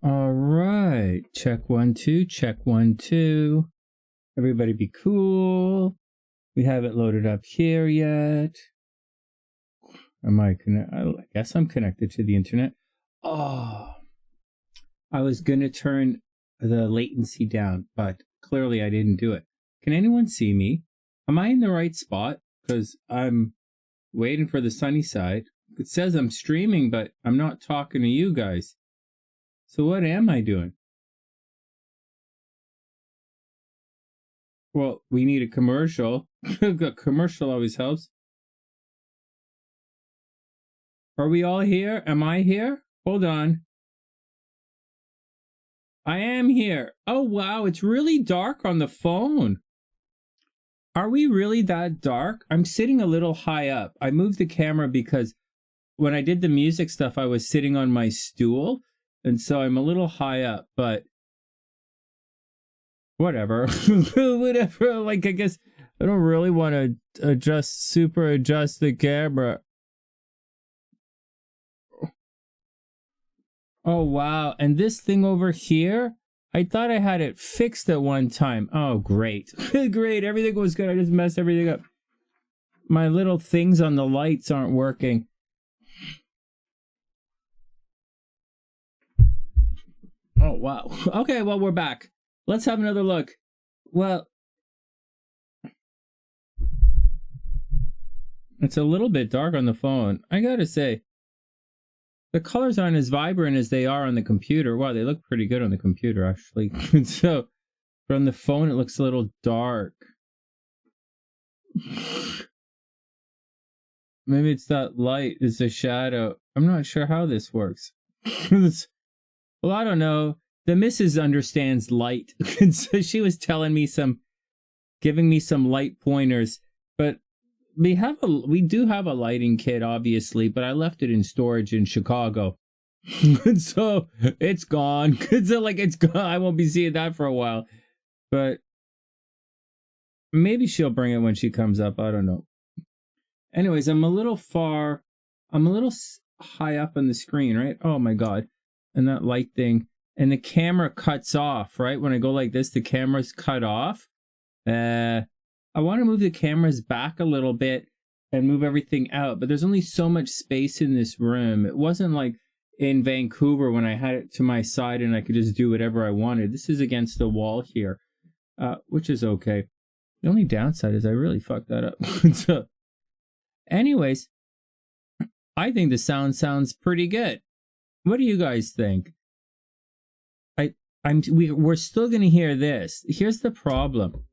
All right. Check 1 2. Check 1 2. Everybody be cool. We haven't loaded up here yet. Am I connected? I guess I'm connected to the internet. Oh, I was going to turn the latency down, but clearly I didn't do it. Can anyone see me? Am I in the right spot? Because I'm waiting for the SunnySide. It says I'm streaming, but I'm not talking to you guys. So what am I doing? Well, we need a commercial. A commercial always helps. Are we all here? Am I here? Hold on. I am here. Oh, wow. It's really dark on the phone. Are we really that dark? I'm sitting a little high up. I moved the camera because when I did the music stuff, I was sitting on my stool. And so I'm a little high up, but whatever. Whatever. Like, I guess I don't really want to super adjust the camera. Oh, wow. And this thing over here, I thought I had it fixed at one time. Oh, great. Great. Everything was good. I just messed everything up. My little things on the lights aren't working. Oh, wow. Okay, well, we're back. Let's have another look. Well, it's a little bit dark on the phone. I gotta say, the colors aren't as vibrant as they are on the computer. Wow, they look pretty good on the computer, actually. So, from the phone, it looks a little dark. Maybe it's that light is a shadow. I'm not sure how this works. Well, I don't know. The missus understands light. So she was telling me giving me some light pointers. But we do have a lighting kit, obviously, but I left it in storage in Chicago. So it's gone. So like it's gone. I won't be seeing that for a while. But maybe she'll bring it when she comes up. I don't know. Anyways, I'm a little high up on the screen, right? Oh my God. And that light thing. And the camera cuts off, right? When I go like this, the camera's cut off. I want to move the cameras back a little bit and move everything out, but there's only so much space in this room. It wasn't like in Vancouver when I had it to my side and I could just do whatever I wanted. This is against the wall here, which is okay. The only downside is I really fucked that up. So, anyways, I think the sound sounds pretty good. What do you guys think? We're still gonna hear this. Here's the problem.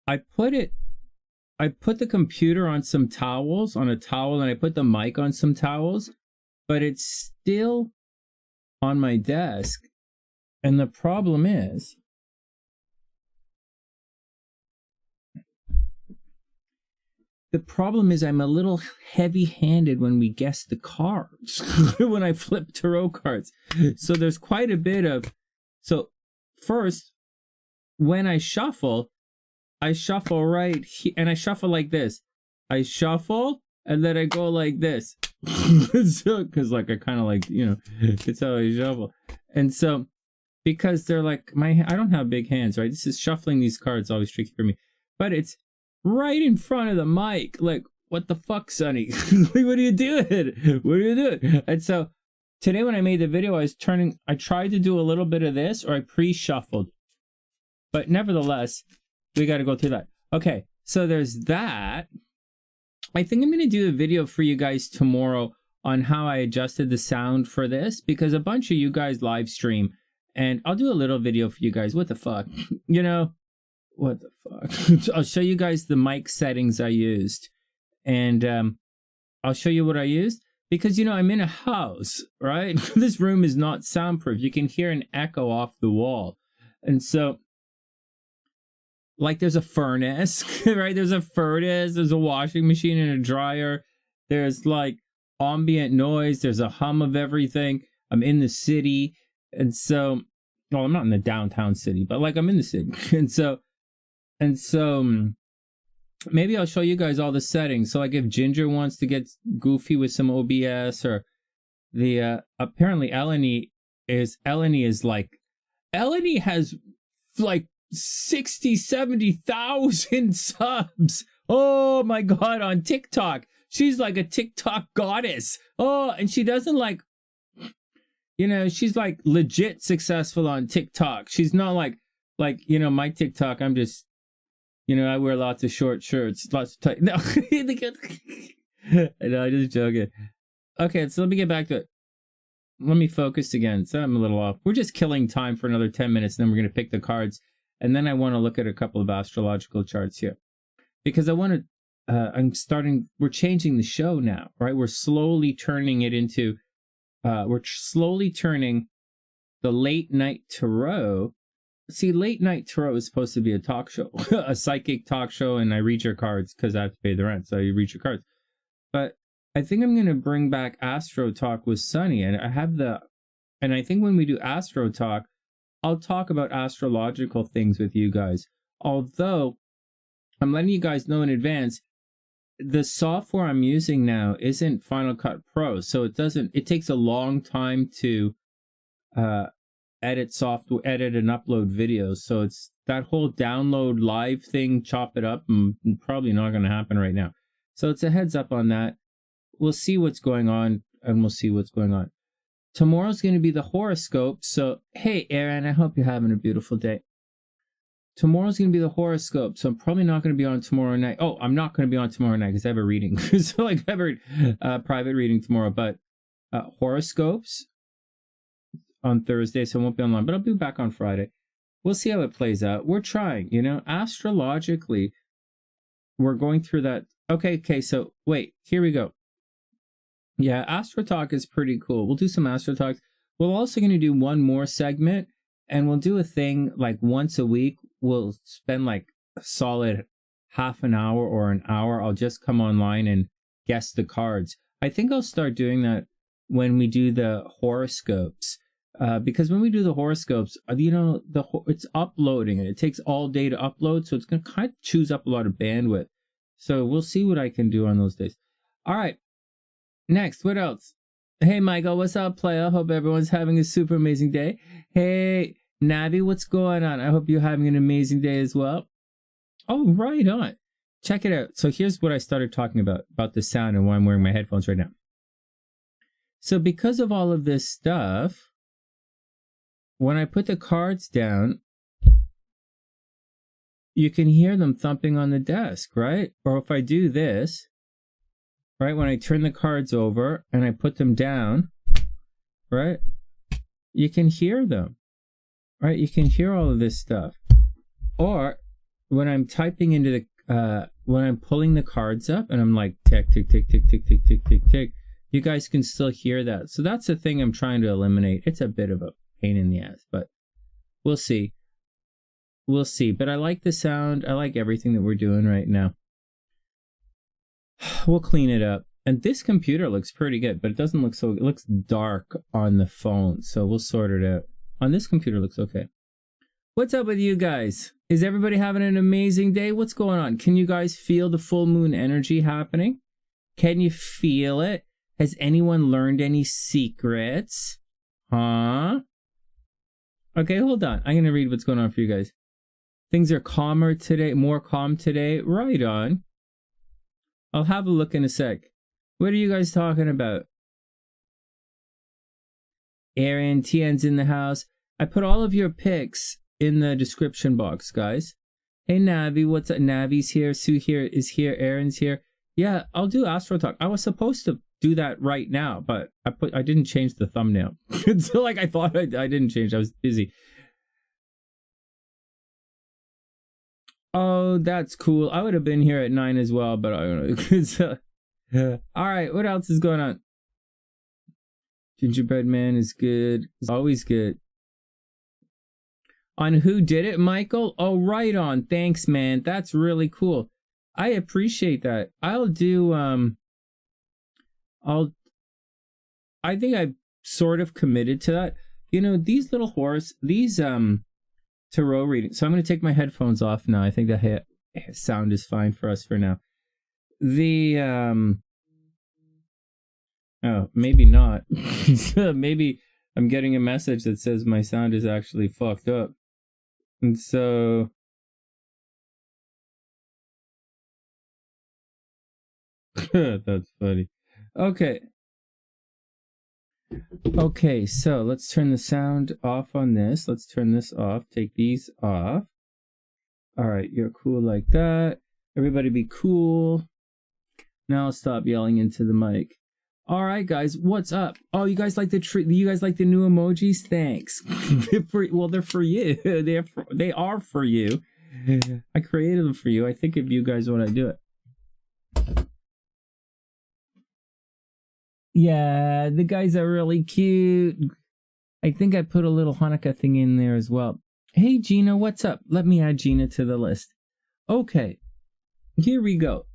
I put the computer on some towels, on a towel, and I put the mic on some towels, but it's still on my desk. And the problem is, I'm a little heavy-handed when we guess the cards, when I flip tarot cards. So there's quite a bit of... So first, when I shuffle right here, and I shuffle like this. I shuffle, and then I go like this. So, because like I kind of like, you know, it's how I shuffle. And so, because they're like, I don't have big hands, right? This is shuffling these cards always tricky for me. But it's right in front of the mic. Like, what the fuck, Sonny? Like, what are you doing? What are you doing? And so, today when I made the video, I tried to do a little bit of this, or I pre-shuffled. But nevertheless, we got to go through that. Okay, so there's that. I think I'm going to do a video for you guys tomorrow on how I adjusted the sound for this, because a bunch of you guys live stream, and I'll do a little video for you guys. What the fuck? You know, what the fuck? I'll show you guys the mic settings I used, and I'll show you what I used. Because, you know, I'm in a house, right? This room is not soundproof. You can hear an echo off the wall. And so, like, there's a furnace, right? There's a furnace, there's a washing machine and a dryer. There's, like, ambient noise. There's a hum of everything. I'm in the city. And so, well, I'm not in the downtown city, but, like, I'm in the city. And so, maybe I'll show you guys all the settings. So like if Ginger wants to get goofy with some OBS, or the apparently Eleni has like 60,000-70,000 subs. Oh my god, on TikTok. She's like a TikTok goddess. Oh, and she doesn't like, you know, she's like legit successful on TikTok. She's not like, you know, my TikTok, I'm just, you know, I wear lots of short shirts, lots of tight. No, no, I'm just joking. Okay, so let me get back to it. Let me focus again. So I'm a little off. We're just killing time for another 10 minutes, and then we're going to pick the cards. And then I want to look at a couple of astrological charts here. Because I want to, we're changing the show now, right? We're slowly turning it into, we're slowly turning the late night tarot. See, late night tarot is supposed to be a talk show, a psychic talk show, and I read your cards because I have to pay the rent, so you read your cards. But I think I'm going to bring back Astro Talk with Sonny, and I think when we do Astro Talk, I'll talk about astrological things with you guys. Although, I'm letting you guys know in advance, the software I'm using now isn't Final Cut Pro, so it takes a long time to edit and upload videos. So it's that whole download live thing, chop it up, and probably not going to happen right now. So it's a heads up on that. We'll see what's going on, and we'll see what's going on. Tomorrow's going to be the horoscope. So, hey, Aaron, I hope you're having a beautiful day. Tomorrow's going to be the horoscope, so I'm probably not going to be on tomorrow night. Oh, I'm not going to be on tomorrow night because I have a reading. So, like, I have a private reading tomorrow. But horoscopes on Thursday, so I won't be online. But I'll be back on Friday. We'll see how it plays out. We're trying, you know, astrologically, we're going through that. Okay, so wait, here we go. Yeah, Astro Talk is pretty cool. We'll do some Astro Talks. We're also going to do one more segment, and we'll do a thing like once a week. We'll spend like a solid half an hour or an hour. I'll just come online and guess the cards. I think I'll start doing that when we do the horoscopes. Because when we do the horoscopes, you know, it's uploading, and it takes all day to upload, so it's going to kind of chews up a lot of bandwidth. So we'll see what I can do on those days. All right. Next, what else? Hey, Michael, what's up, player? Hope everyone's having a super amazing day. Hey, Navi, what's going on? I hope you're having an amazing day as well. Oh, right on. Check it out. So here's what I started talking about the sound and why I'm wearing my headphones right now. So because of all of this stuff, when I put the cards down, you can hear them thumping on the desk, right? Or if I do this, right, when I turn the cards over and I put them down, right, you can hear them, right? You can hear all of this stuff. Or when I'm typing into the, when I'm pulling the cards up and I'm like, tick, tick, tick, tick, tick, tick, tick, tick, tick, you guys can still hear that. So that's the thing I'm trying to eliminate. It's a bit of a pain in the ass, but we'll see. We'll see. But I like the sound. I like everything that we're doing right now. We'll clean it up. And this computer looks pretty good, but it doesn't look so, it looks dark on the phone. So we'll sort it out. On this computer it looks okay. What's up with you guys? Is everybody having an amazing day? What's going on? Can you guys feel the full moon energy happening? Can you feel it? Has anyone learned any secrets? Huh? Okay, hold on. I'm going to read what's going on for you guys. Things are calmer today, more calm today. Right on. I'll have a look in a sec. What are you guys talking about? Aaron, TN's in the house. I put all of your pics in the description box, guys. Hey, Navi, what's up? Navi's here. Sue here is here. Aaron's here. Yeah, I'll do Astro Talk. I was supposed to do that right now, but I didn't change the thumbnail. So like I thought I didn't change. I was busy. Oh, that's cool. I would have been here at 9 as well, but I don't know. All right, what else is going on? Gingerbread Man is good. It's always good. On Who Did It, Michael? Oh, right on. Thanks, man. That's really cool. I appreciate that. I'll do, I think I've sort of committed to that. You know, these little tarot readings. So I'm going to take my headphones off now. I think that sound is fine for us for now. Oh, maybe not. Maybe I'm getting a message that says my sound is actually fucked up. And so that's funny. Okay. Okay, so let's turn the sound off on this. Let's turn this off. Take these off. All right, you're cool like that. Everybody be cool. Now I'll stop yelling into the mic. All right, guys, what's up? Oh, you guys like the you guys like the new emojis? Thanks. Well, they're for you. They are for you. I created them for you. I think of you guys when I do it. Yeah, the guys are really cute. I think I put a little Hanukkah thing in there as well. Hey, Gina, what's up? Let me add Gina to the list. Okay, here we go.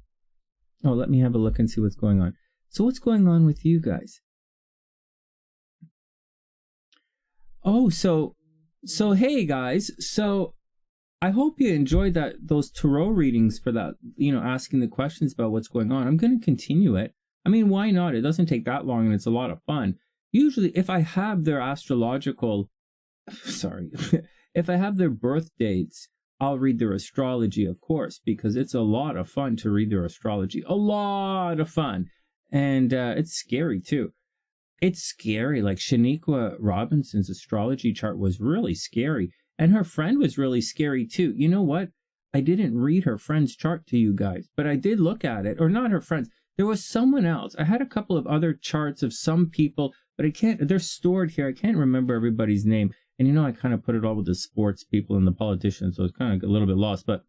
Oh, let me have a look and see what's going on. So what's going on with you guys? Oh, so hey guys. So I hope you enjoyed those tarot readings for that, asking the questions about what's going on. I'm going to continue it. I mean, why not? It doesn't take that long and it's a lot of fun. Usually if I have their if I have their birth dates, I'll read their astrology, of course, because it's a lot of fun to read their astrology. A lot of fun. And it's scary too. It's scary. Like Shaniqua Robinson's astrology chart was really scary. And her friend was really scary too. You know what? I didn't read her friend's chart to you guys, but I did look at it. Or not her friend's. There was someone else. I had a couple of other charts of some people, but they're stored here. I can't remember everybody's name. And I kind of put it all with the sports people and the politicians, so it's kind of a little bit lost. But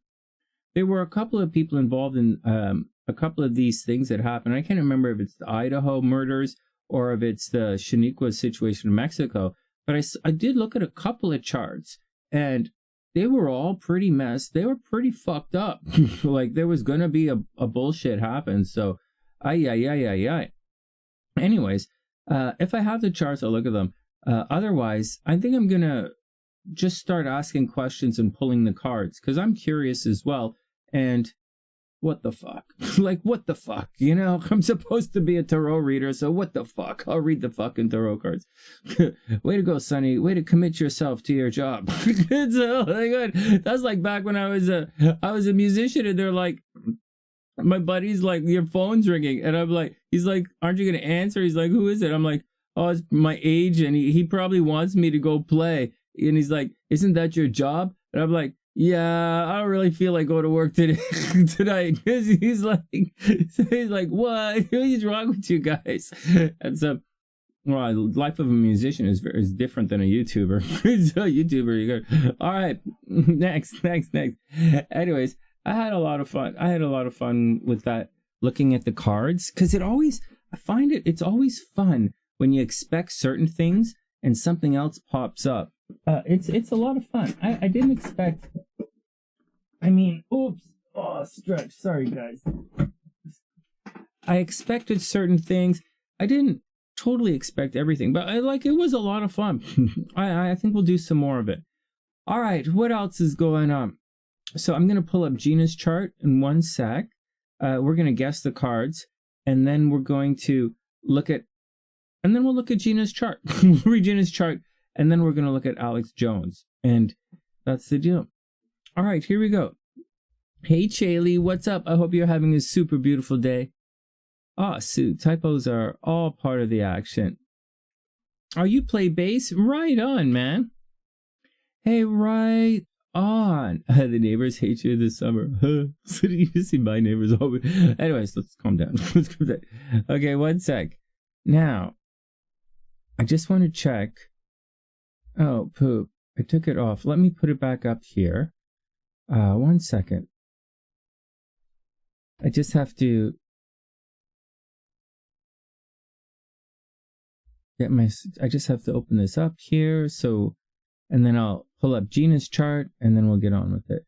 there were a couple of people involved in a couple of these things that happened. I can't remember if it's the Idaho murders or if it's the Shaniqua situation in Mexico. But I did look at a couple of charts, and they were all pretty messed. They were pretty fucked up. Like there was going to be a bullshit happen. So, ay. Anyways, if I have the charts, I'll look at them. Otherwise, I think I'm going to just start asking questions and pulling the cards because I'm curious as well. And what the fuck? Like, what the fuck? I'm supposed to be a tarot reader, so what the fuck? I'll read the fucking tarot cards. Way to go, Sonny. Way to commit yourself to your job. It's really good. That's like back when I was a musician, and they're like, my buddy's like, your phone's ringing. And I'm like, he's like, aren't you going to answer? He's like, who is it? I'm like, oh, it's my agent. He probably wants me to go play. And he's like, isn't that your job? And I'm like, yeah, I don't really feel like going to work today tonight. Because he's like, what is wrong with you guys? And so, well, life of a musician is different than a YouTuber. It's a YouTuber, you go, all right, next. Anyways, I had a lot of fun with that, looking at the cards, because I find it's always fun when you expect certain things and something else pops up. It's a lot of fun. I didn't expect. I mean, oops. Oh, stretch. Sorry, guys. I expected certain things. I didn't totally expect everything, but it was a lot of fun. I think we'll do some more of it. All right, what else is going on? So I'm going to pull up Gina's chart in one sec. We're going to guess the cards, and then we're going to look at, and then we'll look at Gina's chart. We'll read Gina's chart, and then we're going to look at Alex Jones, and that's the deal. All right, here we go. Hey, Chaley, what's up? I hope you're having a super beautiful day. Ah, Sue, typos are all part of the action. Oh, you play bass? Right on, man. Hey, right on. The neighbors hate you this summer. So you see my neighbors always. Anyways, let's calm down. Okay, one sec. Now, I just want to check. Oh, poop. I took it off. Let me put it back up here. 1 second. I just have to I just have to open this up here. So, and then I'll pull up Gina's chart, and then we'll get on with it.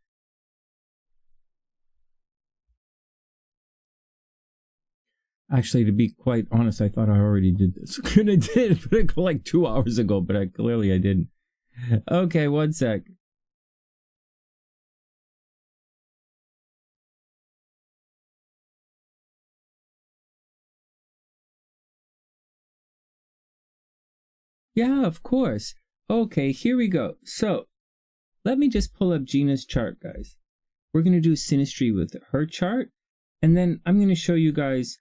Actually, to be quite honest, I thought I already did this. I did, but like 2 hours ago, but I didn't. Okay, 1 sec. Yeah, of course. Okay, here we go. So, let me just pull up Gina's chart, guys. We're going to do synastry with her chart, and then I'm going to show you guys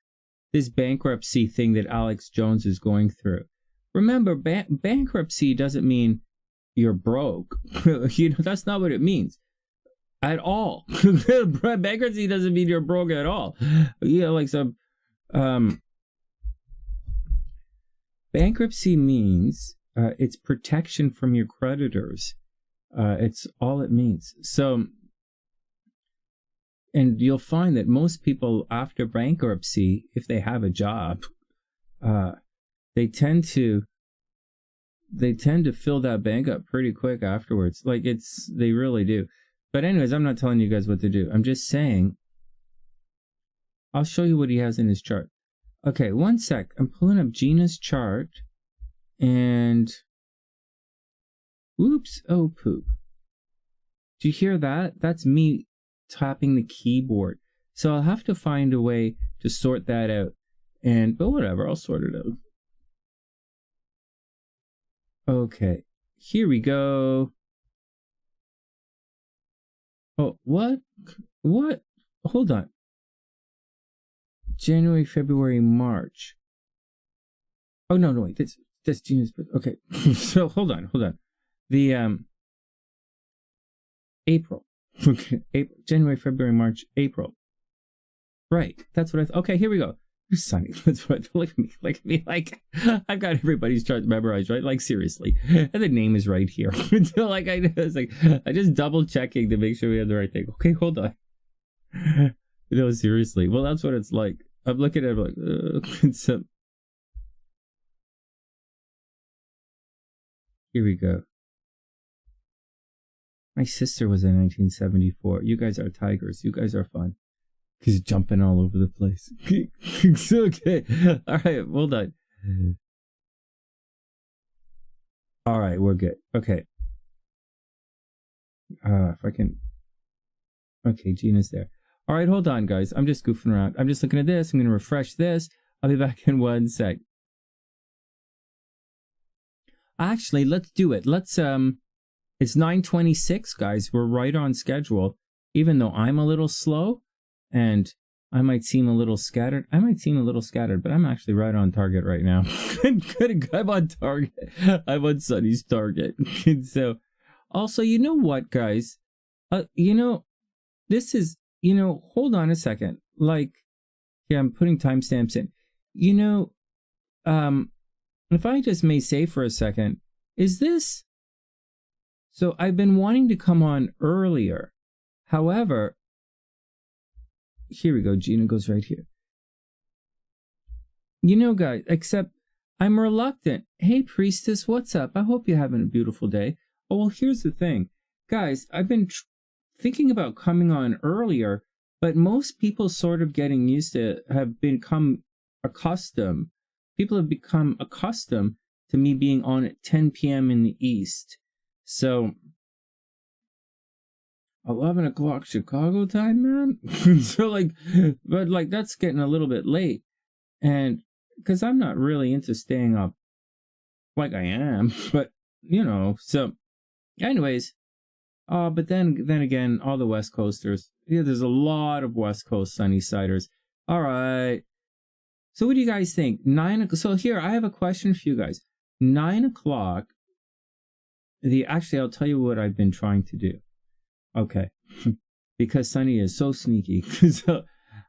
this bankruptcy thing that Alex Jones is going through. Remember, bankruptcy doesn't mean you're broke. You know, that's not what it means at all. Bankruptcy doesn't mean you're broke at all. You know, like some bankruptcy means it's protection from your creditors. It's all it means. So, and you'll find that most people after bankruptcy, if they have a job, they tend to fill that bank up pretty quick afterwards. Like they really do. But anyways, I'm not telling you guys what to do. I'm just saying, I'll show you what he has in his chart. Okay, one sec. I'm pulling up Gina's chart, and oops, oh poop. Do you hear that? That's me tapping the keyboard. So I'll have to find a way to sort that out. But whatever, I'll sort it out. Okay, here we go. Oh, what? What? Hold on. January, February, March. Oh, no, wait. That's Gina's. Okay. So, hold on. The, April. Okay. April, January, February, March, April. Right. That's what okay, here we go. Sunny, that's what. Look at me. Like, I've got everybody's chart memorized, right? Like, seriously. And the name is right here. Like, I just double checking to make sure we have the right thing. Okay, hold on. No, seriously. Well, that's what it's like. I'm looking at it like, so. Here we go. My sister was in 1974. You guys are tigers. You guys are fun. He's jumping all over the place. Okay. All right. Hold on. All right. We're good. Okay. If I can. Okay. Gina's there. All right. Hold on, guys. I'm just goofing around. I'm just looking at this. I'm going to refresh this. I'll be back in one sec. Actually, let's do it. Let's, it's 9:26, guys. We're right on schedule. Even though I'm a little slow. And I might seem a little scattered. But I'm actually right on target right now. I'm on target. I'm on Sunny's target. And so, also, you know what, guys? This is, hold on a second. Like, yeah, I'm putting timestamps in. If I just may say for a second, is this... So, I've been wanting to come on earlier. However... Here we go. Gina goes right here. Guys, except I'm reluctant. Hey, priestess, what's up? I hope you're having a beautiful day. Oh, well, here's the thing. Guys, I've been thinking about coming on earlier, but most people sort of getting used to have become accustomed. People have become accustomed to me being on at 10 p.m. in the East. So... 11 o'clock Chicago time, man. So but that's getting a little bit late. And because I'm not really into staying up like I am, but so anyways, but then again, all the West Coasters, there's a lot of West Coast SunnySiders. All right. So what do you guys think? So here, I have a question for you guys. 9 o'clock, actually, I'll tell you what I've been trying to do. Okay, because Sunny is so sneaky. So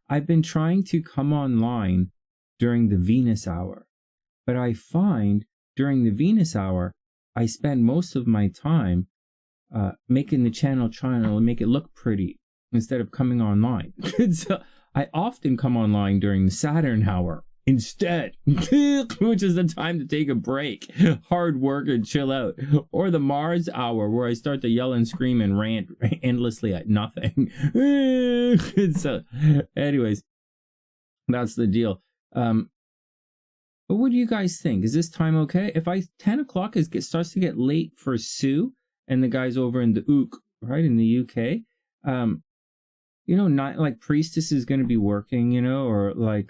I've been trying to come online during the Venus hour, but I find during the Venus hour, I spend most of my time making the channel trying to make it look pretty instead of coming online. So I often come online during the Saturn hour instead, which is the time to take a break, hard work, and chill out, or the Mars hour where I start to yell and scream and rant endlessly at nothing. So anyways, that's the deal. But what do you guys think? Is this time okay? If 10 o'clock starts to get late for Sue and the guys over in the UK, right, in the UK, not like Priestess is going to be working, or like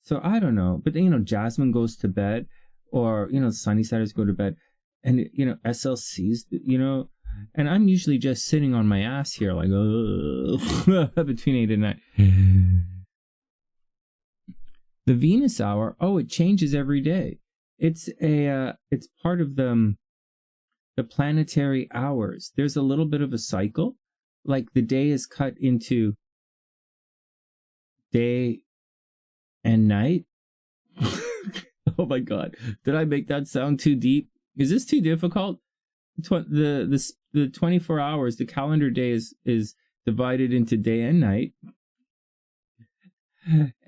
so I don't know. But Jasmine goes to bed. or, you know, SunnySiders go to bed, and, you know, SLCs, you know, and I'm usually just sitting on my ass here, like, between 8 and 9. The Venus hour, oh, it changes every day. It's part of the planetary hours. There's a little bit of a cycle, like the day is cut into day and night. Oh my God, did I make that sound too deep? Is this too difficult? The 24 hours, the calendar day is divided into day and night.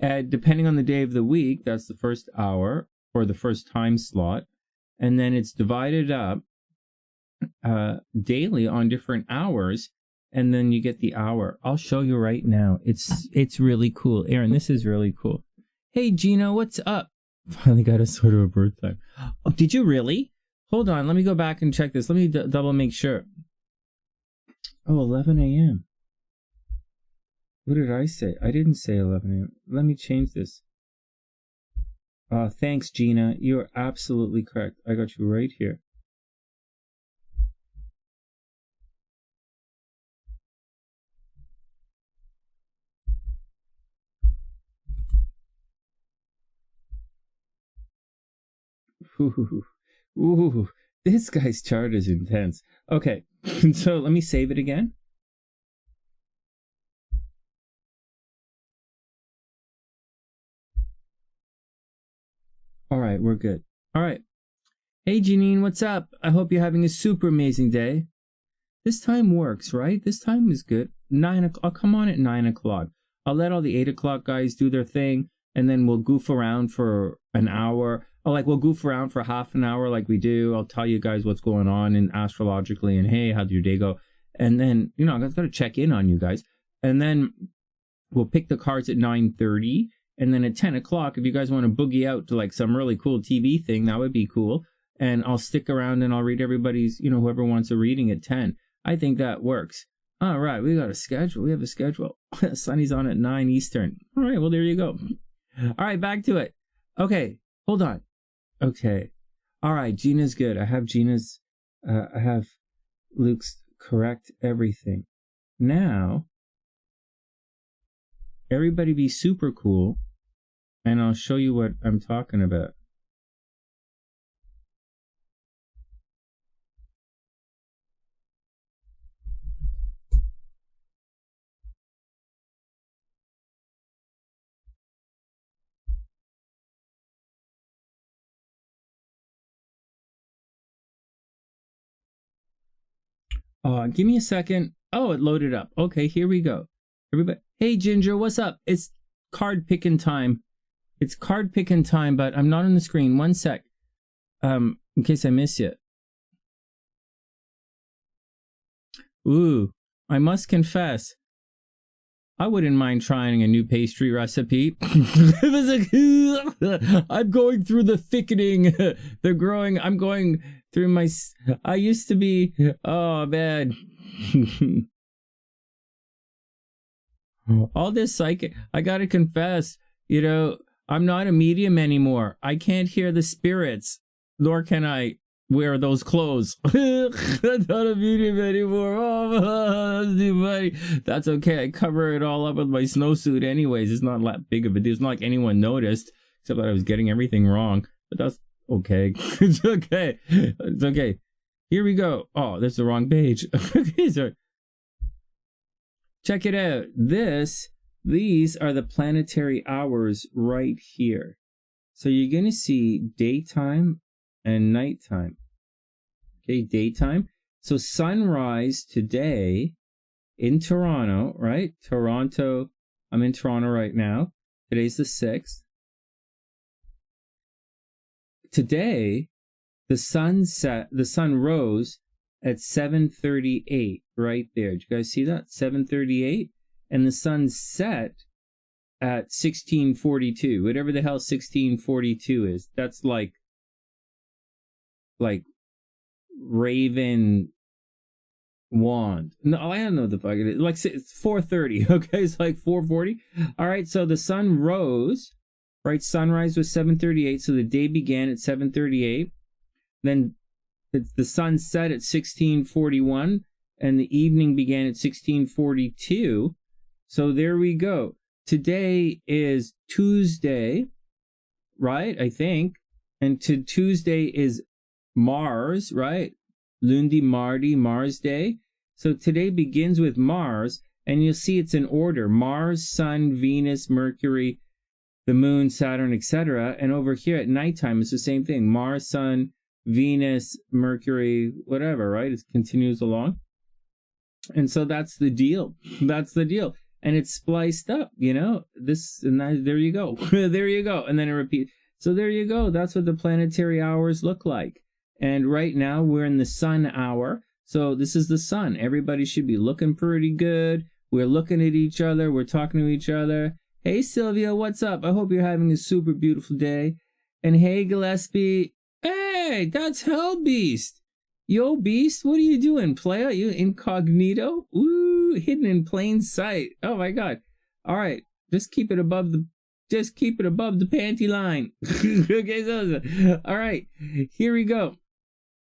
And depending on the day of the week, that's the first hour or the first time slot. And then it's divided up daily on different hours. And then you get the hour. I'll show you right now. It's really cool. Aaron, this is really cool. Hey, Gina, what's up? Finally got a sort of a birth time. Oh, did you really? Hold on. Let me go back and check this. Let me double make sure. Oh, 11 a.m. What did I say? I didn't say 11 a.m. Let me change this. Thanks, Gina. You're absolutely correct. I got you right here. Ooh, this guy's chart is intense. Okay, so let me save it again. All right, we're good. All right. Hey, Janine, what's up? I hope you're having a super amazing day. This time works, right? This time is good. 9 o'clock. I'll come on at 9 o'clock. I'll let all the 8 o'clock guys do their thing, and then we'll goof around for an hour. We'll goof around for half an hour like we do. I'll tell you guys what's going on in astrologically, and hey, how'd your day go? And then, you know, I've got to check in on you guys. And then we'll pick the cards at 9:30. And then at 10 o'clock, if you guys want to boogie out to like some really cool TV thing, that would be cool. And I'll stick around and I'll read everybody's, you know, whoever wants a reading at 10. I think that works. All right, we got a schedule. We have a schedule. Sunny's on at 9 Eastern. All right, well, there you go. All right, back to it. Okay, hold on. Okay. All right, Gina's good. I have Gina's, I have Luke's correct everything. Now, everybody be super cool, and I'll show you what I'm talking about. Give me a second. Oh, it loaded up. Okay, here we go. Everybody, hey Ginger, what's up? It's card picking time. It's card picking time, but I'm not on the screen. One sec. In case I miss you. Ooh, I must confess, I wouldn't mind trying a new pastry recipe. I'm going through the thickening, the growing. I'm going through my. I used to be. Oh man. All this psychic. I gotta confess, you know, I'm not a medium anymore. I can't hear the spirits, nor can I wear those clothes. I'm not a medium anymore. Oh, that's too funny. That's okay. I cover it all up with my snowsuit anyways. It's not that big of a deal. It's not like anyone noticed, except that I was getting everything wrong. But that's okay. It's okay. It's okay. Here we go. Oh, that's the wrong page. Okay, sorry. Check it out. These are the planetary hours right here. So you're going to see daytime and nighttime. Okay, daytime. So sunrise today in Toronto, right? Toronto. I'm in Toronto right now. Today's the 6th. Today, the sun rose at 7:38 right there. Did you guys see that? 7:38. And the sun set at 16:42. Whatever the hell 16:42 is. That's like Raven wand. No, I don't know what the fuck it is. Like it's 4:30. Okay, it's like 4:40. All right, so the sun rose right? Sunrise was 7:38, so the day began at 7:38. Then the sun set at 16:41, and the evening began at 16:42. So there we go. Today is Tuesday, right? I think. And Tuesday is Mars, right? Lundi, Mardi, Mars Day. So today begins with Mars, and you'll see it's in order. Mars, Sun, Venus, Mercury, the Moon, Saturn, etc. And over here at nighttime, it's the same thing. Mars, Sun, Venus, Mercury, whatever, right? It continues along. And so that's the deal. That's the deal. And it's spliced up, you know, this and that, there you go. There you go. And then it repeats. So there you go. That's what the planetary hours look like. And right now we're in the sun hour. So this is the sun. Everybody should be looking pretty good. We're looking at each other. We're talking to each other. Hey, Sylvia, what's up? I hope you're having a super beautiful day. And hey, Gillespie. Hey, that's HellBeast. Yo, Beast, what are you doing? Playa, you incognito? Ooh, hidden in plain sight. Oh my God. All right, just keep it above the panty line. Okay, so all right, here we go.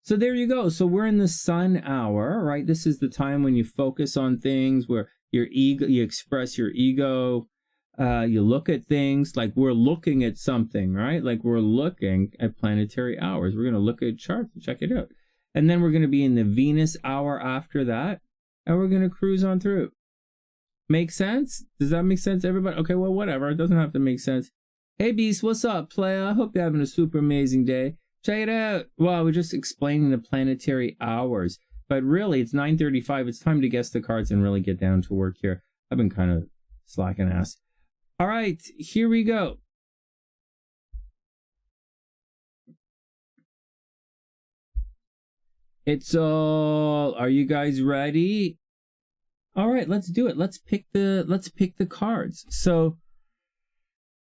So there you go. So we're in the sun hour, right? This is the time when you focus on things, where your ego, you express your ego. You look at things like we're looking at something, right? Like we're looking at planetary hours. We're going to look at charts and check it out. And then we're going to be in the Venus hour after that. And we're going to cruise on through. Make sense? Does that make sense, everybody? Okay, well, whatever. It doesn't have to make sense. Hey, Beast, what's up, playa? I hope you're having a super amazing day. Check it out. Well, we're just explaining the planetary hours. But really, it's 9:35. It's time to guess the cards and really get down to work here. I've been kind of slacking ass. All right, here we go. It's all. Are you guys ready? All right, let's do it. Let's pick the cards. So,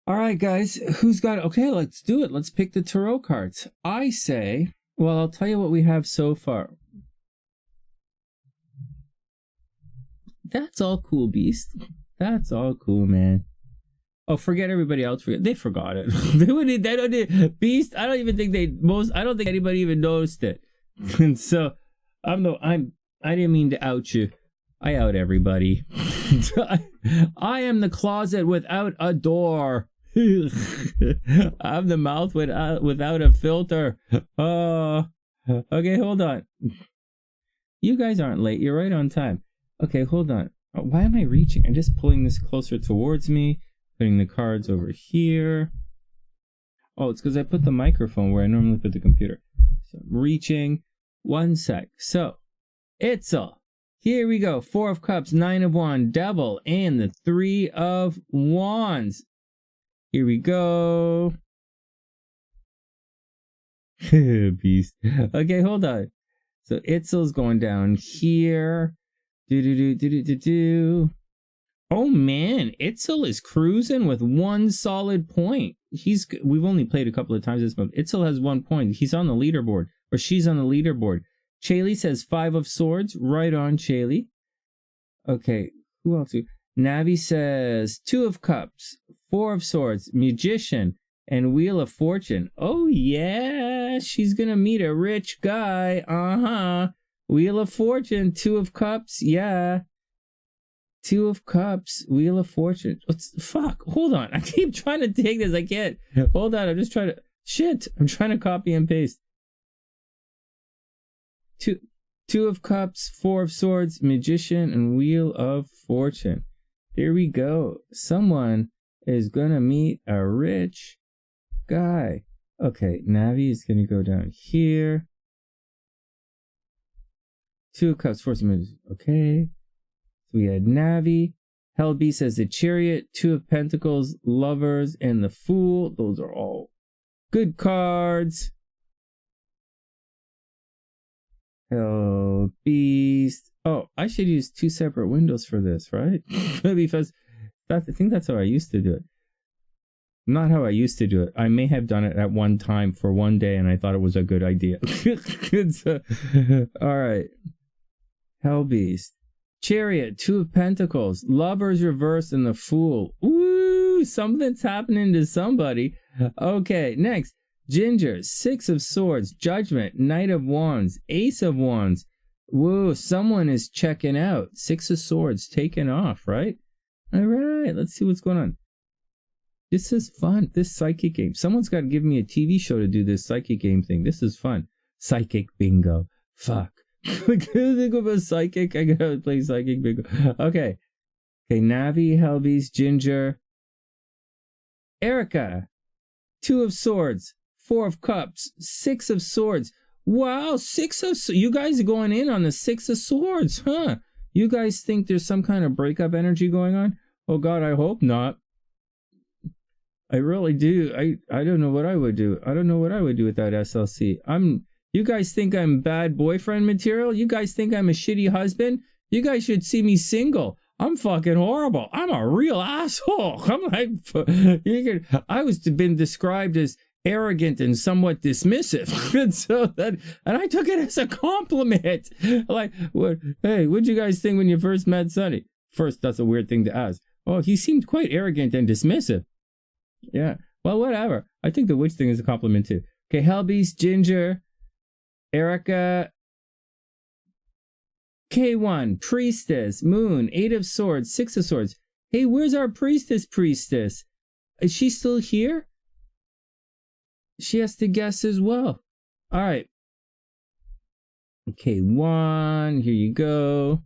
all right, guys, who's got? Okay, let's do it. Let's pick the tarot cards. I say, well, I'll tell you what we have so far. That's all cool, Beast. That's all cool, man. Oh, forget everybody else. They forgot it. They don't. Beast. I don't think anybody even noticed it. And so, I didn't mean to out you. I out everybody. I am the closet without a door. I'm the mouth without a filter. Okay, hold on. You guys aren't late. You're right on time. Okay, hold on. Why am I reaching? I'm just pulling this closer towards me. Putting the cards over here. Oh, it's because I put the microphone where I normally put the computer. So I'm reaching. One sec. So, Itzel. Here we go. 4 of Cups, 9 of Wands, Devil, and the 3 of Wands. Here we go. Beast. Okay, hold on. So Itzel's going down here. Oh man, Itzel is cruising with 1 solid point. We've only played a couple of times this month. Itzel has 1 point. He's on the leaderboard, or she's on the leaderboard. Chaley says 5 of Swords. Right on, Chaley. Okay, who else? Navi says 2 of Cups, 4 of Swords, Magician, and Wheel of Fortune. Oh yeah, she's gonna meet a rich guy. Wheel of Fortune, 2 of Cups. Yeah. 2 of Cups, Wheel of Fortune. Fuck, hold on. I keep trying to take this. I can't. Hold on, I'm just trying to. Shit, I'm trying to copy and paste. 2 of Cups, 4 of Swords, Magician, and Wheel of Fortune. Here we go. Someone is gonna meet a rich guy. Okay, Navi is gonna go down here. 2 of Cups, 4 of Swords. Okay. So we had Navi. HellBeast says the Chariot, 2 of Pentacles, Lovers, and the Fool. Those are all good cards. HellBeast. Oh, I should use 2 separate windows for this, right? Because I think that's how I used to do it. Not how I used to do it. I may have done it at one time for one day, and I thought it was a good idea. So, all right. HellBeast. Chariot, 2 of Pentacles, Lovers reversed, and the Fool. Ooh, Something's happening to somebody. Okay, next. Ginger, 6 of Swords, Judgment, Knight of Wands, Ace of Wands. Whoa, someone is checking out. 6 of Swords taken off, right? All right, let's see what's going on. This is fun. This psychic game. Someone's got to give me a TV show to do this psychic game thing. This is fun. Psychic bingo. Fuck. Think of a psychic. I gotta play psychic bingo. Okay. Okay, Navi, HellBeast, Ginger. Erica. 2 of Swords. 4 of Cups. 6 of Swords. Wow, 6 of... You guys are going in on the 6 of Swords, huh? You guys think there's some kind of breakup energy going on? Oh God, I hope not. I really do. I don't know what I would do. I don't know what I would do with that SLC. You guys think I'm bad boyfriend material? You guys think I'm a shitty husband? You guys should see me single. I'm fucking horrible. I'm a real asshole. I'm like, I was been described as arrogant and somewhat dismissive, and I took it as a compliment. Like, what? Hey, what'd you guys think when you first met Sonny? First, that's a weird thing to ask. Oh, he seemed quite arrogant and dismissive. Yeah. Well, whatever. I think the witch thing is a compliment too. Okay, HellBeast, Ginger, Erica, K1, Priestess, Moon, 8 of Swords, 6 of Swords. Hey, where's our Priestess? Is she still here? She has to guess as well. All right. Okay, 1. Here you go.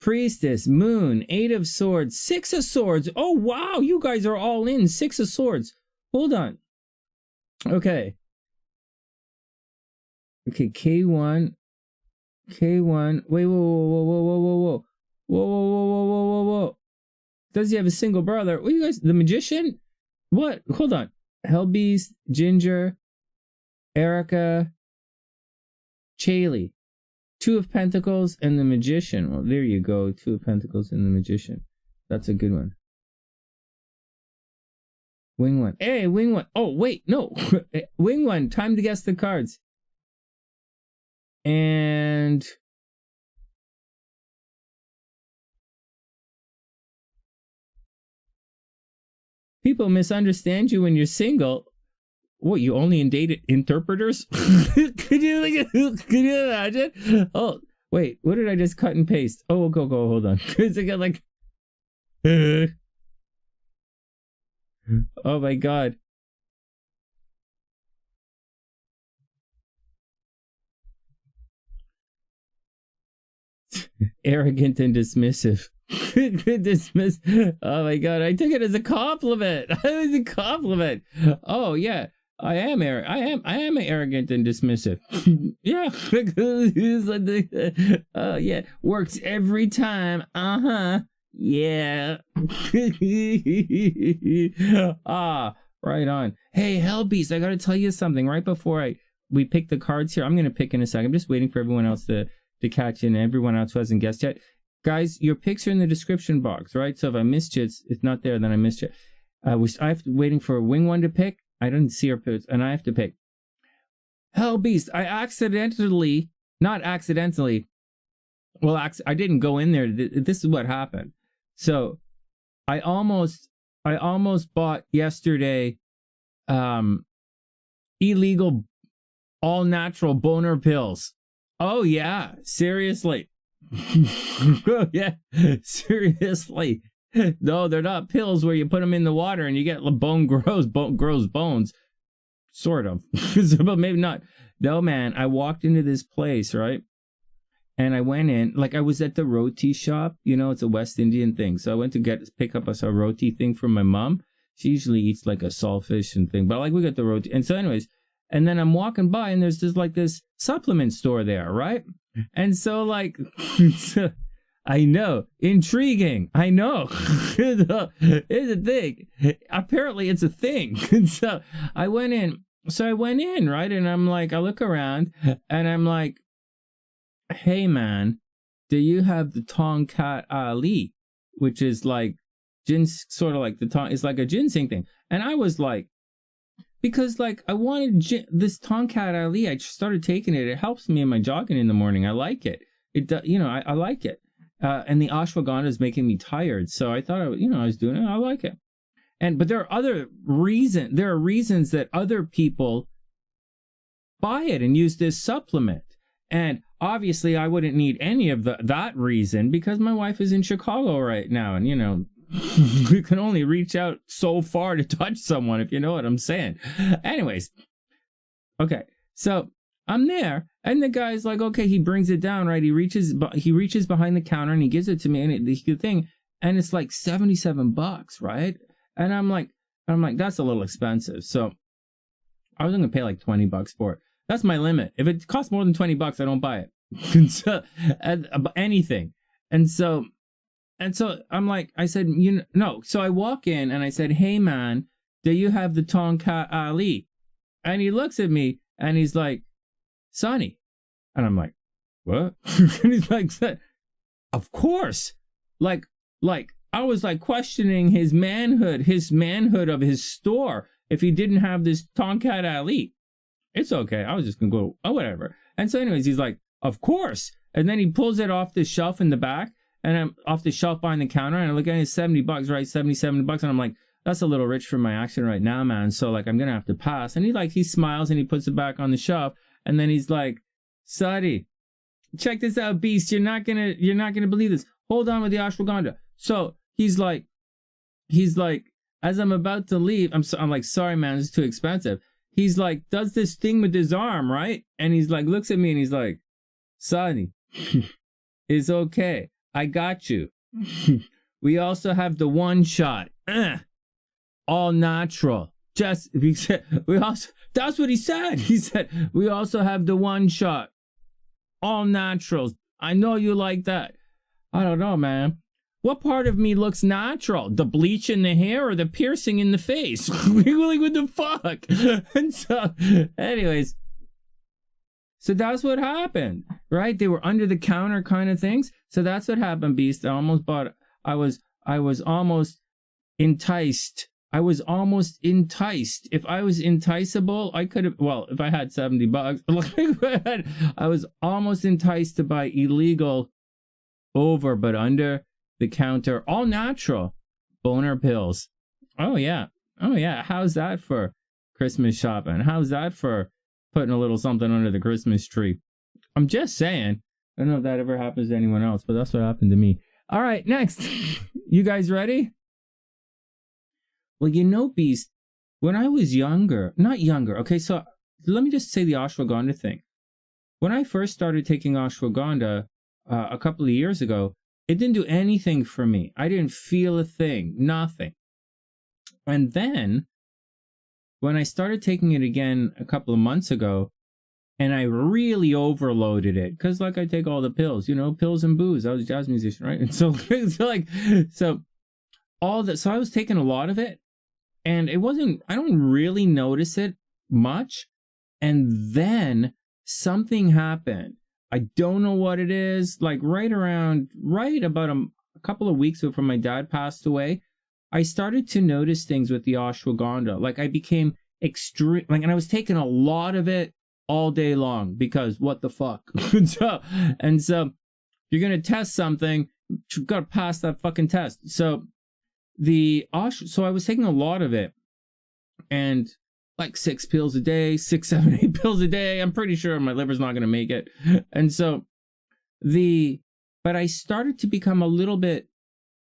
Priestess, Moon, 8 of Swords, 6 of Swords. Oh, wow. You guys are all in. 6 of Swords. Hold on. Okay. Okay, K1. K1. Wait, whoa. Does he have a single brother? What, you guys? The Magician? What? Hold on. HellBeast, Ginger, Erica, Chaley, 2 of Pentacles, and the Magician. Well, there you go. 2 of Pentacles and the Magician. That's a good one. Wing 1. Hey, Wing 1. Oh, wait, no. Wing 1. Time to guess the cards. And... people misunderstand you when you're single. What, you only date interpreters? Could you imagine? Oh, wait, what did I just cut and paste? Oh, go, hold on. Because I got like... oh my God. Arrogant and dismissive. Dismiss. Oh my God, I took it as a compliment. It was a compliment. Oh yeah, I am arrogant and dismissive. Yeah. Oh yeah, works every time. Yeah. Ah, right on. Hey, HellBeast, I gotta tell you something. Right before we pick the cards here, I'm gonna pick in a second. I'm just waiting for everyone else to catch in, everyone else who hasn't guessed yet. Guys, your picks are in the description box, right? So if I missed you, it's not there, then I missed you. Waiting for Wing 1 to pick. I didn't see her picks, and I have to pick. HellBeast, I didn't go in there. This is what happened. So I almost bought yesterday illegal all natural boner pills. Oh yeah, seriously. Oh yeah, seriously. No, they're not pills where you put them in the water and you get grows bones. Sort of. But maybe not. No, man, I walked into this place, right? And I went in, like I was at the roti shop. You know, it's a West Indian thing. So I went to pick up a roti thing from my mom. She usually eats like a saltfish and thing. But like we got the roti. And so anyways, and then I'm walking by and there's this supplement store there, right? And so like, I know, intriguing. I know. It's a thing. Apparently it's a thing. So I went in, right? And I'm like, I look around and I'm like, hey man, do you have the Tongkat Ali? Which is like, sort of like it's like a ginseng thing. And I was like, because like I wanted this Tongkat Ali, I started taking it. It helps me in my jogging in the morning. I like it. I like it. and the ashwagandha is making me tired. So I thought, I was doing it. I like it. But there are other reasons. There are reasons that other people buy it and use this supplement. And obviously, I wouldn't need any of that reason because my wife is in Chicago right now, and you can only reach out so far to touch someone, if you know what I'm saying. Anyways, okay, so I'm there, and the guy's like, okay, he brings it down, right? He reaches behind the counter and he gives it to me, and the thing, and it's like $77, right? And I'm like, that's a little expensive. So I was gonna pay like $20 for it. That's my limit. If it costs more than $20, I don't buy it. So, anything. And so I'm like, I said, no. So I walk in and I said, hey man, do you have the Tonka Ali? And he looks at me and he's like, Sonny. And I'm like, what? And he's like, of course. Like I was like questioning his manhood of his store if he didn't have this Tonka Ali. It's okay. I was just going to go, oh, whatever. And so anyways, he's like, of course. And then he pulls it off the shelf in the back, and I'm off the shelf behind the counter, and I look at it, it's $70, right? $77. And I'm like, that's a little rich for my action right now, man. So like, I'm going to have to pass. And he smiles and he puts it back on the shelf. And then he's like, Sonny, check this out, beast. You're not going to believe this. Hold on with the ashwagandha. So he's like, as I'm about to leave, I'm like, sorry, man, this is too expensive. He's like, does this thing with his arm, right? And he's like, looks at me and he's like, Sonny, it's okay. I got you. We also have the one shot. All natural. That's what he said. He said, we also have the one shot. All naturals. I know you like that. I don't know, man. What part of me looks natural? The bleach in the hair or the piercing in the face? Like, what the fuck? And so, anyways, so that's what happened, right? They were under the counter kind of things. So that's what happened, Beast. I was almost enticed. I was almost enticed. If I was enticeable, I could have, well, if I had $70, I was almost enticed to buy illegal but under the counter, all natural boner pills. Oh yeah. How's that for Christmas shopping? How's that for putting a little something under the Christmas tree? I'm just saying. I don't know if that ever happens to anyone else, but that's what happened to me. All right, next. You guys ready? Well, Beast, when I was not younger. Okay, so let me just say the ashwagandha thing. When I first started taking ashwagandha a couple of years ago, it didn't do anything for me. I didn't feel a thing, nothing. And then when I started taking it again a couple of months ago, and I really overloaded it, because like I take all the pills, pills and booze. I was a jazz musician, right? And so I was taking a lot of it, and I don't really notice it much. And then something happened. I don't know what it is. Like right about a couple of weeks before my dad passed away, I started to notice things with the ashwagandha. Like I became extreme, and I was taking a lot of it all day long because what the fuck? and so you're gonna test something, you've got to pass that fucking test. So I was taking a lot of it, and like 6 pills a day, 6, 7, 8 pills a day. I'm pretty sure my liver's not going to make it. And so but I started to become a little bit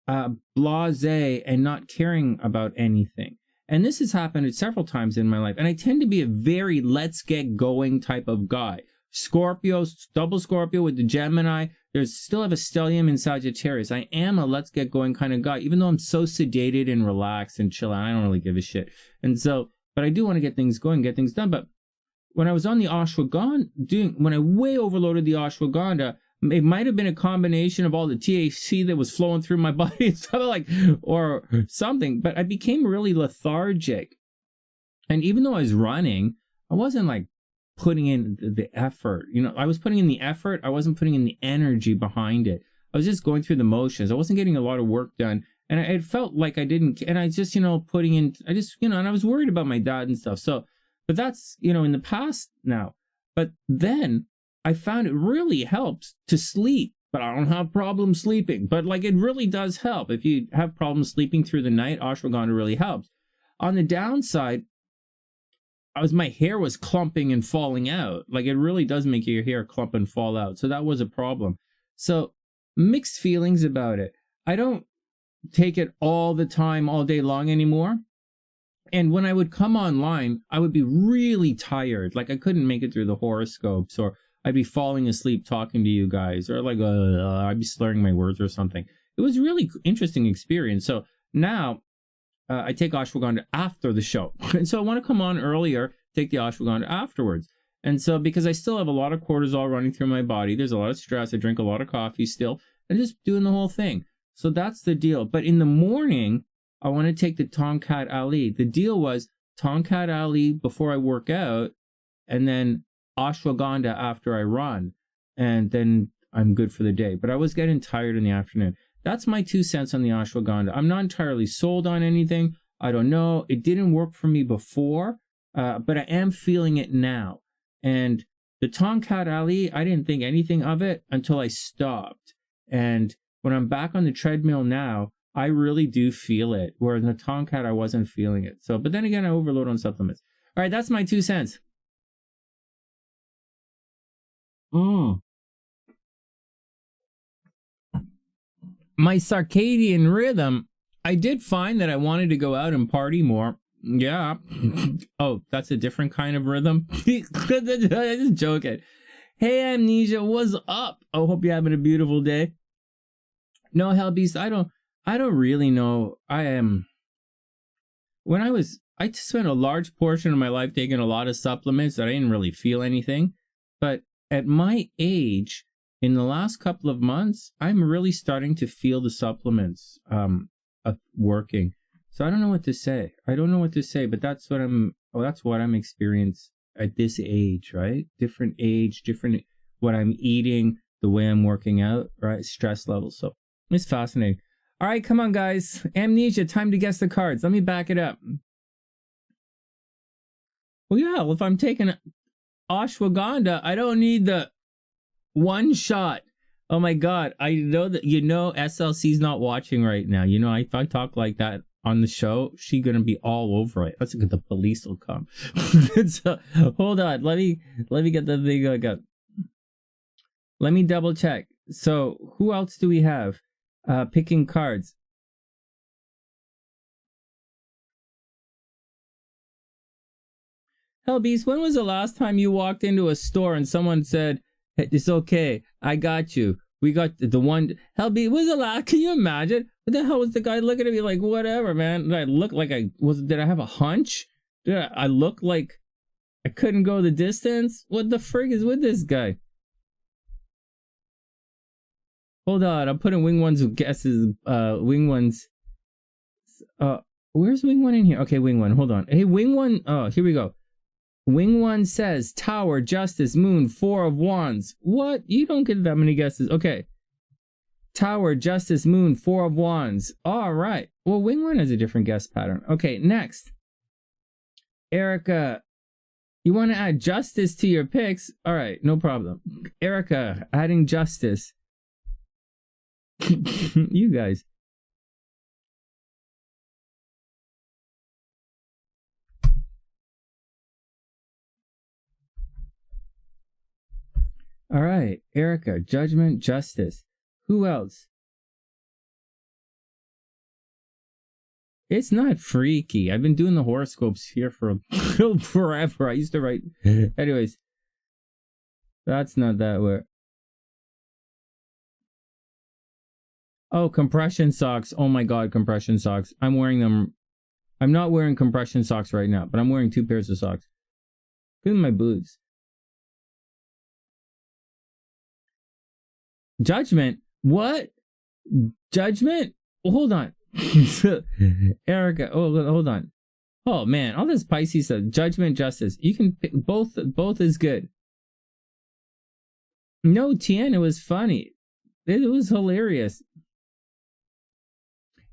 blasé and not caring about anything. And this has happened several times in my life. And I tend to be a very let's get going type of guy. Scorpio, double Scorpio with the Gemini. There's still have a stellium in Sagittarius. I am a let's get going kind of guy, even though I'm so sedated and relaxed and chill. I don't really give a shit. And so, but I do want to get things going, get things done. But when I was on the ashwagandha, when I way overloaded the ashwagandha, it might have been a combination of all the THC that was flowing through my body and stuff or something, but I became really lethargic. And even though I was running, I wasn't like putting in the effort. I was putting in the effort. I wasn't putting in the energy behind it. I was just going through the motions. I wasn't getting a lot of work done. And it felt like I didn't, and I just, putting in, and I was worried about my dad and stuff. So, but that's, in the past now. But then I found it really helps to sleep. but I don't have problems sleeping. But like, it really does help. If you have problems sleeping through the night, ashwagandha really helps. On the downside, my hair was clumping and falling out. Like, it really does make your hair clump and fall out. So that was a problem. So mixed feelings about it. I don't take it all the time, all day long anymore. And when I would come online, I would be really tired. Like, I couldn't make it through the horoscopes, or I'd be falling asleep talking to you guys, or like I'd be slurring my words or something. It was really interesting experience. So now I take ashwagandha after the show. And so I want to come on earlier, take the ashwagandha afterwards. And so because I still have a lot of cortisol running through my body, there's a lot of stress, I drink a lot of coffee still, and just doing the whole thing. So that's the deal. But in the morning, I want to take the Tonkat Ali. The deal was Tonkat Ali before I work out, and then ashwagandha after I run, and then I'm good for the day. But I was getting tired in the afternoon. That's my 2 cents on the ashwagandha. I'm not entirely sold on anything. I don't know. It didn't work for me before, but I am feeling it now. And the Tonkat Ali, I didn't think anything of it until I stopped. And when I'm back on the treadmill now, I really do feel it. Whereas in the Tonkat, I wasn't feeling it. So, but then again, I overload on supplements. All right, that's my 2 cents. My circadian rhythm, I did find that I wanted to go out and party more. Yeah. Oh, that's a different kind of rhythm. Just joking. Hey, Amnesia, what's up? I hope you're having a beautiful day. No, HellBeast, I don't really know. I spent a large portion of my life taking a lot of supplements that I didn't really feel anything. But at my age, in the last couple of months, I'm really starting to feel the supplements working. So I don't know what to say. But that's what I'm experiencing at this age, right? Different age, different what I'm eating, the way I'm working out, right? Stress levels. So it's fascinating. All right, come on, guys. Amnesia, time to guess the cards. Let me back it up. Well, yeah, if I'm taking ashwagandha, I don't need the one shot. Oh my God. I know that, SLC's not watching right now. If I talk like that on the show, she's going to be all over it. That's good. The police will come. So, hold on. Let me get the thing up. Let me double check. So who else do we have? Picking cards. HellBeast, when was the last time you walked into a store and someone said, hey, it's okay, I got you. We got the one. HellBeast, was the last? Can you imagine? What the hell was the guy looking at me like, whatever, man? Did I look like did I have a hunch? Did I look like I couldn't go the distance? What the frig is with this guy? Hold on, I'm putting Wing One's guesses. Wing One's. Where's Wing One in here? Okay, Wing One. Hold on. Hey, Wing One. Oh, here we go. Wing One says Tower, Justice, Moon, 4 of Wands. What? You don't get that many guesses. Okay. Tower, Justice, Moon, 4 of Wands. All right. Well, Wing One has a different guess pattern. Okay, next. Erica, you want to add Justice to your picks? All right, no problem. Erica, adding Justice. You guys. All right, Erica, Judgment, Justice. Who else? It's not freaky. I've been doing the horoscopes here for forever. I used to write. Anyways, that's not that word. Oh, compression socks. Oh my God, compression socks. I'm wearing them. I'm not wearing compression socks right now, but I'm wearing 2 pairs of socks. Look at my boots. Judgment? What? Judgment? Oh, hold on. Erica, hold on. Oh man, all this Pisces stuff. Judgment, Justice. You can pick both is good. No, TN, it was funny. It was hilarious.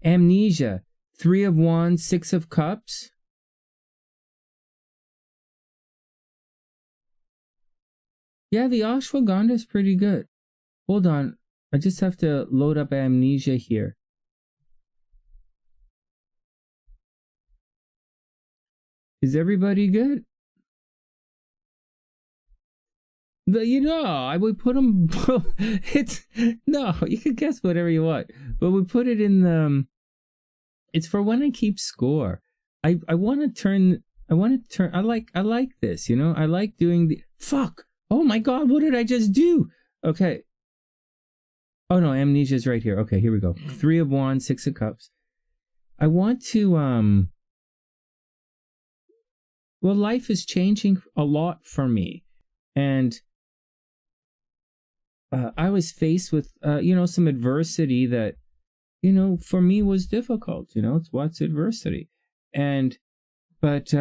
Amnesia. 3 of Wands, 6 of Cups. Yeah, the ashwagandha is pretty good. Hold on. I just have to load up amnesia here. Is everybody good? I would put them. You can guess whatever you want, but we put it in the. It's for when I keep score. I want to turn. I like this. I like doing the. Fuck! Oh my god! What did I just do? Okay. Oh no, amnesia's right here. Okay, here we go. 3 of Wands, 6 of Cups. I want to. Well, life is changing a lot for me, and. I was faced with, some adversity that, for me was difficult. It's what's adversity. But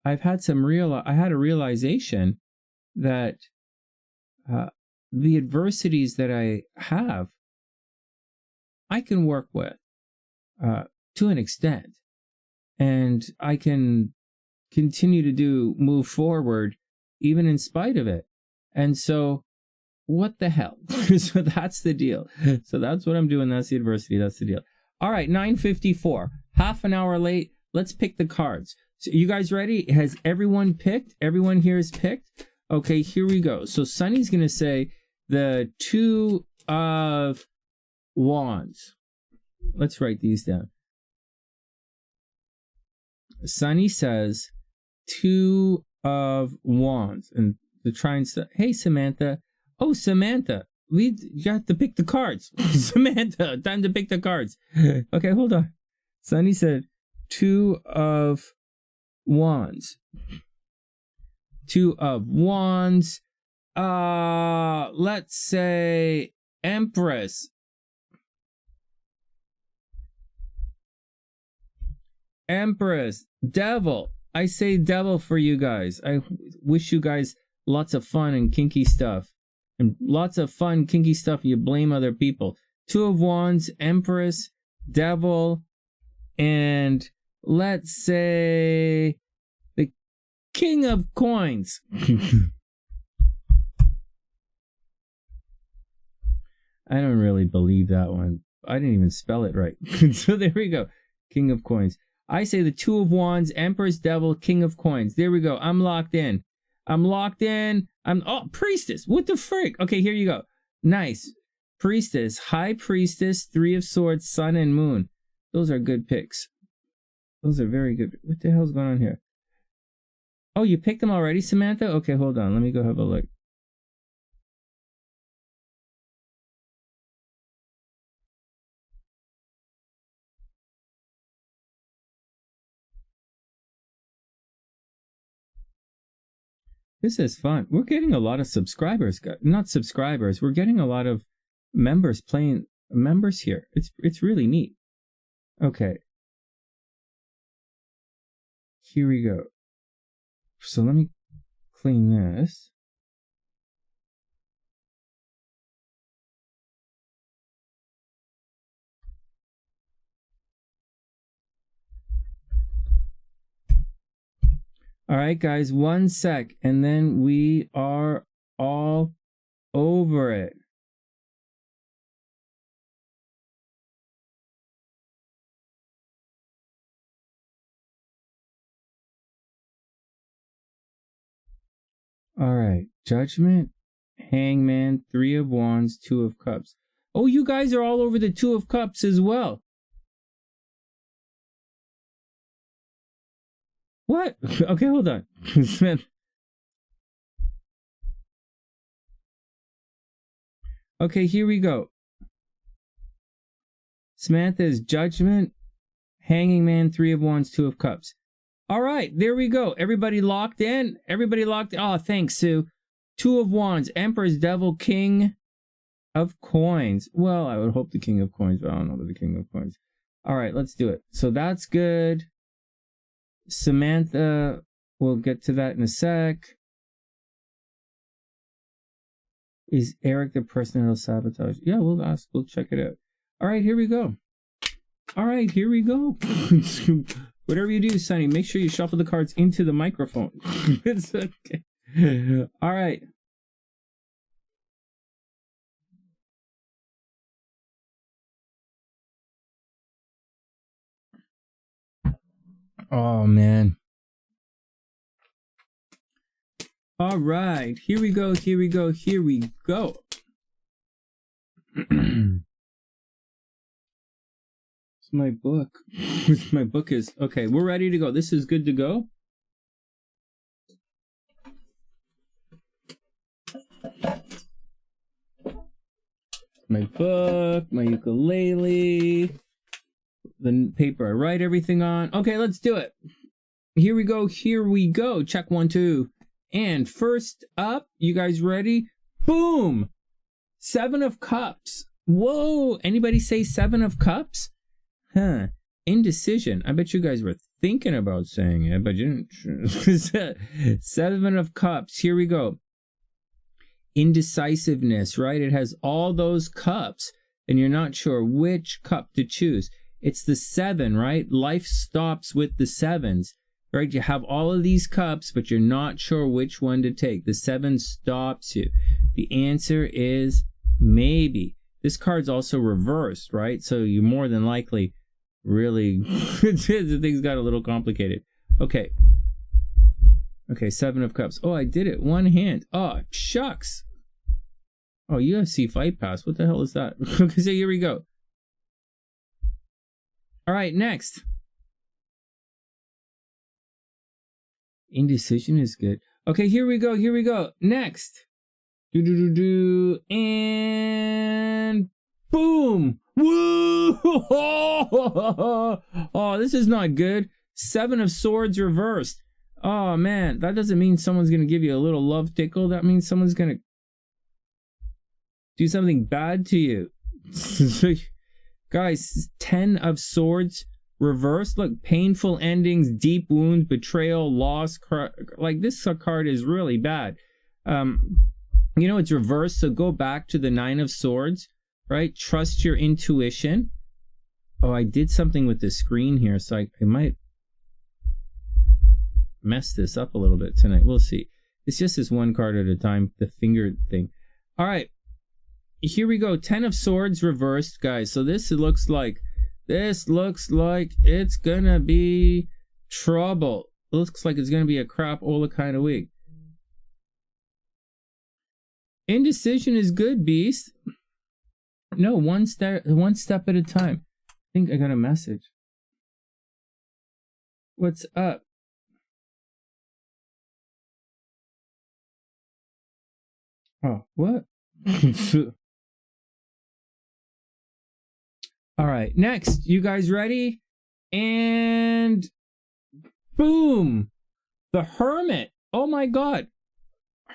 I've had I had a realization that the adversities that I have, I can work with to an extent. And I can continue to move forward even in spite of it. And so, what the hell? So that's the deal. So that's what I'm doing. That's the adversity. That's the deal. All right, 9:54. Half an hour late. Let's pick the cards. So you guys ready? Has everyone picked? Everyone here is picked? Okay, here we go. So Sunny's going to say the 2 of Wands. Let's write these down. Sunny says 2 of Wands. And to try and hey, Samantha. Oh, Samantha, you got to pick the cards. Samantha, time to pick the cards. Okay, hold on. Sunny said 2 of Wands. 2 of Wands. Let's say Empress. Empress. Devil. I say devil for you guys. I wish you guys lots of fun and kinky stuff. And lots of fun, kinky stuff, you blame other people. 2 of Wands, Empress, Devil, and let's say the King of Coins. I don't really believe that one. I didn't even spell it right. So there we go. King of Coins. I say the 2 of Wands, Empress, Devil, King of Coins. There we go. I'm locked in. Oh, Priestess. What the frick? Okay, here you go. Nice. Priestess, High Priestess, 3 of Swords, Sun and Moon. Those are good picks. Those are very good. What the hell's going on here? Oh, you picked them already, Samantha? Okay, hold on. Let me go have a look. This is fun. We're getting a lot of subscribers. Not subscribers. We're getting a lot of members here. It's really neat. Okay. Here we go. So let me clean this. All right, guys, 1 sec, and then we are all over it. All right, Judgment, Hangman, 3 of Wands, 2 of Cups. Oh, you guys are all over the 2 of Cups as well. What? Okay, hold on. Okay, here we go. Samantha's Judgment, Hanging Man, 3 of Wands, 2 of Cups. All right, there we go. Everybody locked in? Everybody locked in? Oh, thanks, Sue. 2 of Wands, Empress, Devil, King of Coins. Well, I would hope the King of Coins, but I don't know about the King of Coins. All right, let's do it. So that's good. Samantha, we'll get to that in a sec. Is Eric the person that'll sabotage? Yeah, we'll ask. We'll check it out. All right, here we go. All right, here we go. Whatever you do, Sonny, make sure you shuffle the cards into the microphone. It's okay. All right. Oh, man. All right. Here we go. Here we go. Here we go. It's my book. My book is... Okay, we're ready to go. This is good to go. My book, my ukulele, the paper I write everything on. Okay, let's do it. Here we go. Here we go. Check 1, 2. And first up, you guys ready? Boom! 7 of Cups. Whoa! Anybody say 7 of Cups? Huh. Indecision. I bet you guys were thinking about saying it, but you didn't. 7 of Cups. Here we go. Indecisiveness, right? It has all those cups, and you're not sure which cup to choose. It's the 7, right? Life stops with the 7s, right? You have all of these cups, but you're not sure which one to take. The 7 stops you. The answer is maybe. This card's also reversed, right? So you're more than likely really... the things got a little complicated. Okay. Okay, 7 of Cups. Oh, I did it. One hand. Oh, shucks. Oh, UFC Fight Pass. What the hell is that? Okay, so here we go. All right, next. Indecision is good. Okay, here we go. Here we go. Next. And boom. Woo! Oh, this is not good. 7 of Swords reversed. Oh, man. That doesn't mean someone's going to give you a little love tickle. That means someone's going to do something bad to you. Guys, 10 of Swords reversed. Look, painful endings, deep wounds, betrayal, loss. Like, this card is really bad. You know, it's reversed, so go back to the 9 of Swords, right? Trust your intuition. Oh, I did something with the screen here, so I might mess this up a little bit tonight. We'll see. It's just this one card at a time, the finger thing. All right. Here we go. 10 of Swords reversed, guys. So this looks like it's gonna be trouble. Looks like it's gonna be a crapola kind of week. Indecision is good, Beast. No, one step at a time. I think I got a message. What's up? Oh, what? All right, next. You guys ready? And boom! The Hermit. Oh my God.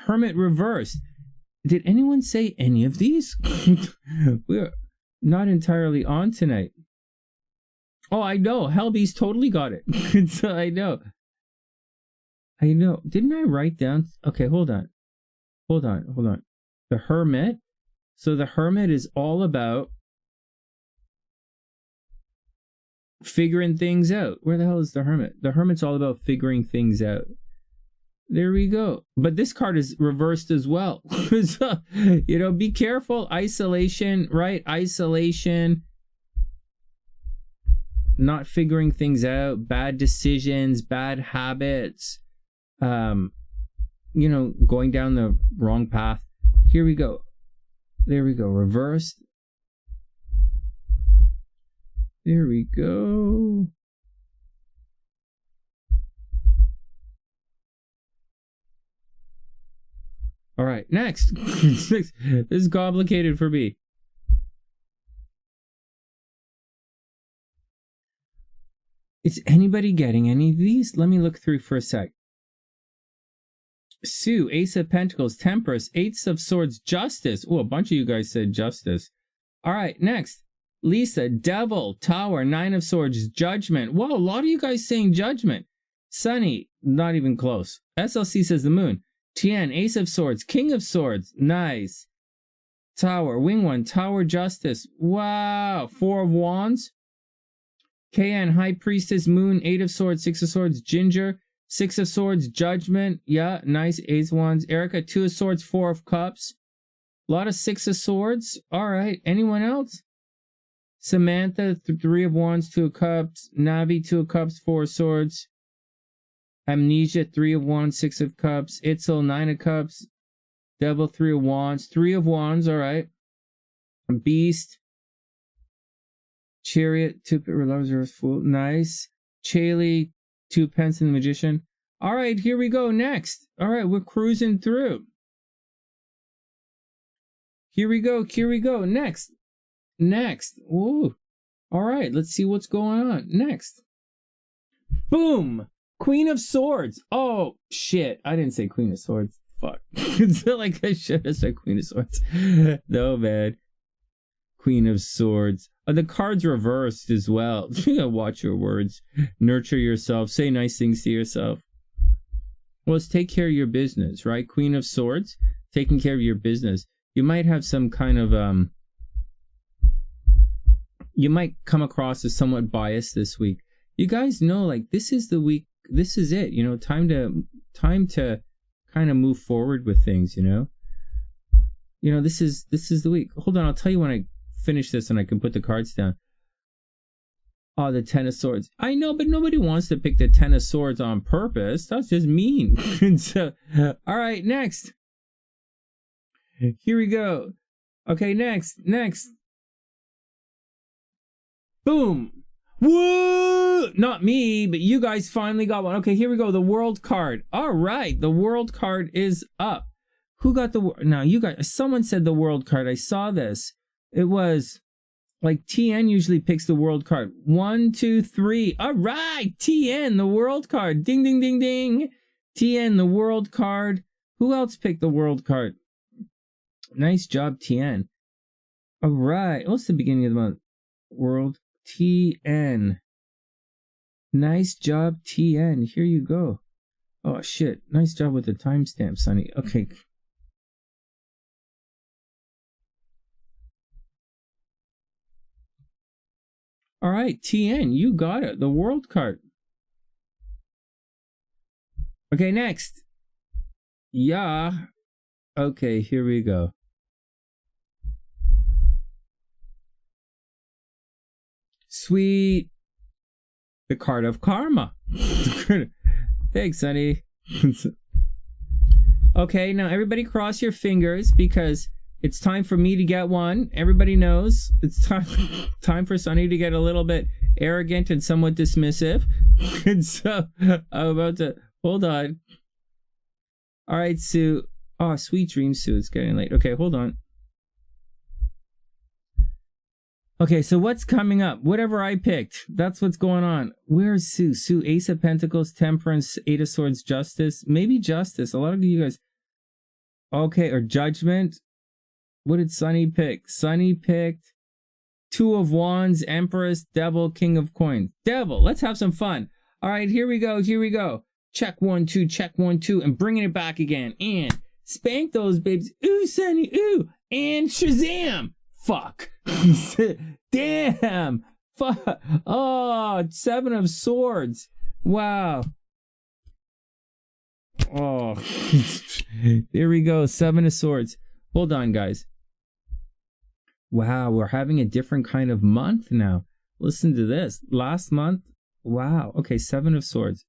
Hermit reversed. Did anyone say any of these? We're not entirely on tonight. Oh, I know. HellBeast totally got it. So I know. Didn't I write down? Okay, hold on. The Hermit. So the Hermit is all about figuring things out. Where the hell is the Hermit? The Hermit's all about figuring things out. There we go. But this card is reversed as well. So, you know, be careful. Isolation, right? Isolation. Not figuring things out. Bad decisions. Bad habits. You know, going down the wrong path. Here we go. There we go. Reversed. There we go. All right, next. This is complicated for me. Is anybody getting any of these? Let me look through for a sec. Sue, Ace of Pentacles, Temperance, Eights of Swords, Justice. Oh, a bunch of you guys said Justice. All right, next. Lisa, Devil, Tower, 9 of Swords, Judgment. Whoa, a lot of you guys saying Judgment. Sunny, not even close. SLC says the Moon. TN, Ace of Swords, King of Swords. Nice. Tower, Wing One, Tower, Justice. Wow. 4 of Wands. KN, High Priestess, Moon, 8 of Swords, 6 of Swords, Ginger. 6 of Swords, Judgment. Yeah, nice. Ace of Wands. Erica, 2 of Swords, 4 of Cups. A lot of 6 of Swords. All right. Anyone else? Samantha, 3 of Wands, 2 of Cups. Navi, 2 of Cups, 4 of Swords. Amnesia, 3 of Wands, 6 of Cups. Itzel, 9 of Cups. Devil, 3 of Wands. 3 of Wands, all right. Beast. Chariot, 2 Lovers are Fool. Nice. Chaley, 2 Pence and the Magician. All right, here we go. Next. All right, we're cruising through. Here we go. Here we go. Next. Next. Ooh. All right, let's see what's going on. Next. Boom. Queen of Swords. Oh, shit. I didn't say Queen of Swords. Fuck. It's like I should have said Queen of Swords. No, man. Queen of Swords. The card's reversed as well. You gotta watch your words. Nurture yourself. Say nice things to yourself. Well, let's take care of your business, right? Queen of Swords. Taking care of your business. You might have some kind of, you might come across as somewhat biased this week. You guys know, like, this is the week, this is it, you know, time to kind of move forward with things, you know? You know, this is the week. Hold on, I'll tell you when I finish this and I can put the cards down. Oh, the 10 of Swords. I know, but nobody wants to pick the 10 of Swords on purpose. That's just mean. So, all right, next. Here we go. Okay, next. Boom. Woo! Not me, but you guys finally got one. Okay, here we go. The World card. All right, the World card is up. Who got the... Now, you guys... Someone said the World card. I saw this. It was... Like, TN usually picks the World card. 1, 2, 3. All right, TN, the World card. Ding, ding, ding, ding. TN, the World card. Who else picked the World card? Nice job, TN. All right. What's the beginning of the month? World TN. Nice job, TN. Here you go. Oh, shit. Nice job with the timestamp, Sonny. Okay. All right, TN, you got it. The World card. Okay, next. Yeah. Okay, here we go. Sweet. The card of karma. Thanks, Sonny. Okay, now everybody cross your fingers because it's time for me to get one. Everybody knows it's time for Sonny to get a little bit arrogant and somewhat dismissive. And so I'm about to hold on. All right, Sue. Oh, sweet dreams, Sue. It's getting late. Okay, hold on. Okay, so what's coming up? Whatever I picked, that's what's going on. Where's Sue? Sue, Ace of Pentacles, Temperance, 8 of Swords, Justice. Maybe Justice. A lot of you guys. Okay, or Judgment. What did Sonny pick? Sonny picked 2 of Wands, Empress, Devil, King of Coins. Devil, let's have some fun. All right, here we go. Here we go. Check 1, 2, check 1, 2, and bringing it back again. And spank those babes. Ooh, Sonny, ooh. And Shazam. Fuck. Damn. Fuck. Oh, 7 of Swords. Wow. Oh. There we go. 7 of Swords. Hold on, guys. Wow, we're having a different kind of month now. Listen to this. Last month. Wow. Okay, 7 of Swords.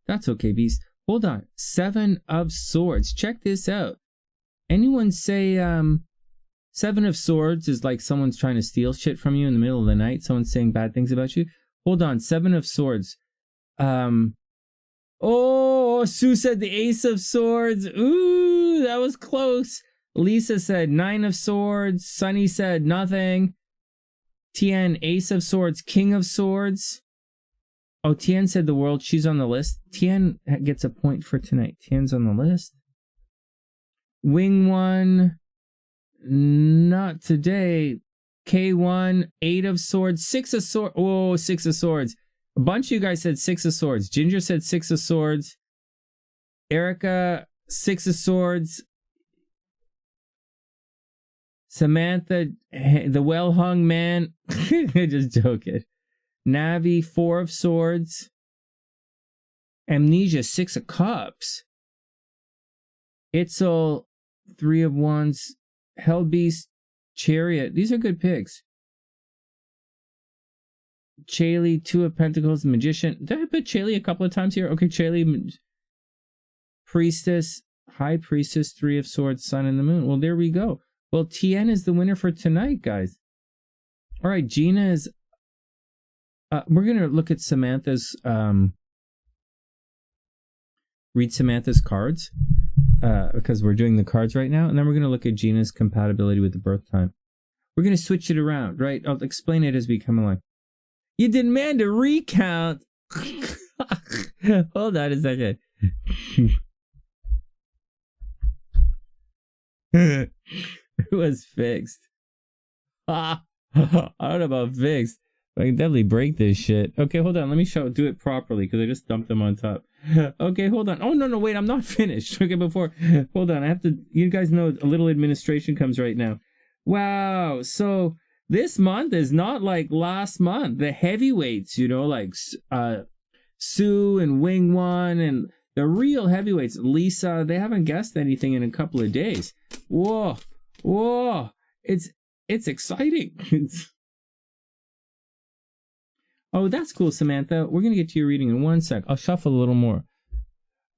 That's okay, Beast. Hold on. 7 of Swords. Check this out. Anyone say 7 of Swords is like someone's trying to steal shit from you in the middle of the night? Someone's saying bad things about you? Hold on. 7 of Swords. Oh, Sue said the Ace of Swords. Ooh, that was close. Lisa said 9 of Swords. Sonny said nothing. TN, Ace of Swords, King of Swords. Oh, Tien said the World. She's on the list. Tien gets a point for tonight. Tien's on the list. Wing 1. Not today. K1. 8 of Swords. 6 of Swords. Oh, 6 of Swords. A bunch of you guys said 6 of Swords. Ginger said 6 of Swords. Erica, 6 of Swords. Samantha, the well-hung man. Just joking. Navi, 4 of Swords. Amnesia, 6 of Cups. Itzel, 3 of Wands, HellBeast, Chariot. These are good picks. Chaley, 2 of Pentacles, Magician. Did I put Chaley a couple of times here? Okay, Chaley, Priestess, High Priestess, 3 of Swords, Sun and the Moon. Well, there we go. Well, TN is the winner for tonight, guys. All right, Gina is... we're going to look at Samantha's... read Samantha's cards. Because we're doing the cards right now. And then we're going to look at Gina's compatibility with the birth time. We're going to switch it around, right? I'll explain it as we come along. You demand a recount. Hold on a second. It was fixed. I don't know about fixed. I can definitely break this shit. Okay, hold on. Let me do it properly because I just dumped them on top. Okay, hold on. Oh, no, wait. I'm not finished. Okay, hold on. I have to, you guys know a little administration comes right now. Wow. So this month is not like last month. The heavyweights, you know, like Sue and Wing One and the real heavyweights, Lisa, they haven't guessed anything in a couple of days. Whoa. It's exciting. Oh, that's cool, Samantha. We're going to get to your reading in 1 sec. I'll shuffle a little more.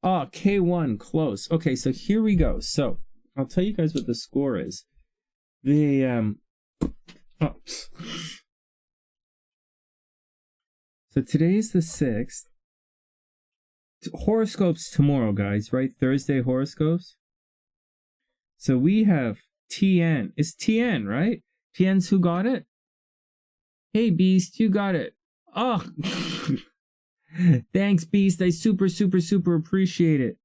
Oh, K1, close. Okay, so here we go. So, I'll tell you guys what the score is. So today's the 6th. Horoscopes tomorrow, guys, right? Thursday horoscopes. So we have TN. It's TN, right? TN's who got it? Hey, Beast, you got it. Oh, thanks, Beast. I super appreciate it.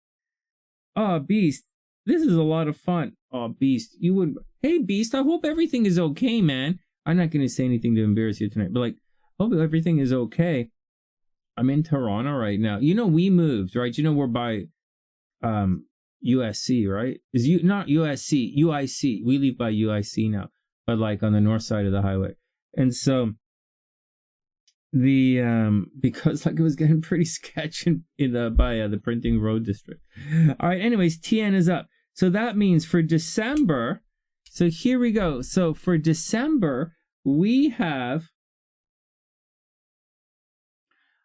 Oh, Beast, this is a lot of fun. Oh, Beast, you would. Hey, Beast, I hope everything is okay, man. I'm not going to say anything to embarrass you tonight, but like, hope everything is okay. I'm in Toronto right now. You know, we moved, right? You know, we're by USC, right? Not USC, UIC. We live by UIC now, but like on the north side of the highway. And so because like it was getting pretty sketchy by the Printing Road District. All right, anyways, TN is up. So that means for December, so here we go. So for December, we have,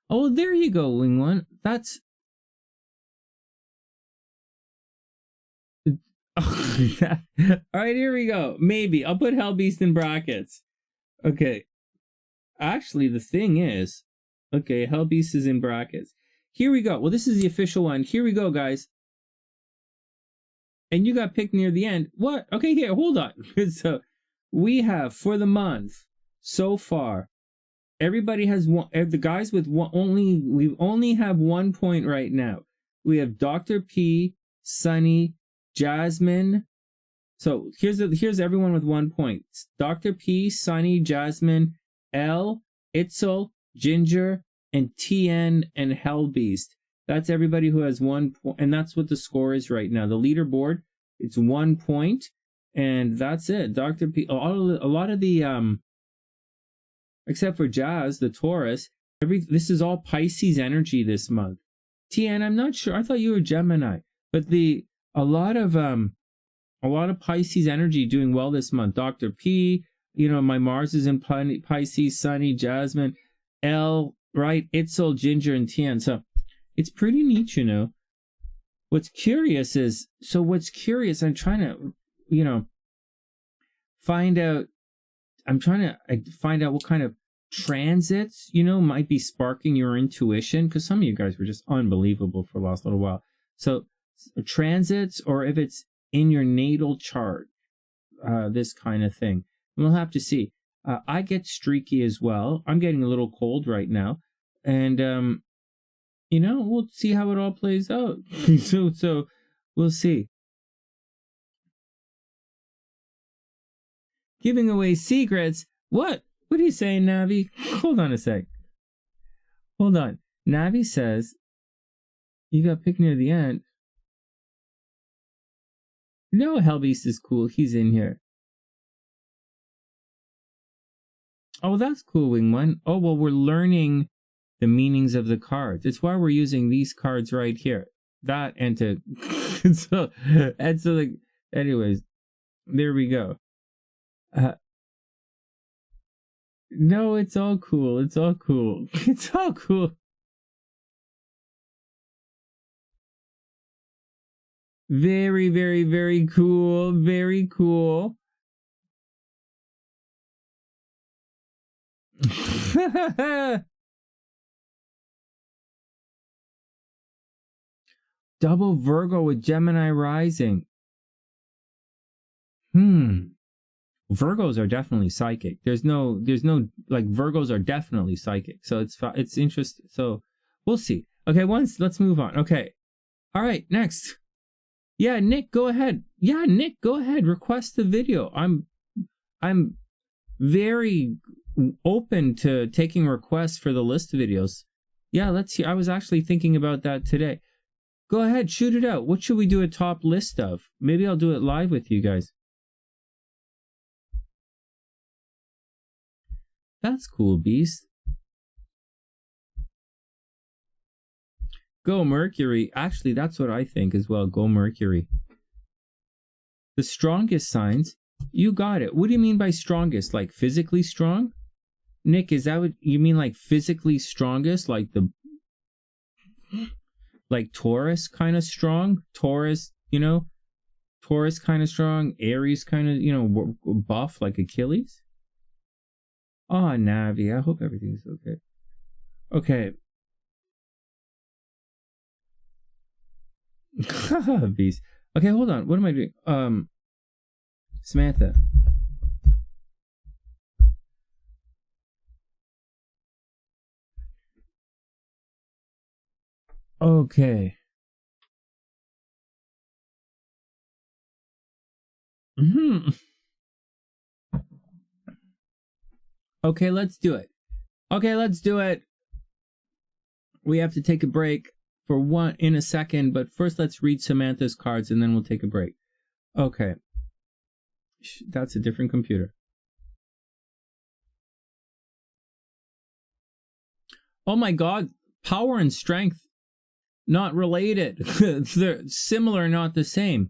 oh, there you go, Wing One. That's, all right, here we go. Maybe I'll put HellBeast in brackets. Okay. Actually, the thing is, okay, HellBeast is in brackets. Here we go. Well, this is the official one. Here we go, guys. And you got picked near the end. What? Okay, here, hold on. So we have for the month so far, everybody has one. The guys with one we only have 1 point right now. We have Dr. P, Sonny, Jasmine. So here's everyone with 1 point. Dr. P, Sonny, Jasmine, L, Itzel, Ginger, and TN and HellBeast. That's everybody who has 1 point, and that's what the score is right now. The leaderboard, it's 1 point, and that's it. Dr. P, a lot of the except for Jazz, the Taurus, this is all Pisces energy this month. TN, I'm not sure. I thought you were Gemini, but a lot of Pisces energy doing well this month. Dr. P, you know, my Mars is in Pisces, Sonny, Jasmine, L, right? Itzel, Ginger, and TN. So it's pretty neat, you know. What's curious, I'm trying to, you know, find out what kind of transits, you know, might be sparking your intuition, because some of you guys were just unbelievable for the last little while. So transits, or if it's in your natal chart, this kind of thing. We'll have to see. I get streaky as well. I'm getting a little cold right now. And, you know, we'll see how it all plays out. so we'll see. Giving away secrets. What? What are you saying, Navi? Hold on a sec. Hold on. Navi says, you got picked near the end. No, HellBeast is cool. He's in here. Oh, that's cool, Wing One. Oh, well, we're learning the meanings of the cards. It's why we're using these cards right here. that and to so like, anyways, there we go. No, it's all cool. It's all cool. It's all cool. Very, very, very cool. Very cool. Double Virgo with Gemini rising. Virgos are definitely psychic. There's no like, Virgos are definitely psychic. So it's interesting. So we'll see. Okay, let's move on. Okay. All right, next. Yeah, Nick, go ahead. Yeah, Nick, go ahead. Request the video. I'm very open to taking requests for the list videos. Yeah, let's see. I was actually thinking about that today. Go ahead, shoot it out. What should we do a top list of? Maybe I'll do it live with you guys. That's cool, Beast. Go Mercury. Actually, that's what I think as well. Go Mercury. The strongest signs. You got it. What do you mean by strongest? Like physically strong? Nick, is that what you mean, like physically strongest? Like Taurus kind of strong? Taurus, Taurus kind of strong. Aries kind of, buff like Achilles? Oh, Navi, I hope everything's okay. Okay. Beast. Okay, hold on. What am I doing? Samantha. Okay. Okay, let's do it. Okay, let's do it. We have to take a break in a second, but first let's read Samantha's cards and then we'll take a break. Okay. That's a different computer. Oh my God, power and strength, not related. They're similar, not the same.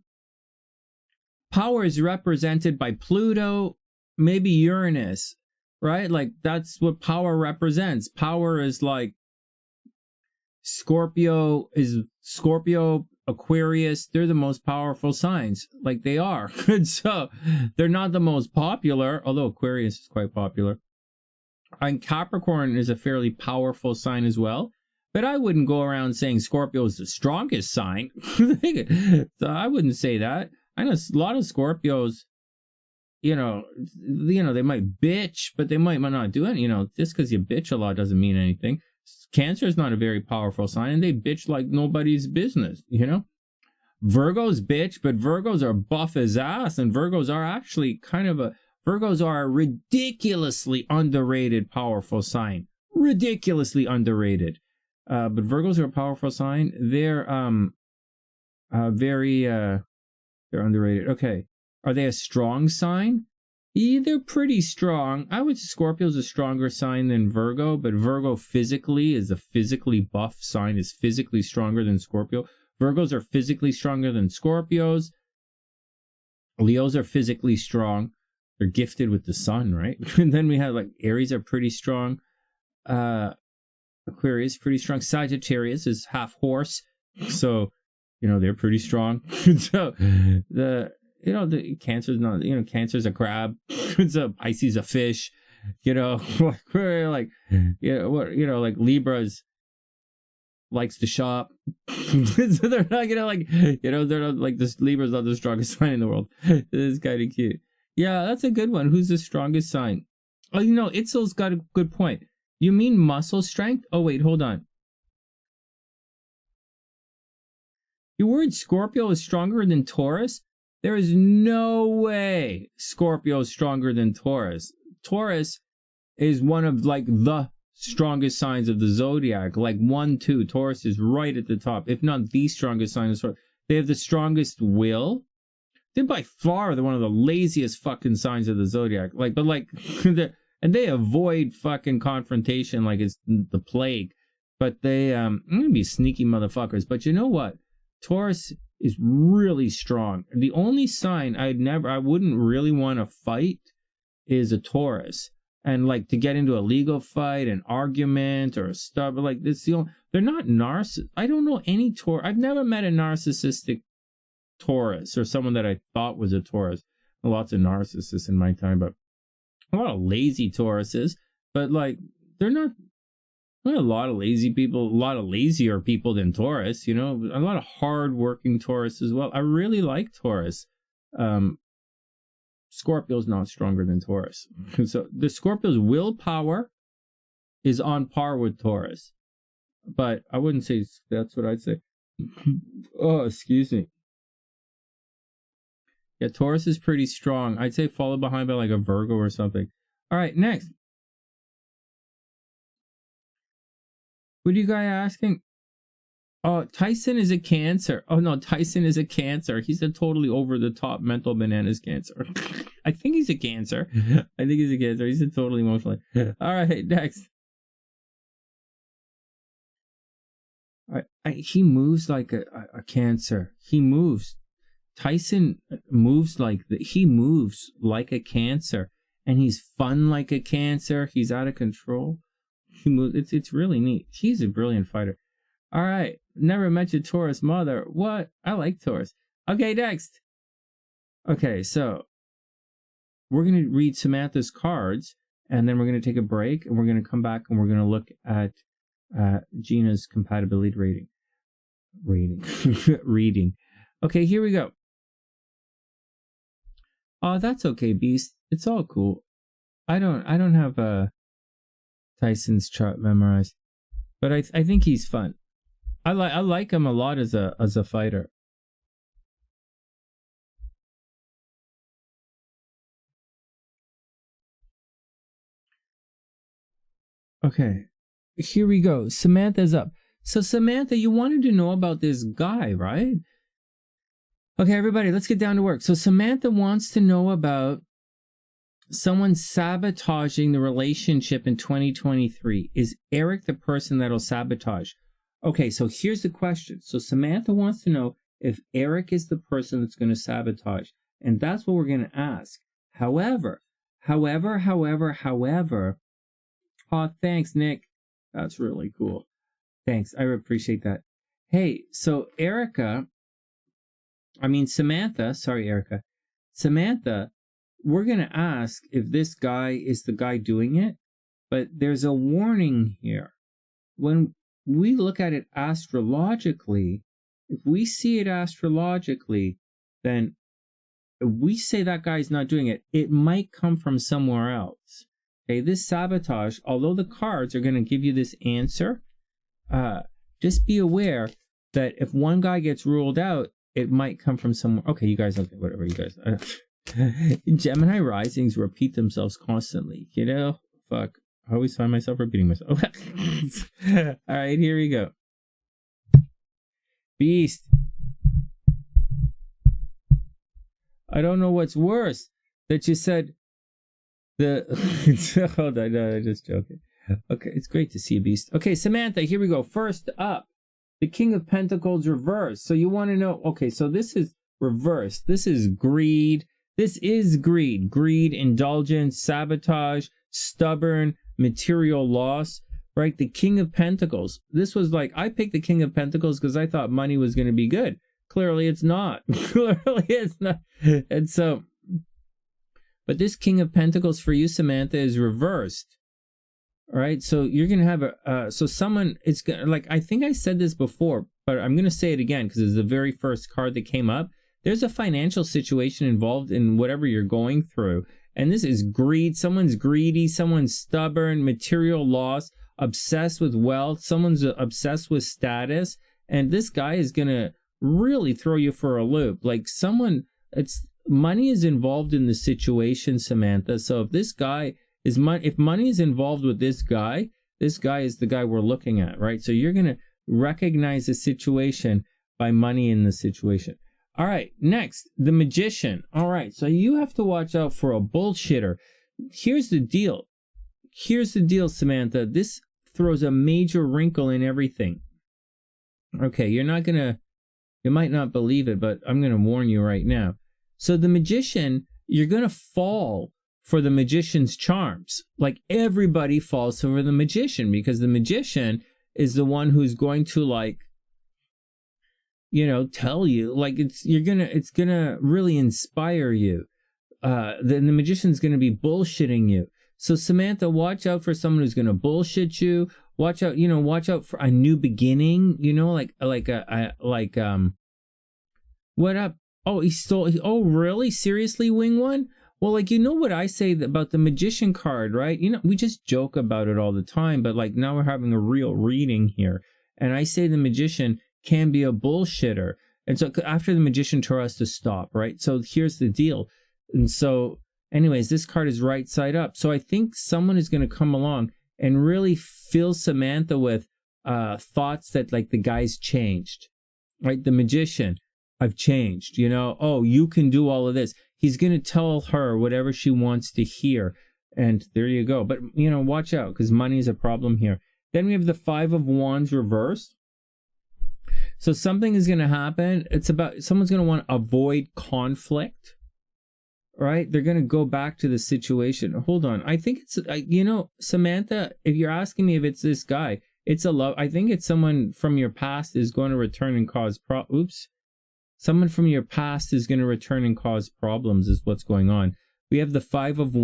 Power is represented by Pluto, maybe Uranus, right? Like, that's what power represents. Power is like Scorpio, Aquarius. They're the most powerful signs. Like, they are. So they're not the most popular, although Aquarius is quite popular. And Capricorn is a fairly powerful sign as well. But I wouldn't go around saying Scorpio is the strongest sign. So I wouldn't say that. I know a lot of Scorpios, they might bitch, but they might not do it. Just because you bitch a lot doesn't mean anything. Cancer is not a very powerful sign, and they bitch like nobody's business, Virgos bitch, but Virgos are buff as ass, and Virgos are actually Virgos are a ridiculously underrated powerful sign. Ridiculously underrated. But Virgos are a powerful sign. They're they're underrated. Okay. Are they a strong sign? Yeah, they're pretty strong. I would say Scorpio is a stronger sign than Virgo, but Virgo physically is a physically buff sign, is physically stronger than Scorpio. Virgos are physically stronger than Scorpios. Leos are physically strong. They're gifted with the sun, right? And then we have like Aries are pretty strong. Aquarius pretty strong. Sagittarius is half horse, so they're pretty strong. So the Cancer's not. Cancer's a crab. So Pisces a fish. Like Libras likes to shop. So they're not they're not like this. Libra's not the strongest sign in the world. This is kind of cute. Yeah, that's a good one. Who's the strongest sign? Oh, Itzel's got a good point. You mean muscle strength? Oh, wait, hold on. Your word Scorpio is stronger than Taurus? There is no way Scorpio is stronger than Taurus. Taurus is one of like the strongest signs of the zodiac. Like 1, 2. Taurus is right at the top, if not the strongest sign of the zodiac. They have the strongest will. They're by far one of the laziest fucking signs of the zodiac. And they avoid fucking confrontation like it's the plague. But they, be sneaky motherfuckers. But you know what? Taurus is really strong. The only sign I wouldn't really want to fight is a Taurus. And like to get into a legal fight, an argument, or a stuff like this, they're not narcissists. I don't know any Taurus. I've never met a narcissistic Taurus or someone that I thought was a Taurus. Lots of narcissists in my time, but a lot of lazy Tauruses. But like, they're not a lot of lazy people, a lot of lazier people than Taurus, you know, a lot of hard-working Taurus as well. I really like Taurus. Scorpio's not stronger than Taurus. So the Scorpio's willpower is on par with Taurus. But I wouldn't say that's what I'd say. Oh, excuse me. Yeah, Taurus is pretty strong. I'd say followed behind by like a Virgo or something. All right, next. What are you guys asking? Oh, Tyson is a Cancer. Oh, no, Tyson is a Cancer. He's a totally over-the-top mental bananas Cancer. I think he's a Cancer. I think he's a Cancer. He's a totally emotional. All right, next. He moves like a Cancer. He moves. Tyson moves like he moves like a Cancer. And he's fun like a Cancer. He's out of control. He moves. It's really neat. He's a brilliant fighter. All right. Never met your Taurus mother. What? I like Taurus. Okay, next. Okay, so we're going to read Samantha's cards, and then we're going to take a break, and we're going to come back, and we're going to look at Gina's compatibility reading. Okay, here we go. Oh, that's okay, Beast. It's all cool. I don't have Tyson's chart memorized, but I think he's fun. I like him a lot as a fighter. Okay, here we go. Samantha's up. So Samantha, you wanted to know about this guy, right? Okay, everybody, let's get down to work. So Samantha wants to know about someone sabotaging the relationship in 2023. Is Eric the person that'll sabotage? Okay, so here's the question. So Samantha wants to know if Eric is the person that's going to sabotage. And that's what we're going to ask. However. Oh, thanks, Nick. That's really cool. Thanks. I appreciate that. Hey, so Samantha, we're going to ask if this guy is the guy doing it, but there's a warning here. When we look at it astrologically, if we see it astrologically, then if we say that guy's not doing it, it might come from somewhere else. Okay, this sabotage, although the cards are going to give you this answer, just be aware that if one guy gets ruled out, it might come from somewhere. Okay, you guys, okay, whatever, you guys. Gemini risings repeat themselves constantly. You know, fuck. I always find myself repeating myself. All right, here we go. Beast. I don't know what's worse. That you said hold on, no, I'm just joking. Okay, it's great to see you, Beast. Okay, Samantha, here we go. First up, the King of Pentacles reversed. So you want to know, okay, so this is reversed. This is greed. This is greed. Greed, indulgence, sabotage, stubborn, material loss, right? The King of Pentacles. This was like, I picked the King of Pentacles because I thought money was going to be good. Clearly it's not. Clearly it's not. And so, but this King of Pentacles for you, Samantha, is reversed. All right. So you're going to have so someone, it's gonna, like, I think I said this before, but I'm going to say it again because it's the very first card that came up. There's a financial situation involved in whatever you're going through. And this is greed. Someone's greedy. Someone's stubborn, material loss, obsessed with wealth. Someone's obsessed with status. And this guy is going to really throw you for a loop. Like someone, money is involved in the situation, Samantha. So if this guy is if money is involved with this guy is the guy we're looking at, right? So you're going to recognize the situation by money in the situation. All right, next, the Magician. All right, so you have to watch out for a bullshitter. Here's the deal. Here's the deal, Samantha. This throws a major wrinkle in everything. Okay, you're not going to You might not believe it, but I'm going to warn you right now. So the magician, you're going to fall for the magician's charms. Like everybody falls for the magician, because the magician is the one who's going to, like, you know, tell you, like, it's gonna really inspire you. The magician's gonna be bullshitting you. So Samantha, watch out for someone who's gonna bullshit you. Watch out, you know, watch out for a new beginning, you know, what up? Oh, he stole, oh, really? Seriously, Wing One? Well, like, you know what I say about the magician card, right? You know, we just joke about it all the time, but like now we're having a real reading here. And I say the magician can be a bullshitter. And so after the magician Tarot has to stop, right? So here's the deal. And so anyways, this card is right side up. So I think someone is going to come along and really fill Samantha with thoughts that, like, the guy's changed, right? The magician, I've changed, you know, oh, you can do all of this. He's going to tell her whatever she wants to hear. And there you go. But, you know, watch out, because money is a problem here. Then we have the Five of Wands reversed. So something is going to happen. It's about, someone's going to want to avoid conflict, right? They're going to go back to the situation. Hold on. I think it's, you know, Samantha, if you're asking me if it's this guy, it's a love. I think it's someone from your past is going to return and cause someone from your past is going to return and cause problems is what's going on. We have the Five of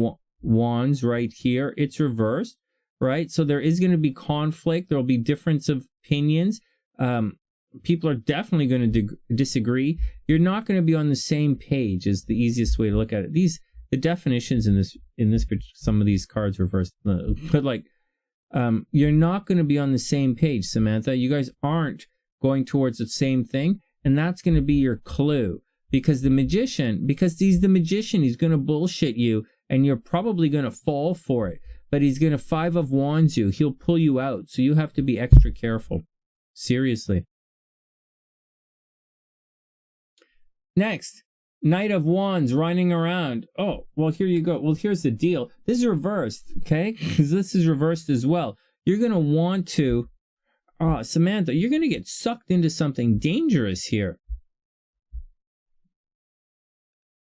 Wands right here. It's reversed, right? So there is going to be conflict. There will be difference of opinions. People are definitely going to disagree. You're not going to be on the same page is the easiest way to look at it. The definitions in this some of these cards reversed, but like, you're not going to be on the same page, Samantha. You guys aren't going towards the same thing. And that's going to be your clue, because the magician, he's going to bullshit you and you're probably going to fall for it, but he's going to Five of Wands you. He'll pull you out. So you have to be extra careful. Seriously. Next, Knight of Wands running around. Oh, well, here you go. Well, here's the deal. This is reversed, okay? Because this is reversed as well. You're going to want to, Samantha, you're going to get sucked into something dangerous here.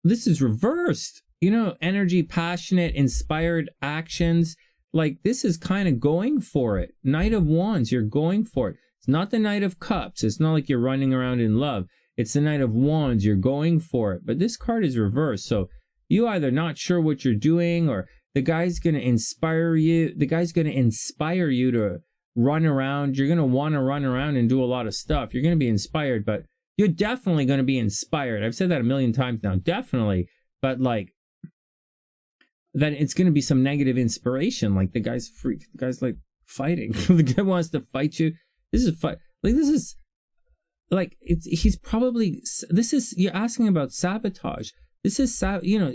This is reversed. You know, energy, passionate, inspired actions. Like, this is kind of going for it. Knight of Wands, you're going for it. It's not the Knight of Cups. It's not like you're running around in love. It's the Knight of Wands. You're going for it. But this card is reversed. So you either not sure what you're doing, or the guy's going to inspire you. The guy's going to inspire you to run around. You're going to want to run around and do a lot of stuff. You're going to be inspired, but you're definitely going to be inspired. I've said that a million times now. Definitely. But like, then it's going to be some negative inspiration. Like the guy's freak. The guy's like fighting. The guy wants to fight you. This is fight. Like, this is like, he's probably, this is, you're asking about sabotage. This is, you know,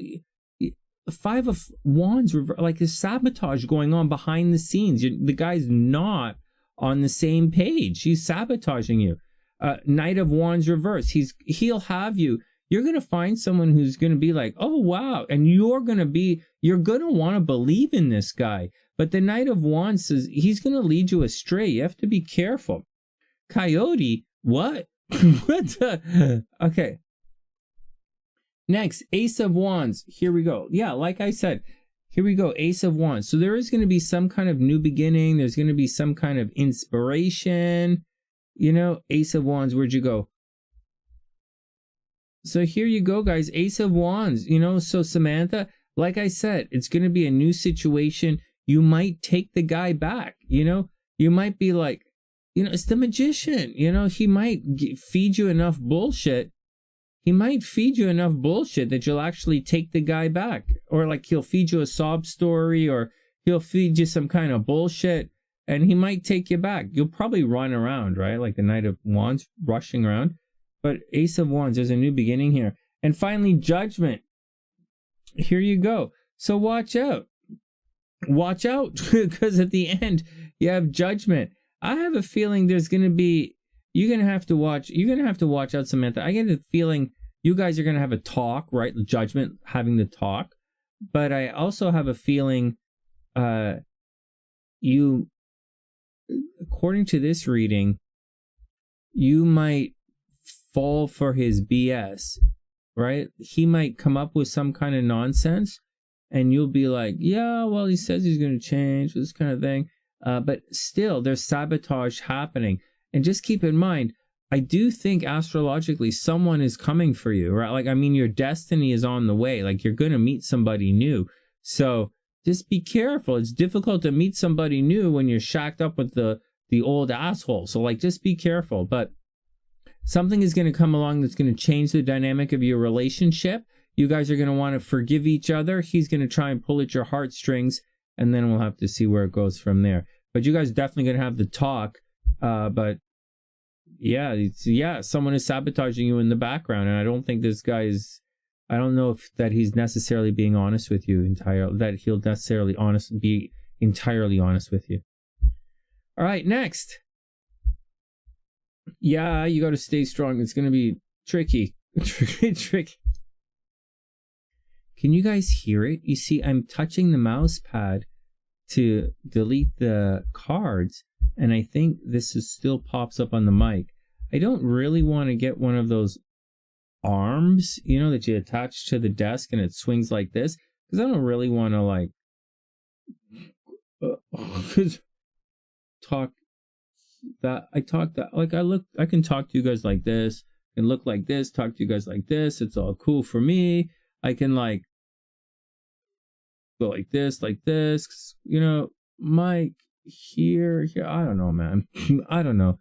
Five of Wands, like, there's sabotage going on behind the scenes. The guy's not on the same page. He's sabotaging you. Knight of Wands reverse. He'll have you. You're going to find someone who's going to be like, oh, wow. And you're going to want to believe in this guy. But the Knight of Wands says he's going to lead you astray. You have to be careful. Coyote, what? What the? Okay. Next, Ace of Wands. Here we go. Yeah, like I said, here we go. Ace of Wands. So there is going to be some kind of new beginning. There's going to be some kind of inspiration. You know, Ace of Wands, where'd you go? So here you go, guys. Ace of Wands. You know, so Samantha, like I said, it's going to be a new situation. You might take the guy back. You know, you might be like, you know, it's the magician. You know, he might feed you enough bullshit. He might feed you enough bullshit that you'll actually take the guy back. Or like he'll feed you a sob story, or he'll feed you some kind of bullshit, and he might take you back. You'll probably run around, right? Like the Knight of Wands rushing around. But Ace of Wands, there's a new beginning here. And finally, Judgment. Here you go. So watch out. Watch out, because at the end, you have Judgment. I have a feeling there's going to be, you're going to have to watch out, Samantha. I get the feeling you guys are going to have a talk, right? Judgment having the talk. But I also have a feeling you, according to this reading, you might fall for his BS, right? He might come up with some kind of nonsense, and you'll be like, yeah, well, he says he's going to change, this kind of thing. But still, there's sabotage happening. And just keep in mind, I do think astrologically someone is coming for you, right? Like, I mean, your destiny is on the way. Like, you're going to meet somebody new. So just be careful. It's difficult to meet somebody new when you're shacked up with the old asshole. So, like, just be careful. But something is going to come along that's going to change the dynamic of your relationship. You guys are going to want to forgive each other. He's going to try and pull at your heartstrings, and then we'll have to see where it goes from there. But you guys are definitely going to have the talk. But yeah, someone is sabotaging you in the background, and I don't think this guy is. I don't know if that he's necessarily being honest with you entirely. That he'll necessarily be entirely honest with you. All right, next. Yeah, you got to stay strong. It's going to be tricky. Tricky. Can you guys hear it? You see, I'm touching the mouse pad to delete the cards, and I think this still pops up on the mic. I don't really want to get one of those arms, you know, that you attach to the desk and it swings like this, because I don't really want to, like, talk that. I can talk to you guys like this, and look like this, talk to you guys like this. It's all cool for me. I can, like, go like this, you know, mic here. I don't know, man. I don't know.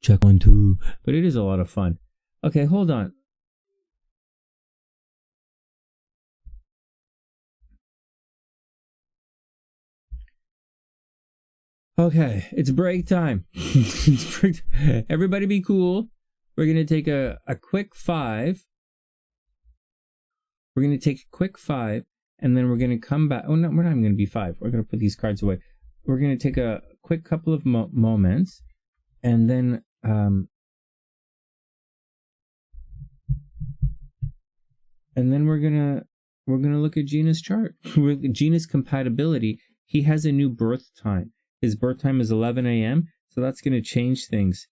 Check 1, 2. But it is a lot of fun. Okay, hold on. Okay, it's break time. Everybody be cool. We're going to take a quick 5. We're going to take a quick 5. And then we're going to come back. Oh, no, we're not even going to be 5. We're going to put these cards away. We're going to take a quick couple of moments. And then we're going to look at Gina's chart. Gina's compatibility. He has a new birth time. His birth time is 11 a.m. So that's going to change things.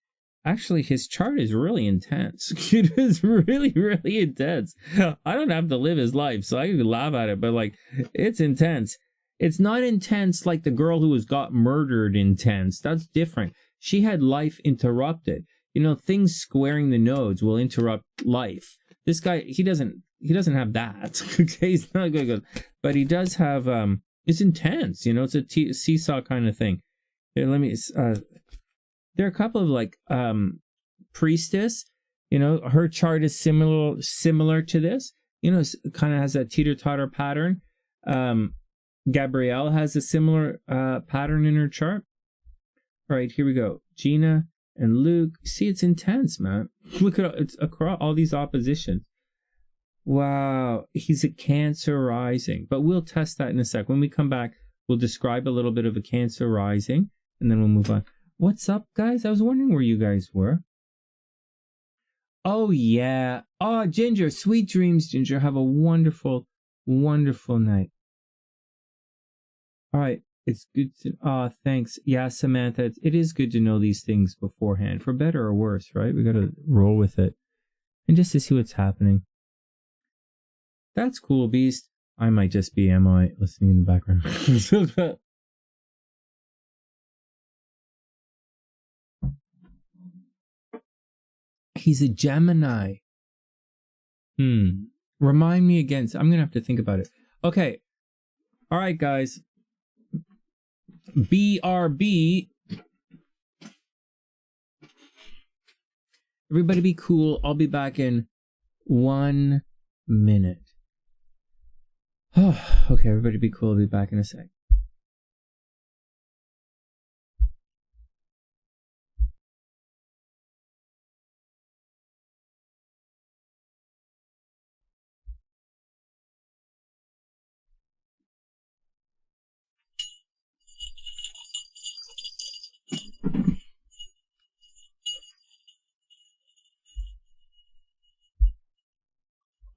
Actually, his chart is really intense. It is really, really intense. I don't have to live his life, so I can laugh at it, but, like, it's intense. It's not intense like the girl who got murdered intense. That's different. She had life interrupted. You know, things squaring the nodes will interrupt life. This guy, he doesn't have that. Okay, he's not good. But he does have, it's intense, you know, it's a seesaw kind of thing. Here, let me, there are a couple of, like, priestess, you know, her chart is similar to this, you know, kind of has a teeter-totter pattern. Gabrielle has a similar pattern in her chart. All right, here we go. Gina and Luke. See, it's intense, man. Look at it's across all these oppositions. Wow, he's a Cancer rising, but we'll test that in a sec. When we come back, we'll describe a little bit of a Cancer rising, and then we'll move on. What's up, guys? I was wondering where you guys were. Oh, yeah. Oh, Ginger. Sweet dreams, Ginger. Have a wonderful, wonderful night. All right. It's good to... Oh, thanks. Yeah, Samantha. It is good to know these things beforehand, for better or worse, right? We got to roll with it. And just to see what's happening. That's cool, Beast. I might just be MI listening in the background. He's a Gemini. Remind me again. I'm going to have to think about it. Okay. All right, guys. BRB. Everybody be cool. I'll be back in 1 minute. Oh, okay, everybody be cool. I'll be back in a sec.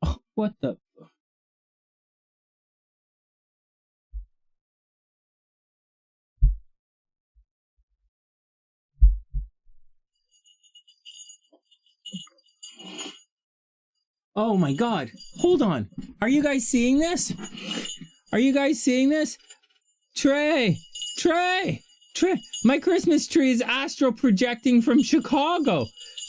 Oh, what the... Oh my God. Hold on. Are you guys seeing this? Are you guys seeing this? Trey! My Christmas tree is astral projecting from Chicago.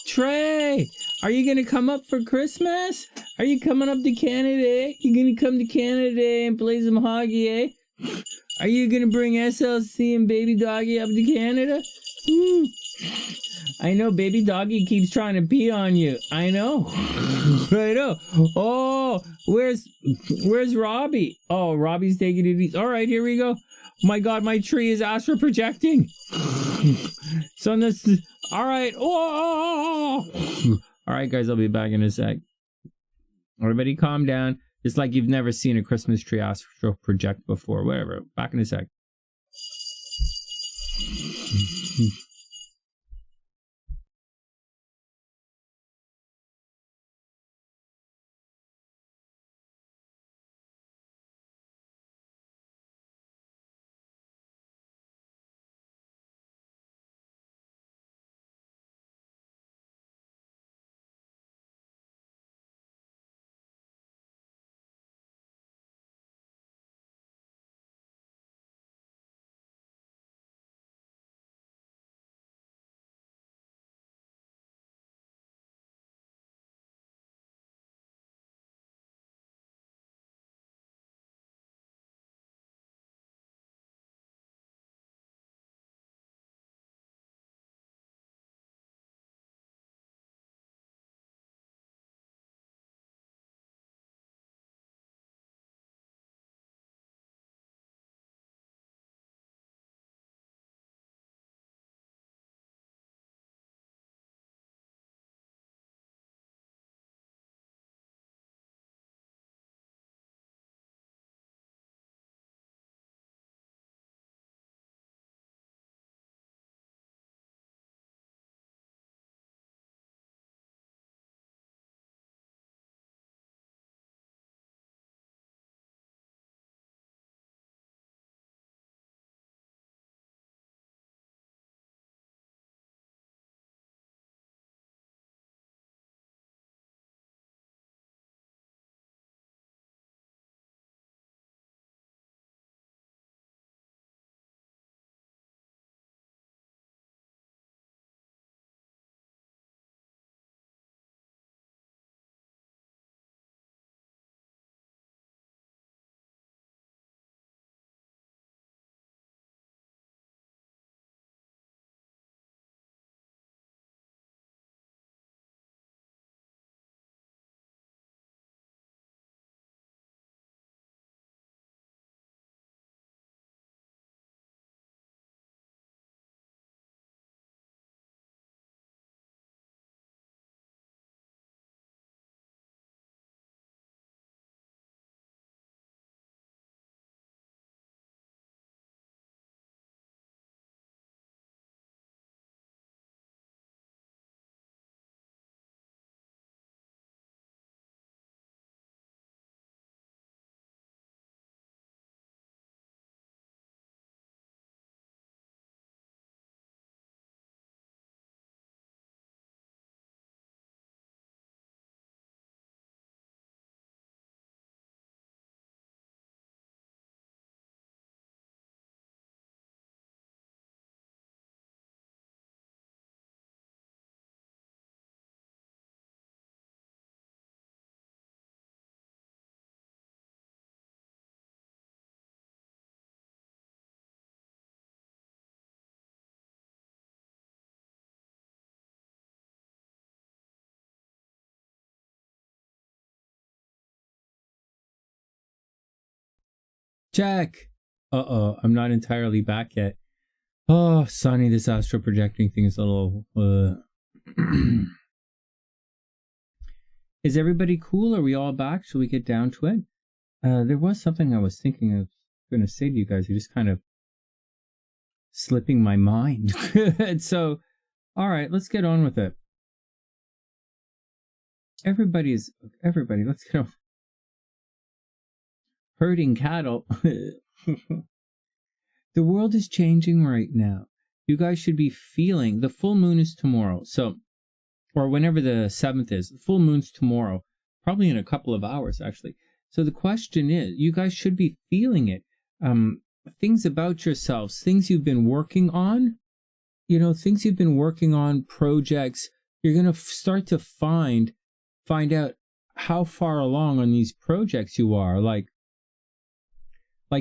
Trey! Are you going to come up for Christmas? Are you coming up to Canada? You going to come to Canada and play some hockey, eh? Are you going to bring SLC and baby doggy up to Canada? I know baby doggy keeps trying to pee on you. I know. I know. Oh, where's Robbie? Oh, Robbie's taking it easy. All right, here we go. My God, my tree is astral projecting. So this, all right. Oh, all right, guys, I'll be back in a sec. Everybody calm down. It's like you've never seen a Christmas tree astral project before. Whatever. Back in a sec. Check. I'm not entirely back yet. Oh, Sonny, this astral projecting thing is a little... Is everybody cool? Are we all back? Shall we get down to it? There was something I was thinking of going to say to you guys. You're just kind of slipping my mind. So, all right, let's get on with it. Everybody, let's get on. Herding cattle. The world is changing right now. You guys should be feeling, the full moon is tomorrow. So, or whenever the 7th is, the full moon's tomorrow. probably in a couple of hours, actually. So the question is, you guys should be feeling it. Things about yourselves, things you've been working on, things you've been working on, projects, you're going to start to find out how far along on these projects you are. Like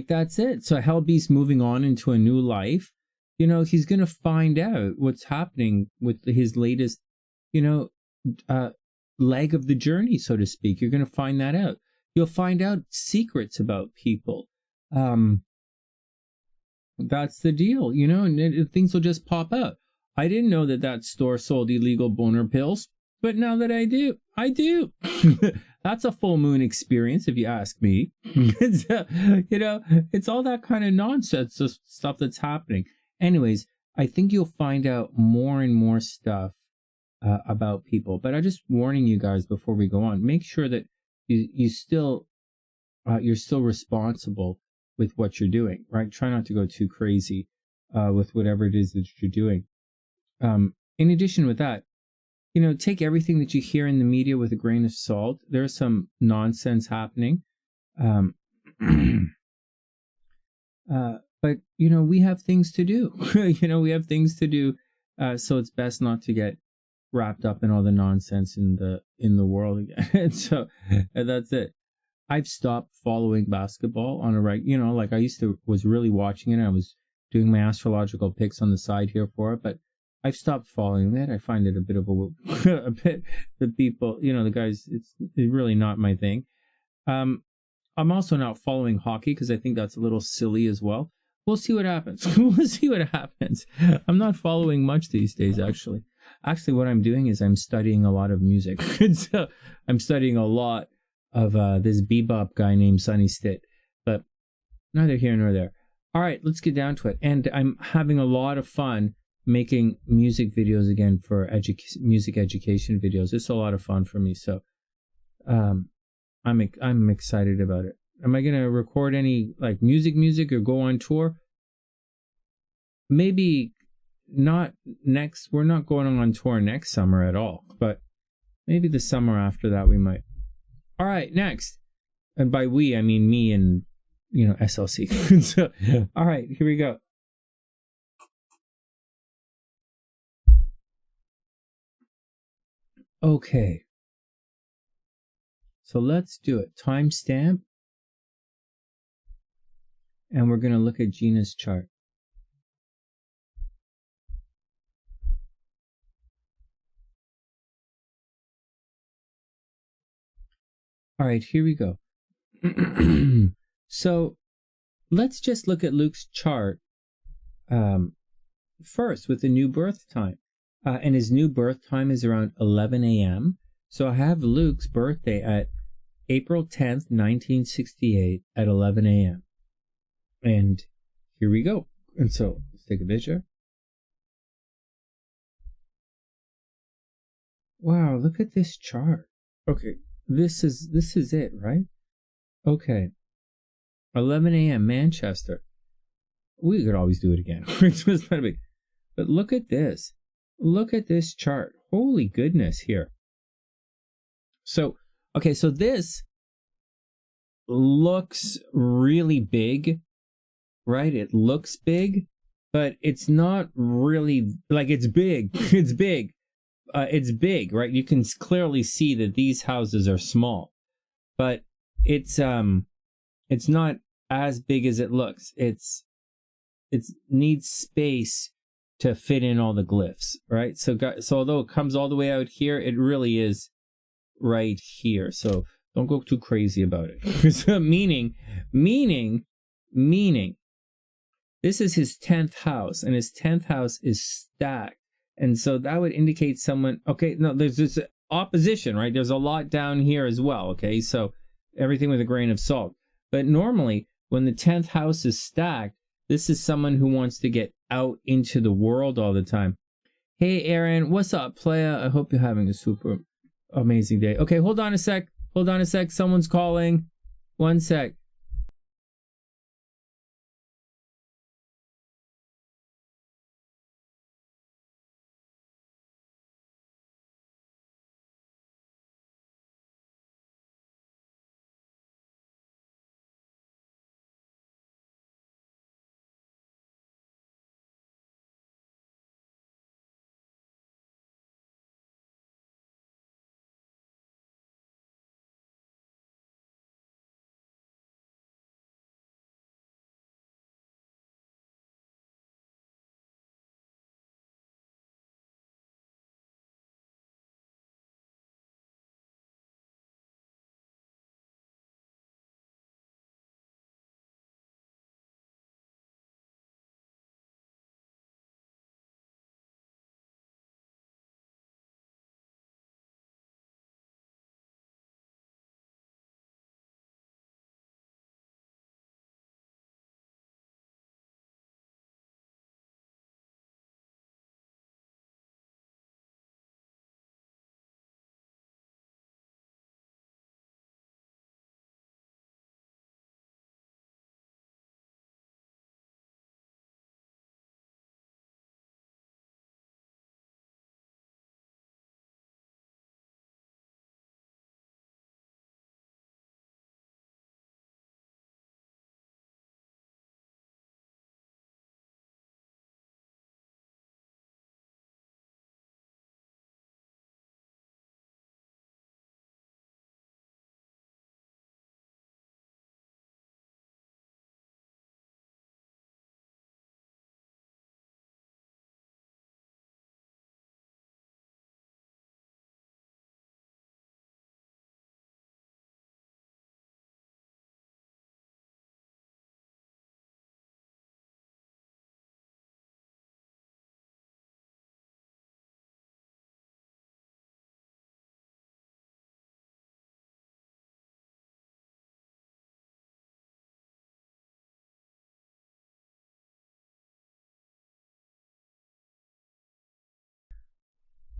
that's it. So HellBeast moving on into a new life, he's going to find out what's happening with his latest, leg of the journey, so to speak. You're going to find that out. You'll find out secrets about people. That's the deal, and things will just pop out. I didn't know that store sold illegal boner pills, but now that I do. That's a full moon experience, if you ask me. It's, it's all that kind of nonsense stuff that's happening. Anyways, I think you'll find out more and more stuff about people. But I'm just warning you guys before we go on. Make sure that you're still responsible with what you're doing, right? Try not to go too crazy with whatever it is that you're doing. In addition with that, take everything that you hear in the media with a grain of salt. There's some nonsense happening. But, we have things to do. We have things to do. So it's best not to get wrapped up in all the nonsense in the world again. So that's it. I've stopped following basketball on a like I was really watching it. I was doing my astrological picks on the side here for it, but I've stopped following that. I find it a bit of the people, the guys, it's really not my thing. I'm also not following hockey because I think that's a little silly as well. We'll see what happens. We'll see what happens. I'm not following much these days, actually. Actually, what I'm doing is I'm studying a lot of music. So I'm studying a lot of this bebop guy named SunnySider, but neither here nor there. All right, let's get down to it. And I'm having a lot of fun making music videos again for music education videos. It's a lot of fun for me, so I'm excited about it. Am I gonna record any like music or go on tour? Maybe not next. We're not going on tour next summer at all, but maybe the summer after that we might. All right, next, and by we I mean me and SLC. So, all right, here we go. Okay, so let's do it. Timestamp, and we're going to look at Gina's chart. All right, here we go. So let's just look at Luke's chart first with the new birth time. And his new birth time is around 11 a.m. So I have Luke's birthday at April 10th, 1968 at 11 a.m. And here we go. And so let's take a picture. Wow, look at this chart. Okay, this is it, right? Okay. 11 a.m. Manchester. We could always do it again. But look at this. Look at this chart. Holy goodness here. So, okay, so this looks really big, right? It looks big, but it's not really, like, it's big. It's big. It's big, right? You can clearly see that these houses are small, but it's not as big as it looks. It needs space to fit in all the glyphs, right? So although it comes all the way out here, it really is right here. So don't go too crazy about it. So meaning, this is his 10th house, and his 10th house is stacked. And so that would indicate someone, okay, no, there's this opposition, right? There's a lot down here as well, okay? So everything with a grain of salt. But normally, when the 10th house is stacked, this is someone who wants to get out into the world all the time. Hey, Aaron, what's up, playa? I hope you're having a super amazing day. Okay, hold on a sec. Someone's calling. One sec.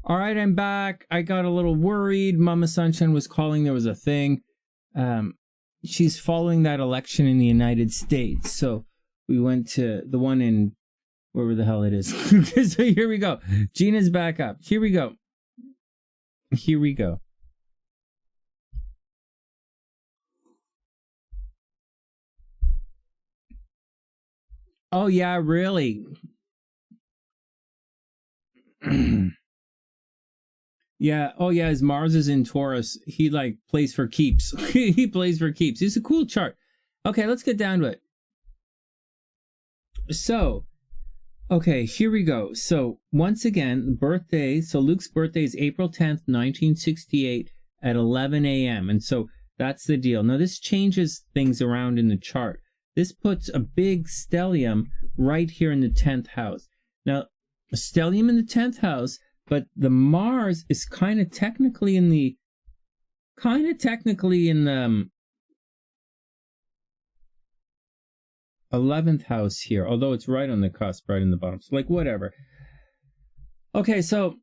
All right, I'm back. I got a little worried. Mama Sunshine was calling. There was a thing. She's following that election in the United States. So we went to the one in wherever the hell it is. So here we go. Gina's back up. Here we go. Here we go. Oh, yeah, really? Yeah. Oh, yeah. His Mars is in Taurus. He like plays for keeps. He plays for keeps. It's a cool chart. Okay, let's get down to it. So, okay, here we go. So, once again, birthday. So, Luke's birthday is April 10th, 1968 at 11 a.m. And so, that's the deal. Now, this changes things around in the chart. This puts a big stellium right here in the 10th house. Now, a stellium in the 10th house, but the Mars is kind of technically in the 11th house here, although it's right on the cusp, right in the bottom. So, like, whatever. Okay, so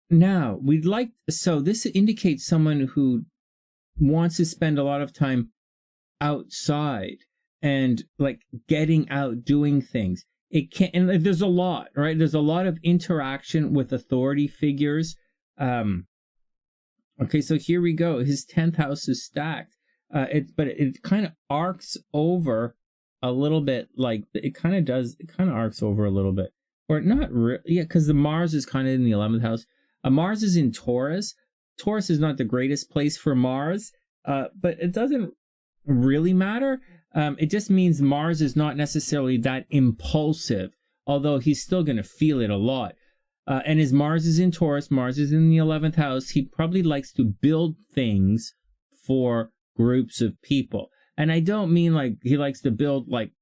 now so this indicates someone who wants to spend a lot of time outside and like getting out, doing things. It can, and there's a lot, right? There's a lot of interaction with authority figures. Okay, so here we go. His 10th house is stacked. But it kind of arcs over a little bit, like it kind of arcs over a little bit, or not really. Yeah, because the Mars is kind of in the 11th house. Mars is in Taurus. Taurus is not the greatest place for Mars, but it doesn't really matter. It just means Mars is not necessarily that impulsive, although he's still going to feel it a lot. And his Mars is in Taurus, Mars is in the 11th house. He probably likes to build things for groups of people. And I don't mean like he likes to build like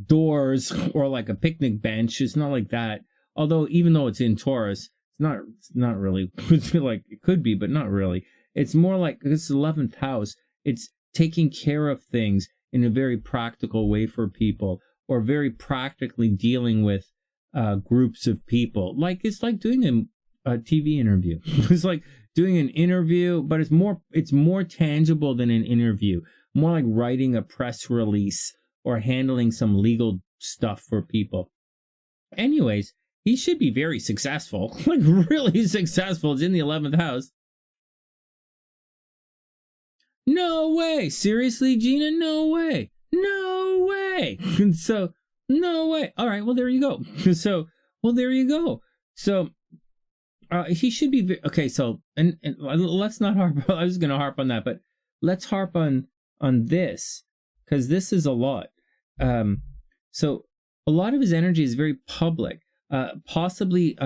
doors or like a picnic bench. It's not like that. Although even though it's in Taurus, it's not really. It's like it could be, but not really. It's more like this 11th house. It's taking care of things in a very practical way for people, or very practically dealing with groups of people. Like it's like doing a TV interview. It's like doing an interview, but it's more tangible than an interview. More like writing a press release or handling some legal stuff for people. Anyways, he should be very successful, like really successful. It's in the 11th house. No way. Seriously, Gina? No way. No way. So, no way. All right, well, there you go. There you go. So, he should be... Okay, so, and let's not harp... I was going to harp on that, but let's harp on this, because this is a lot. So, a lot of his energy is very public. Possibly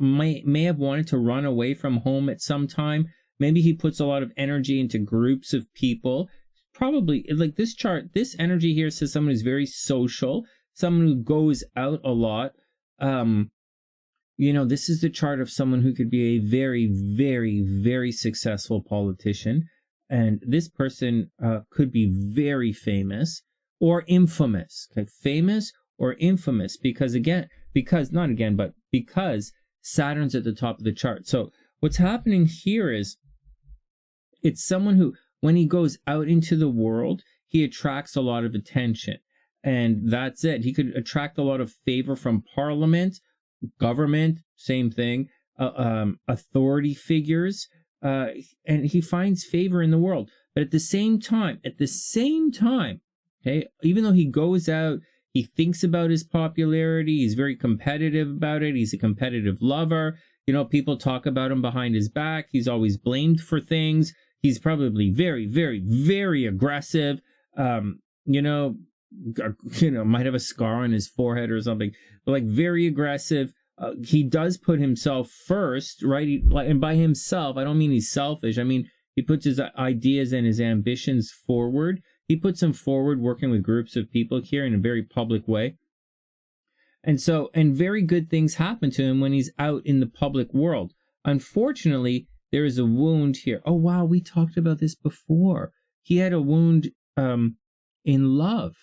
may have wanted to run away from home at some time. Maybe he puts a lot of energy into groups of people. Probably, like this chart, this energy here says someone who's very social, someone who goes out a lot. This is the chart of someone who could be a very, very, very successful politician. And this person could be very famous or infamous. Okay, famous or infamous, because Saturn's at the top of the chart. So what's happening here is it's someone who, when he goes out into the world, he attracts a lot of attention. And that's it. He could attract a lot of favor from parliament, government, same thing, authority figures, and he finds favor in the world. But at the same time, okay, even though he goes out, he thinks about his popularity, he's very competitive about it, he's a competitive lover. People talk about him behind his back. He's always blamed for things. He's probably very, very, very aggressive. Might have a scar on his forehead or something, but like very aggressive. He does put himself first, right? And by himself, I don't mean he's selfish. I mean, he puts his ideas and his ambitions forward. He puts them forward working with groups of people here in a very public way. And very good things happen to him when he's out in the public world. Unfortunately, there is a wound here. Oh, wow, we talked about this before. He had a wound in love,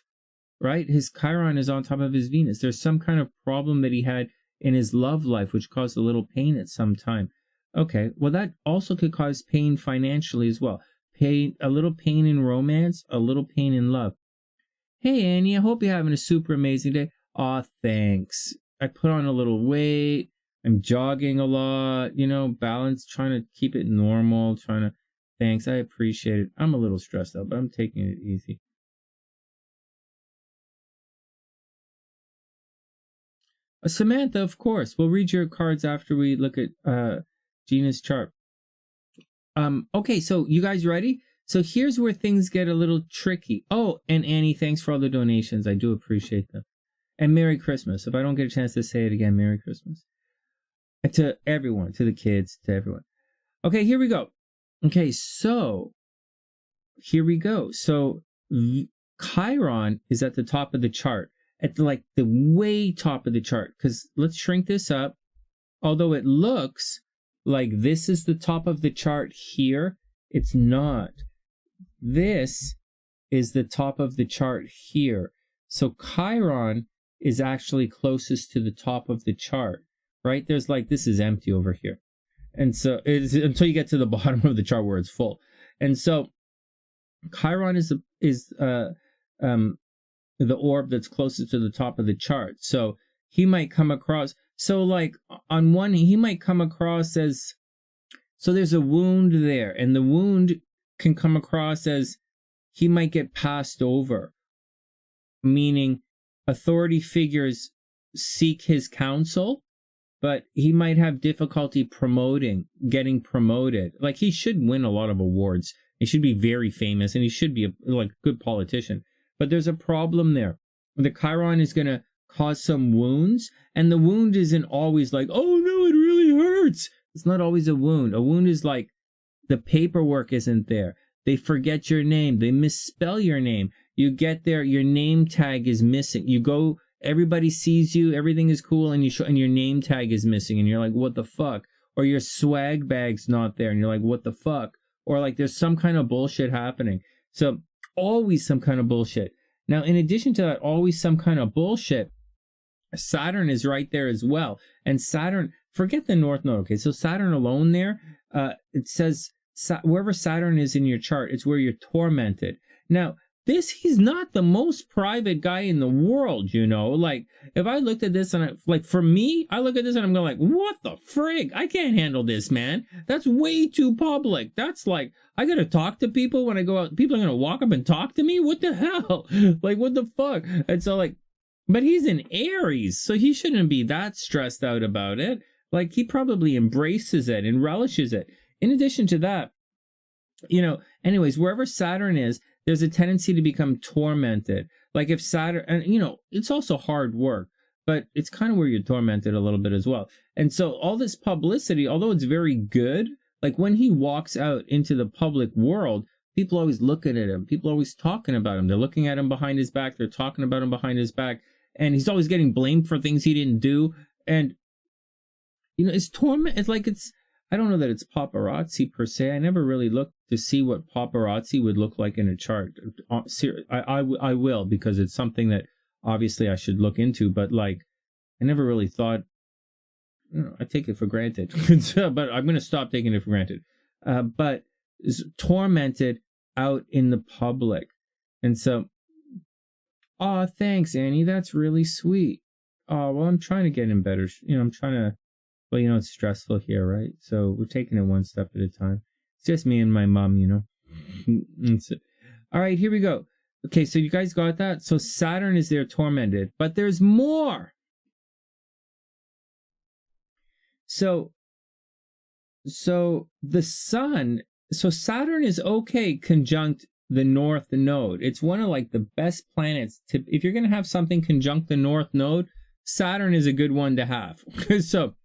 right? His Chiron is on top of his Venus. There's some kind of problem that he had in his love life, which caused a little pain at some time. Okay, well, that also could cause pain financially as well. Pain, a little pain in romance, a little pain in love. Hey, Annie, I hope you're having a super amazing day. Aw, thanks. I put on a little weight. I'm jogging a lot, you know, balance, trying to keep it normal, thanks, I appreciate it. I'm a little stressed out, but I'm taking it easy. Samantha, of course. We'll read your cards after we look at Gina's chart. Okay, so you guys ready? So here's where things get a little tricky. Oh, and Annie, thanks for all the donations. I do appreciate them. And Merry Christmas. If I don't get a chance to say it again, Merry Christmas. To everyone, to the kids, to everyone. Okay, here we go. Okay, so here we go. So Chiron is at the top of the chart, at the way top of the chart, because let's shrink this up. Although it looks like this is the top of the chart here, it's not. This is the top of the chart here. So Chiron is actually closest to the top of the chart, right? There's this is empty over here. And so it's until you get to the bottom of the chart where it's full. And so Chiron is the orb that's closest to the top of the chart. So he might come across, on one, he might come across as, so there's a wound there, and the wound can come across as he might get passed over, meaning authority figures seek his counsel, but he might have difficulty getting promoted. He should win a lot of awards. He should be very famous, and he should be a good politician. But there's a problem there. The Chiron is going to cause some wounds, and the wound isn't always oh no, it really hurts. It's not always a wound. A wound is the paperwork isn't there. They forget your name. They misspell your name. You get there, your name tag is missing. You go, everybody sees you, everything is cool, and and your name tag is missing, and you're like, what the fuck? Or your swag bag's not there, and you're like, what the fuck? Or there's some kind of bullshit happening. So always some kind of bullshit. Now, in addition to that, always some kind of bullshit, Saturn is right there as well. And Saturn, forget the North Node, okay? So Saturn alone there, it says wherever Saturn is in your chart, it's where you're tormented. Now, he's not the most private guy in the world, you know? If I looked at this and for me, I look at this and I'm going what the frig? I can't handle this, man. That's way too public. That's I gotta talk to people when I go out. People are gonna walk up and talk to me? What the hell? What the fuck? And so but he's in Aries, so he shouldn't be that stressed out about it. He probably embraces it and relishes it. In addition to that, anyways, wherever Saturn is, there's a tendency to become tormented. If Saturn, and it's also hard work, but it's kind of where you're tormented a little bit as well. And so all this publicity, although it's very good, when he walks out into the public world, people always looking at him. People are always talking about him. They're looking at him behind his back. They're talking about him behind his back. And he's always getting blamed for things he didn't do. And, it's torment. It's I don't know that it's paparazzi per se. I never really looked to see what paparazzi would look like in a chart. I will, because it's something that obviously I should look into. But I never really thought, I take it for granted. But I'm going to stop taking it for granted. But is tormented out in the public. And so, oh, thanks, Annie. That's really sweet. Oh, well, I'm trying to get in better. I'm trying to, well, it's stressful here, right? So we're taking it one step at a time. It's just me and my mom, All right, here we go. Okay, so you guys got that? So Saturn is there tormented, but there's more. So the sun, so Saturn is okay conjunct the North Node. It's one of the best planets to, if you're going to have something conjunct the North Node, Saturn is a good one to have. So,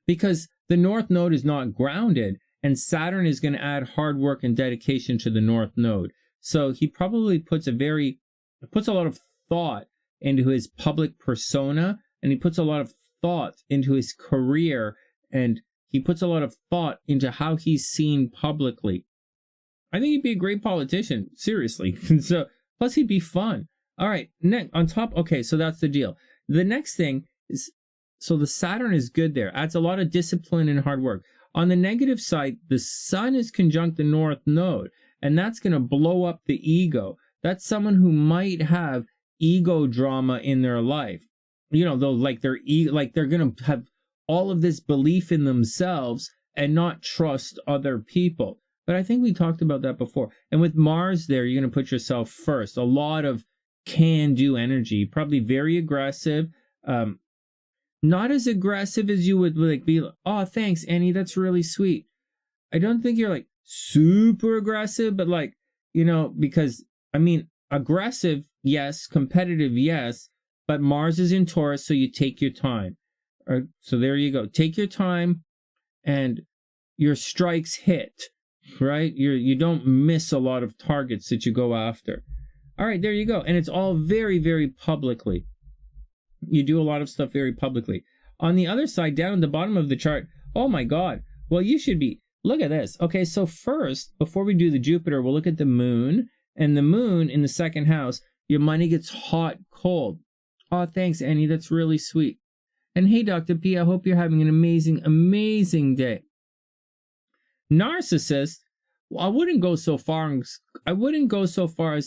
because the North Node is not grounded, and Saturn is going to add hard work and dedication to the North Node. So he probably puts a lot of thought into his public persona, and he puts a lot of thought into his career, and he puts a lot of thought into how he's seen publicly. I think he'd be a great politician, seriously. So, plus he'd be fun. All right, next on top. Okay, so that's the deal. The next thing is So the Saturn is good there. Adds a lot of discipline and hard work. On the negative side, the Sun is conjunct the North Node, and that's going to blow up the ego. That's someone who might have ego drama in their life. You know, though, like they're going to have all of this belief in themselves and not trust other people. But I think we talked about that before. And with Mars there, you're going to put yourself first. A lot of can-do energy, probably very aggressive. Not as aggressive as you would like be, oh, thanks, Annie, that's really sweet. I don't think you're like super aggressive, but like, you know, because, I mean, aggressive, yes, competitive, yes, but Mars is in Taurus, so you take your time. So there you go. Take your time and your strikes hit, right? You don't miss a lot of targets that you go after. All right, there you go. And it's all very, very publicly. You do a lot of stuff very publicly. On the other side, down at the bottom of the chart, oh my God. Well, you should be, look at this. Okay, so first, before we do the Jupiter, we'll look at the moon. And the moon in the second house, your money gets hot, cold. Oh, thanks, Annie. That's really sweet. And hey, Dr. P, I hope you're having an amazing, amazing day. Narcissist, well, I wouldn't go so far as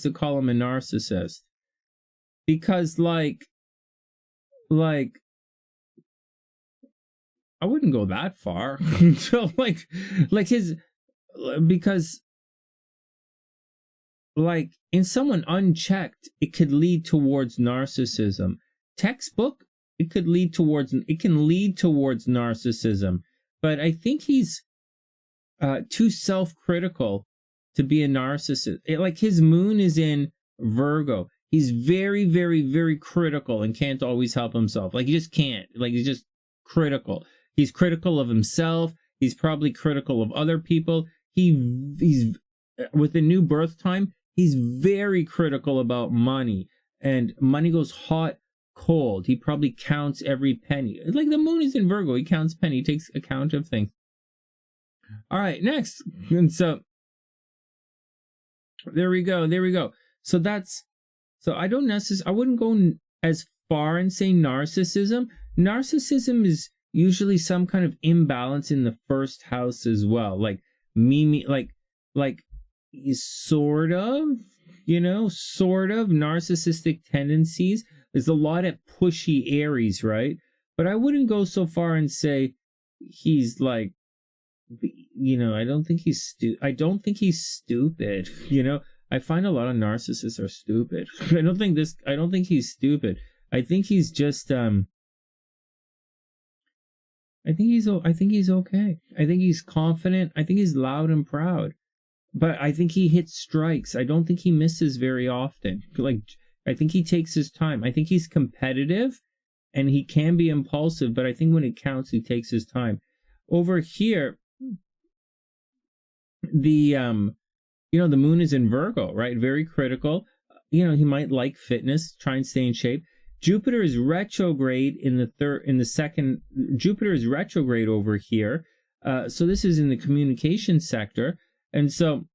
to call him a narcissist. Because like I wouldn't go that far. So because like in someone unchecked, it could lead towards narcissism. Textbook, it can lead towards narcissism. But I think he's too self-critical to be a narcissist. Like his moon is in Virgo. He's very, very, very critical and can't always help himself. Like, he just can't. Like, he's just critical. He's critical of himself. He's probably critical of other people. He's with the new birth time, he's very critical about money. And money goes hot, cold. He probably counts every penny. Like, the moon is in Virgo. He counts penny. He takes account of things. All right, next. And so, there we go. So that's... So I wouldn't go as far and say narcissism. Narcissism is usually some kind of imbalance in the first house as well. Like sort of narcissistic tendencies. There's a lot at pushy Aries, right? But I wouldn't go so far and say he's like, I don't think he's stupid, I find a lot of narcissists are stupid. I don't think he's stupid. I think he's just I think he's okay. I think he's confident. I think he's loud and proud. But I think he hits strikes. I don't think he misses very often. Like, I think he takes his time. I think he's competitive and he can be impulsive, but I think when it counts, he takes his time. Over here, the moon is in Virgo, right? Very critical. He might like fitness, try and stay in shape. Jupiter is retrograde Jupiter is retrograde over here. So this is in the communication sector. And so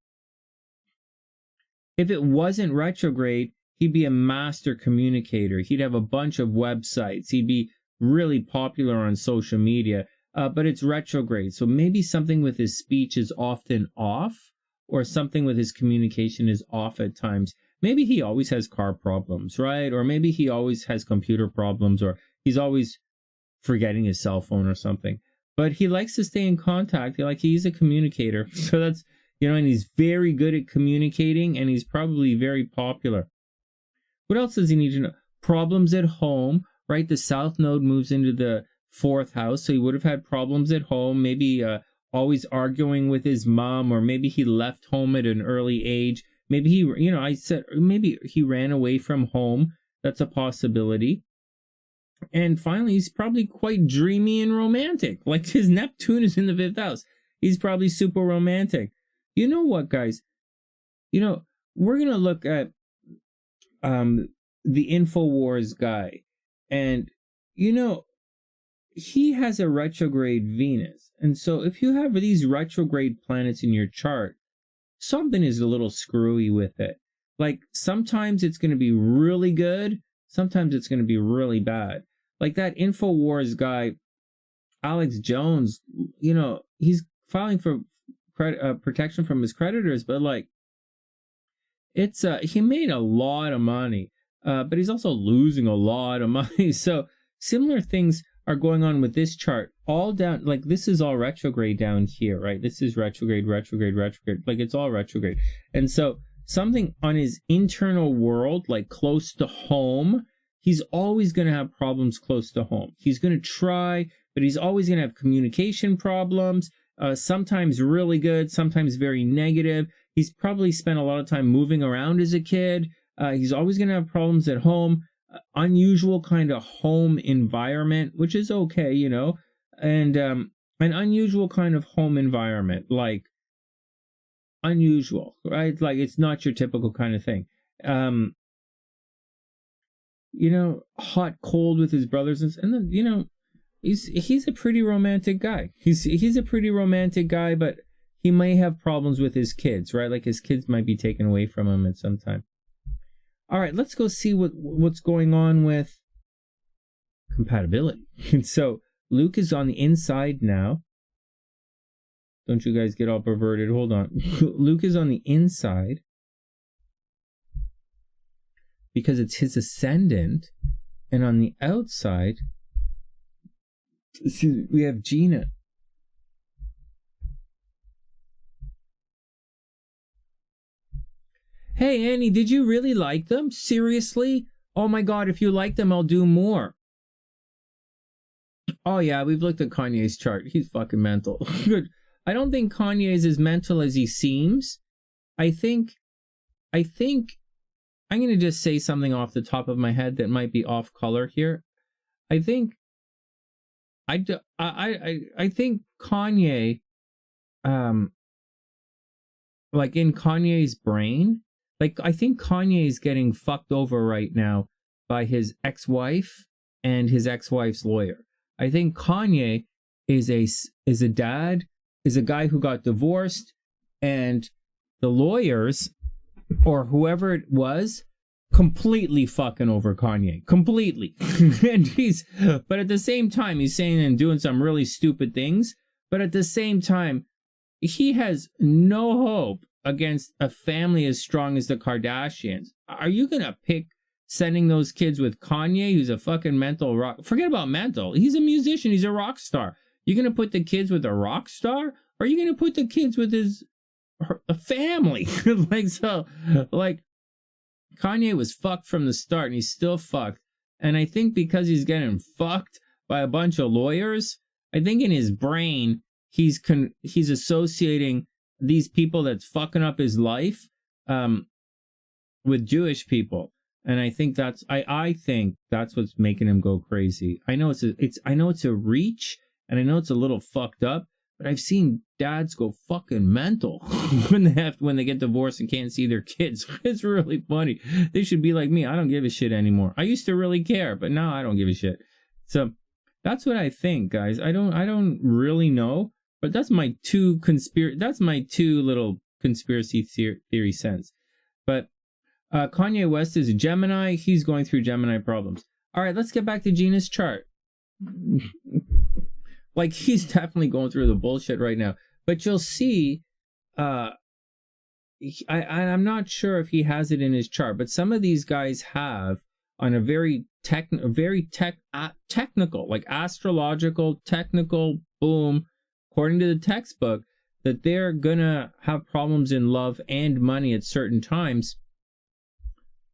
if it wasn't retrograde, he'd be a master communicator. He'd have a bunch of websites. He'd be really popular on social media. But it's retrograde. So maybe something with his speech is often off, or something with his communication is off at times. Maybe he always has car problems, right? Or maybe he always has computer problems, or he's always forgetting his cell phone or something. But he likes to stay in contact. He's a communicator. So that's, and he's very good at communicating, and he's probably very popular. What else does he need to know? Problems at home, right? The South Node moves into the 4th house, so he would have had problems at home, maybe always arguing with his mom, or maybe he left home at an early age. Maybe maybe he ran away from home. That's a possibility. And finally, he's probably quite dreamy and romantic. Like, his Neptune is in the 5th house. He's probably super romantic. You know what, guys? We're going to look at the InfoWars guy. And, he has a retrograde Venus. And so if you have these retrograde planets in your chart, something is a little screwy with it. Like, sometimes it's going to be really good. Sometimes it's going to be really bad. like that InfoWars guy, Alex Jones, you know, he's filing for protection from his creditors, but like, it's he made a lot of money, but he's also losing a lot of money. So similar things are going on with this chart. All down, like this is all retrograde down here, right? This is retrograde, retrograde, retrograde. Like it's all retrograde. And so something on his internal world, like close to home, he's always going to have problems close to home. He's going to try, but he's always going to have communication problems, sometimes really good, sometimes very negative. He's probably spent a lot of time moving around as a kid. He's always going to have problems at home, unusual kind of home environment, which is okay, you know, and an unusual kind of home environment, like unusual, right? Like it's not your typical kind of thing. You know, hot, cold with his brothers, and then, you know, he's a pretty romantic guy. He's a pretty romantic guy, but he may have problems with his kids, right? Like his kids might be taken away from him at some time. All right, let's go see what's going on with compatibility. And so Luke is on the inside now. Don't you guys get all perverted. Hold on. Luke is on the inside because it's his ascendant. And on the outside, we have Gina. Hey, Annie, did you really like them? Seriously? Oh my God, if you like them, I'll do more. Oh yeah, we've looked at Kanye's chart. He's fucking mental. Good. I don't think Kanye is as mental as he seems. I think I'm going to just say something off the top of my head that might be off color here. I think Kanye, like in Kanye's brain, like I think Kanye is getting fucked over right now by his ex-wife and his ex-wife's lawyer. I think Kanye is a dad, is a guy who got divorced, and the lawyers or whoever it was completely fucking over Kanye, completely. And but at the same time, he's saying and doing some really stupid things. But at the same time, he has no hope against a family as strong as the Kardashians. Are you gonna pick sending those kids with Kanye, who's a fucking mental rock? Forget about mental. He's a musician. He's a rock star. You gonna put the kids with a rock star, or are you gonna put the kids with a family? Like, so, like, Kanye was fucked from the start, and he's still fucked. And I think because he's getting fucked by a bunch of lawyers, I think in his brain he's associating these people that's fucking up his life with Jewish people. And I think I think that's what's making him go crazy. I know it's a reach, and I know it's a little fucked up, but I've seen dads go fucking mental when they get divorced and can't see their kids. It's really funny. They should be like me. I don't give a shit anymore. I used to really care, but now I don't give a shit. So that's what I think, guys. I don't really know, but that's my two little conspiracy theory cents. But Kanye West is a Gemini. He's going through Gemini problems. All right, let's get back to Gina's chart. Like, he's definitely going through the bullshit right now. But you'll see, I'm not sure if he has it in his chart, but some of these guys have on a very technical, like astrological, technical, boom, according to the textbook, that they're gonna have problems in love and money at certain times.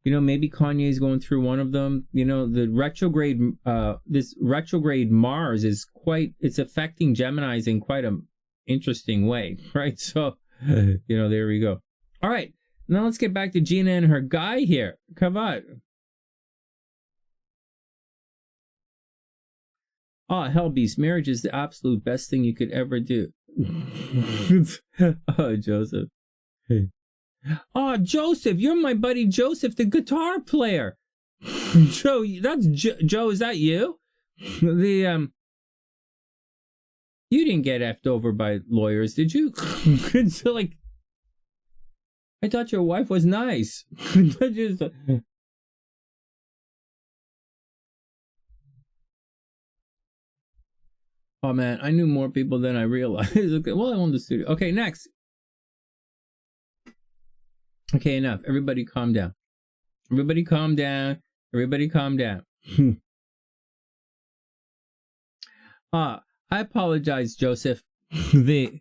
You know, maybe Kanye's going through one of them. You know, the retrograde, this retrograde Mars it's affecting Geminis in quite an interesting way, right? So, you know, there we go. All right, now let's get back to Gina and her guy here. Come on. HellBeast, marriage is the absolute best thing you could ever do. Oh, Joseph. Hey. Oh, Joseph, you're my buddy Joseph, the guitar player. Joe, that's Joe, is that you? You didn't get effed over by lawyers, did you? So, like, I thought your wife was nice. Oh man, I knew more people than I realized. Okay, well, I own the studio. Okay, next. Okay, enough. Everybody calm down. Everybody calm down. Everybody calm down. I apologize, Joseph. I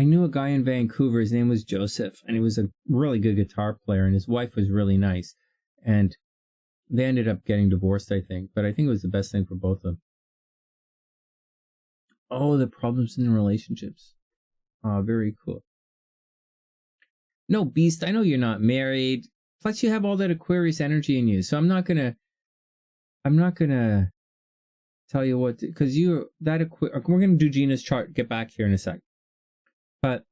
knew a guy in Vancouver. His name was Joseph, and he was a really good guitar player, and his wife was really nice. And they ended up getting divorced, I think. But I think it was the best thing for both of them. Oh, the problems in the relationships. Oh, very cool. No, Beast, I know you're not married. Plus, you have all that Aquarius energy in you. So I'm not gonna tell you what, because we're gonna do Gina's chart. Get back here in a sec. But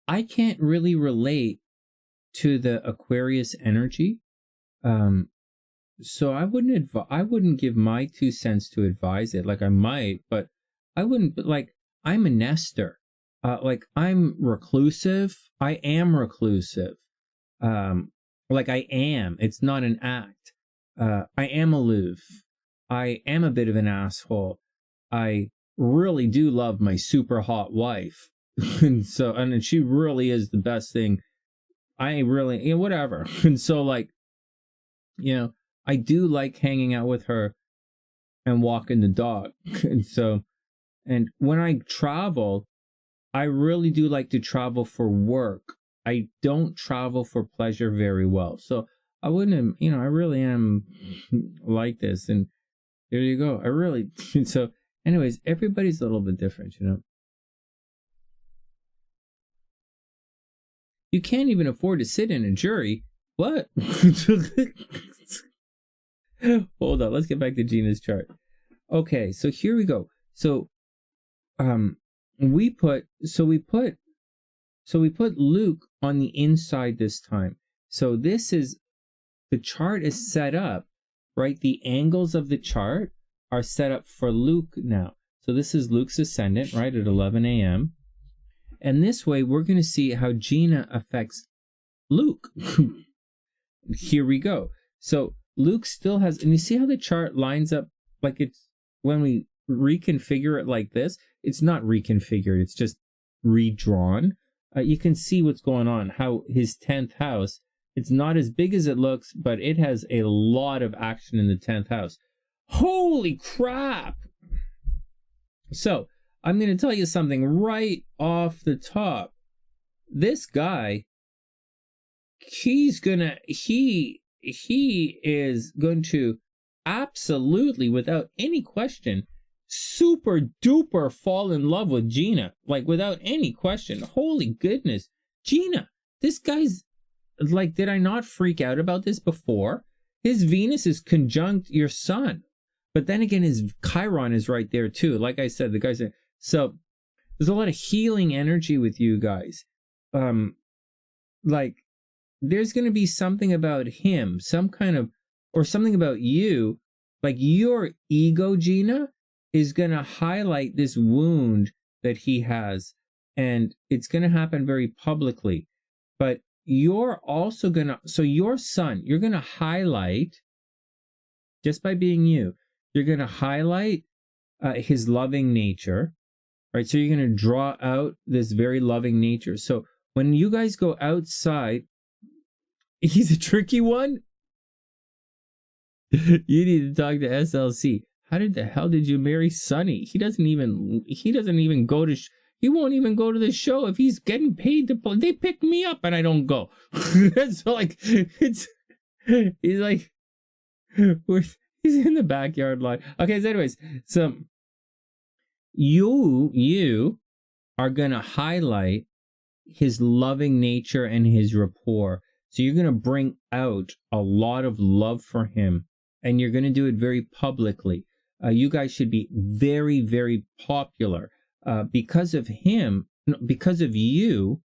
I can't really relate to the Aquarius energy. So I wouldn't give my 2 cents to advise it. Like I might, but I wouldn't. But like I'm a nester. Like I'm reclusive. I am reclusive. Like I am. It's not an act. I am aloof. I am a bit of an asshole. I really do love my super hot wife. And she really is the best thing. I really, whatever. And so like, I do like hanging out with her and walking the dog. And when I travel, I really do like to travel for work. I don't travel for pleasure very well. So I wouldn't, I really am like this. And there you go. So anyways, everybody's a little bit different, You can't even afford to sit in a jury. What? Hold on, let's get back to Gina's chart. Okay, so here we go. So we put Luke on the inside this time. So the chart is set up, right? The angles of the chart are set up for Luke now. So this is Luke's ascendant, right, at 11 a.m. And this way we're going to see how Gina affects Luke. Here we go. So Luke still has, and you see how the chart lines up like it's, when we reconfigure it like this, it's not reconfigured, it's just redrawn. You can see what's going on, how his 10th house, it's not as big as it looks, but it has a lot of action in the 10th house. Holy crap! So, I'm going to tell you something right off the top. This guy, he is going to absolutely, without any question, super duper fall in love with Gina. Like, without any question. Holy goodness. Gina, this guy's, like, did I not freak out about this before? His Venus is conjunct your sun. But then again, his Chiron is right there too. Like I said, the guy's... So, there's a lot of healing energy with you guys. Like, there's going to be something about him, or something about you, like your ego, Gina, is going to highlight this wound that he has, and it's going to happen very publicly. But you're also going to, so your sun, you're going to highlight, just by being you're going to highlight his loving nature, right? So you're going to draw out this very loving nature. So when you guys go outside, he's a tricky one. You need to talk to SLC. How the hell did you marry Sonny? He doesn't even go to, he won't even go to the show if he's getting paid to play. They pick me up and I don't go. So like, he's like, he's in the backyard line. Okay, so anyways, so you are going to highlight his loving nature and his rapport. So you're going to bring out a lot of love for him, and you're going to do it very publicly. You guys should be very, very popular because of him, because of you.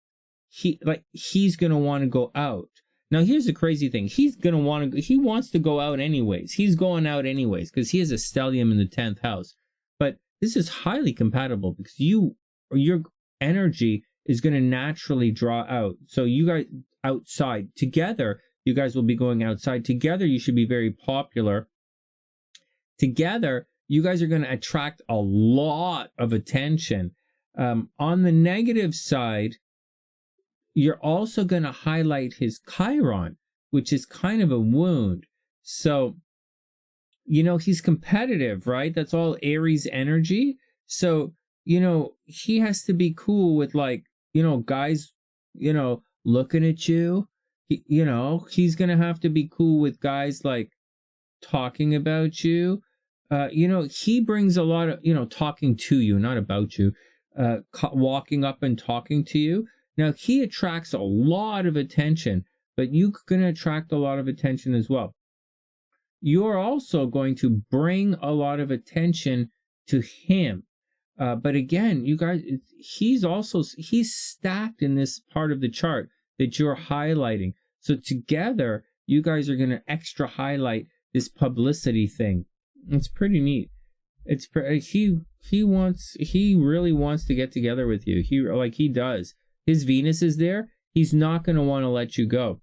He's going to want to go out. Now, here's the crazy thing. He wants to go out anyways. He's going out anyways because he has a stellium in the 10th house. But this is highly compatible because your energy is going to naturally draw out. So you guys outside together, you guys will be going outside together. You should be very popular. Together, you guys are going to attract a lot of attention. On the negative side, you're also going to highlight his Chiron, which is kind of a wound. So, you know, he's competitive, right? That's all Aries energy. So, you know, he has to be cool with, like, you know, guys, you know, looking at you. You know, he's going to have to be cool with guys, like, talking about you. You know, he brings a lot of, you know, talking to you, not about you, walking up and talking to you. Now, he attracts a lot of attention, but you're going to attract a lot of attention as well. You're also going to bring a lot of attention to him. But again, you guys, he's stacked in this part of the chart that you're highlighting. So together, you guys are going to extra highlight this publicity thing. It's pretty neat. It's he really wants to get together with you. He does. His Venus is there. He's not going to want to let you go.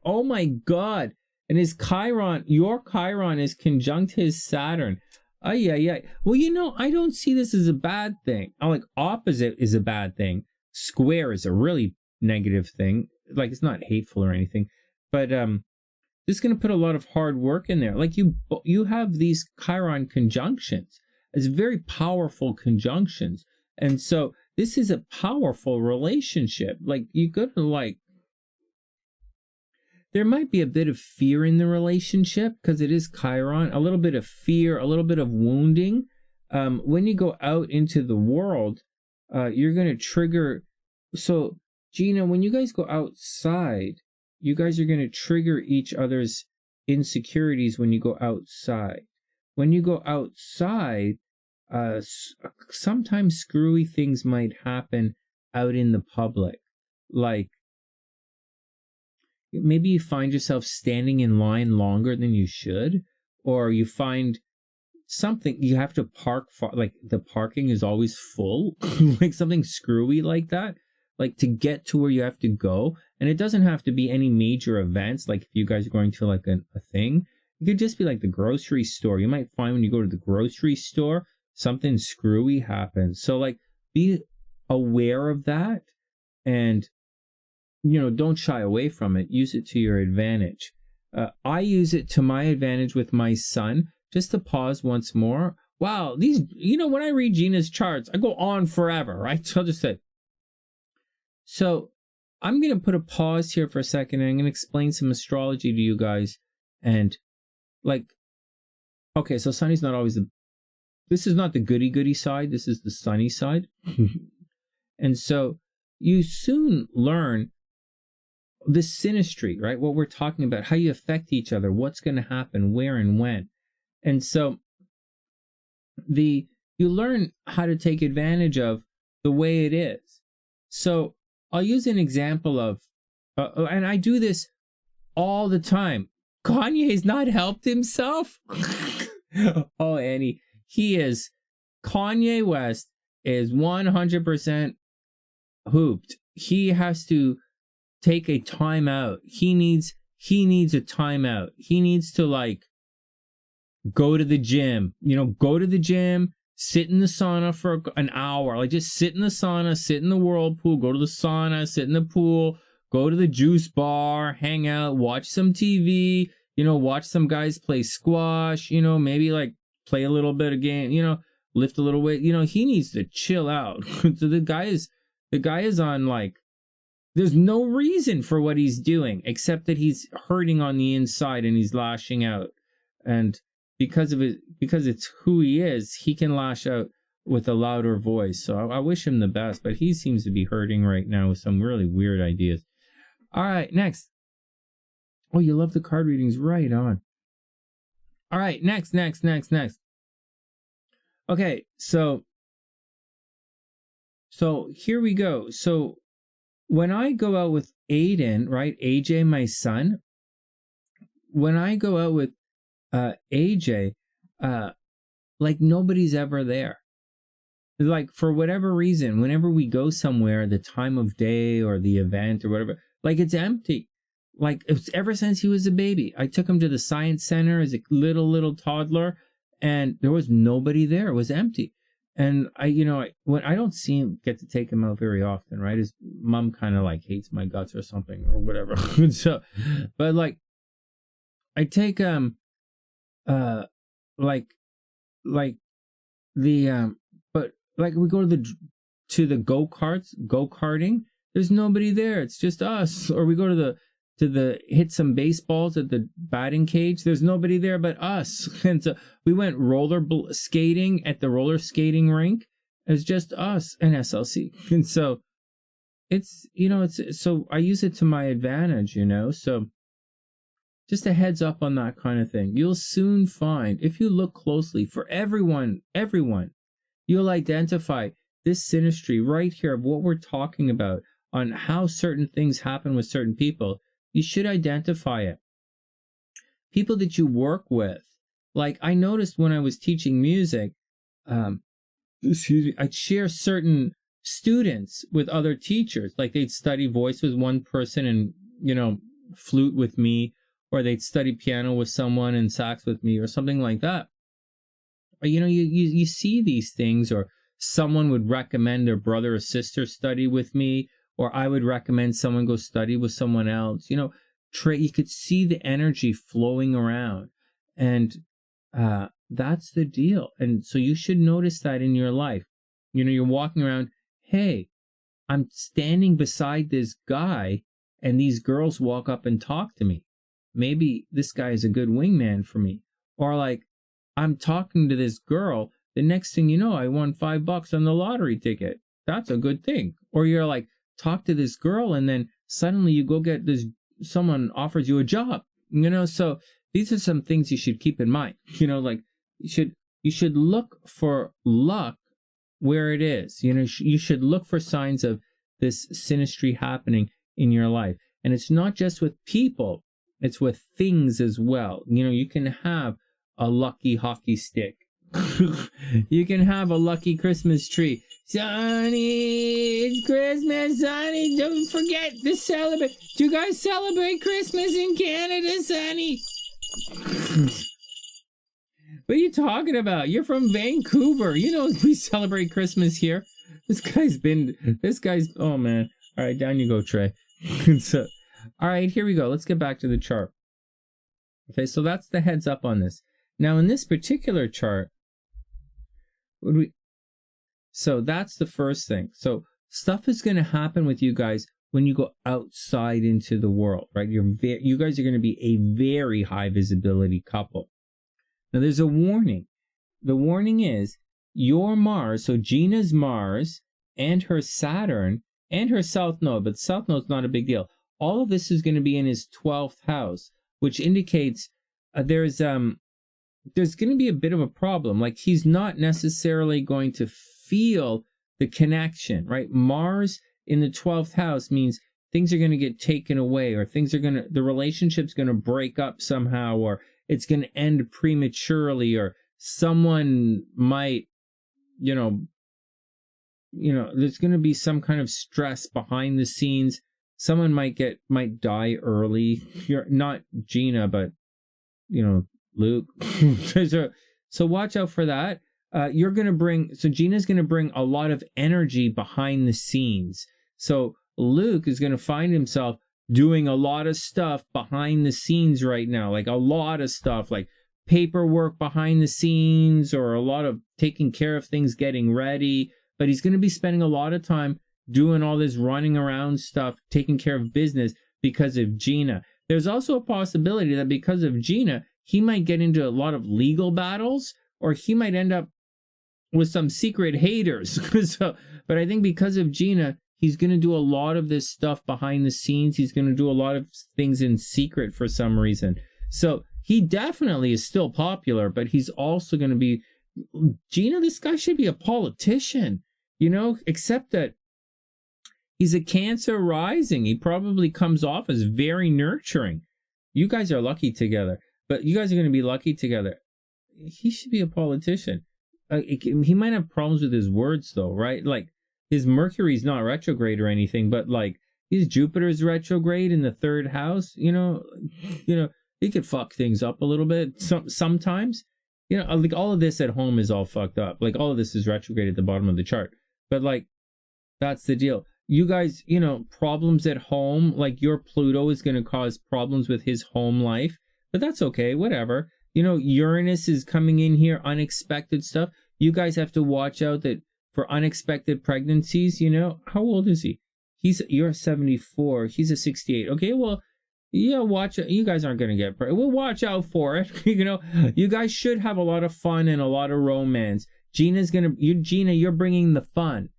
Oh my God. And his Chiron, your Chiron is conjunct his Saturn. Yeah. Well, you know, I don't see this as a bad thing. I'm like, opposite is a bad thing. Square is a really negative thing. Like, it's not hateful or anything, but this is going to put a lot of hard work in there. Like, you have these Chiron conjunctions. It's very powerful conjunctions. And so this is a powerful relationship. Like, you got to, like, there might be a bit of fear in the relationship because it is Chiron, a little bit of fear, a little bit of wounding. When you go out into the world, you're going to trigger. So, Gina, when you guys go outside, you guys are going to trigger each other's insecurities when you go outside. When you go outside, sometimes screwy things might happen out in the public. Like, maybe you find yourself standing in line longer than you should, or you find something, you have to park, like the parking is always full, like something screwy like that, like to get to where you have to go. And it doesn't have to be any major events, like if you guys are going to like a thing. It could just be like the grocery store. You might find when you go to the grocery store, something screwy happens. So, like, be aware of that, and, you know, don't shy away from it. Use it to your advantage. I use it to my advantage with my son. Just to pause once more. Wow, these, you know, when I read Gina's charts, I go on forever, right? So I'll just say. So I'm going to put a pause here for a second, and I'm going to explain some astrology to you guys. And, like, okay, so Sunny's not always this is not the goody-goody side. This is the Sunny side. And so you soon learn the synastry, right? What we're talking about, how you affect each other, what's going to happen, where and when. And so you learn how to take advantage of the way it is. So I'll use an example of, and I do this all the time. Kanye's not helped himself. Oh, Annie, Kanye West is 100% hooped. He has to take a time out. He needs a timeout. He needs to, like, go to the gym, sit in the sauna for an hour, like just sit in the sauna, sit in the whirlpool, go to the sauna, sit in the pool, go to the juice bar, hang out, watch some TV, watch some guys play squash, maybe like play a little bit of game, lift a little weight, he needs to chill out. So the guy is on, like, there's no reason for what he's doing except that he's hurting on the inside and he's lashing out. And because it's who he is, he can lash out with a louder voice. So I wish him the best, but he seems to be hurting right now with some really weird ideas. All right, next. Oh, you love the card readings, right on. All right, next. Okay, so here we go. So when I go out with Aiden, right, AJ, my son, when I go out with AJ, like nobody's ever there. Like, for whatever reason, whenever we go somewhere, the time of day or the event or whatever, like, it's empty. Like, it's ever since he was a baby. I took him to the science center as a little toddler, and there was nobody there. It was empty. And when I don't see him, get to take him out very often, right? His mom kind of like hates my guts or something or whatever. So, but like, I take but like we go to the go-karting. There's nobody there. It's just us. Or we go to the hit some baseballs at the batting cage. There's nobody there but us. And so we went skating at the roller skating rink. It's just us and SLC. And so it's so I use it to my advantage, so just a heads up on that kind of thing. You'll soon find, if you look closely, for everyone, you'll identify this synastry right here of what we're talking about on how certain things happen with certain people. You should identify it. People that you work with. Like I noticed when I was teaching music, I'd share certain students with other teachers. Like they'd study voice with one person and, flute with me, or they'd study piano with someone and sax with me or something like that. Or, you see these things, or someone would recommend their brother or sister study with me, or I would recommend someone go study with someone else. You could see the energy flowing around, and that's the deal. And so you should notice that in your life. You're walking around, hey, I'm standing beside this guy, and these girls walk up and talk to me. Maybe this guy is a good wingman for me. Or like, I'm talking to this girl, the next thing you know, I won $5 on the lottery ticket. That's a good thing. Or you're like, talk to this girl, and then suddenly you go get someone offers you a job. So these are some things you should keep in mind. Like you should look for luck where it is. You should look for signs of this synastry happening in your life. And it's not just with people, it's with things as well. You can have a lucky hockey stick. You can have a lucky Christmas tree. Sonny, it's Christmas, Sonny. Don't forget to celebrate. Do you guys celebrate Christmas in Canada, Sonny? What are you talking about? You're from Vancouver. We celebrate Christmas here. This guy's, oh man. All right, down you go, Trey. So, all right, here we go. Let's get back to the chart. Okay, so that's the heads up on this. Now, in this particular chart, so that's the first thing. So stuff is going to happen with you guys when you go outside into the world, right? You guys are going to be a very high visibility couple. Now, there's a warning. The warning is your Mars, so Gina's Mars and her Saturn and her South Node, but South Node's not a big deal. All of this is going to be in his 12th house, which indicates there's going to be a bit of a problem. Like he's not necessarily going to feel the connection, right? Mars in the 12th house means things are going to get taken away, or the relationship's going to break up somehow, or it's going to end prematurely, or someone might, there's going to be some kind of stress behind the scenes. Someone might die early. You're not Gina, but Luke. So watch out for that. Gina's going to bring a lot of energy behind the scenes. So Luke is going to find himself doing a lot of stuff behind the scenes right now, like a lot of stuff, like paperwork behind the scenes, or a lot of taking care of things, getting ready. But he's going to be spending a lot of time doing all this running around stuff, taking care of business because of Gina. There's also a possibility that because of Gina, he might get into a lot of legal battles, or he might end up with some secret haters. But I think because of Gina, he's going to do a lot of this stuff behind the scenes. He's going to do a lot of things in secret for some reason. So he definitely is still popular, but he's also going to be... Gina, this guy should be a politician, except that he's a Cancer rising. He probably comes off as very nurturing. You guys are lucky together, but you guys are going to be lucky together. He should be a politician. He might have problems with his words, though, right? Like, his Mercury's not retrograde or anything, but like his Jupiter's retrograde in the 3rd house. He could fuck things up a little bit sometimes. you know, like all of this at home is all fucked up. Like all of this is retrograde at the bottom of the chart. But like, that's the deal. You guys, you know, problems at home, like your Pluto is going to cause problems with his home life, but that's okay, whatever. You know, Uranus is coming in here, unexpected stuff. You guys have to watch out that for unexpected pregnancies, you know, how old is he? You're 74, he's a 68. Okay, well, yeah, watch it. You guys aren't going to get pregnant. We'll watch out for it. You know, you guys should have a lot of fun and a lot of romance. Gina, you're bringing the fun.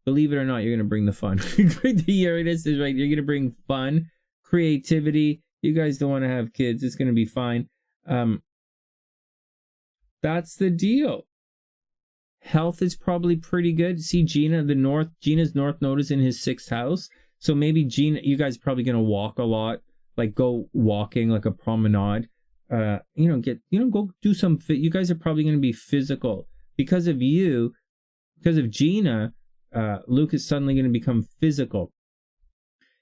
Believe it or not, you're going to bring the fun. The Uranus is right. You're going to bring fun, creativity. You guys don't want to have kids. It's going to be fine. That's the deal. Health is probably pretty good. See Gina's North Node is in his 6th house. So maybe Gina, you guys are probably going to walk a lot, like go walking, like a promenade. Go do some fit. You guys are probably going to be physical because of Gina. Luke is suddenly going to become physical.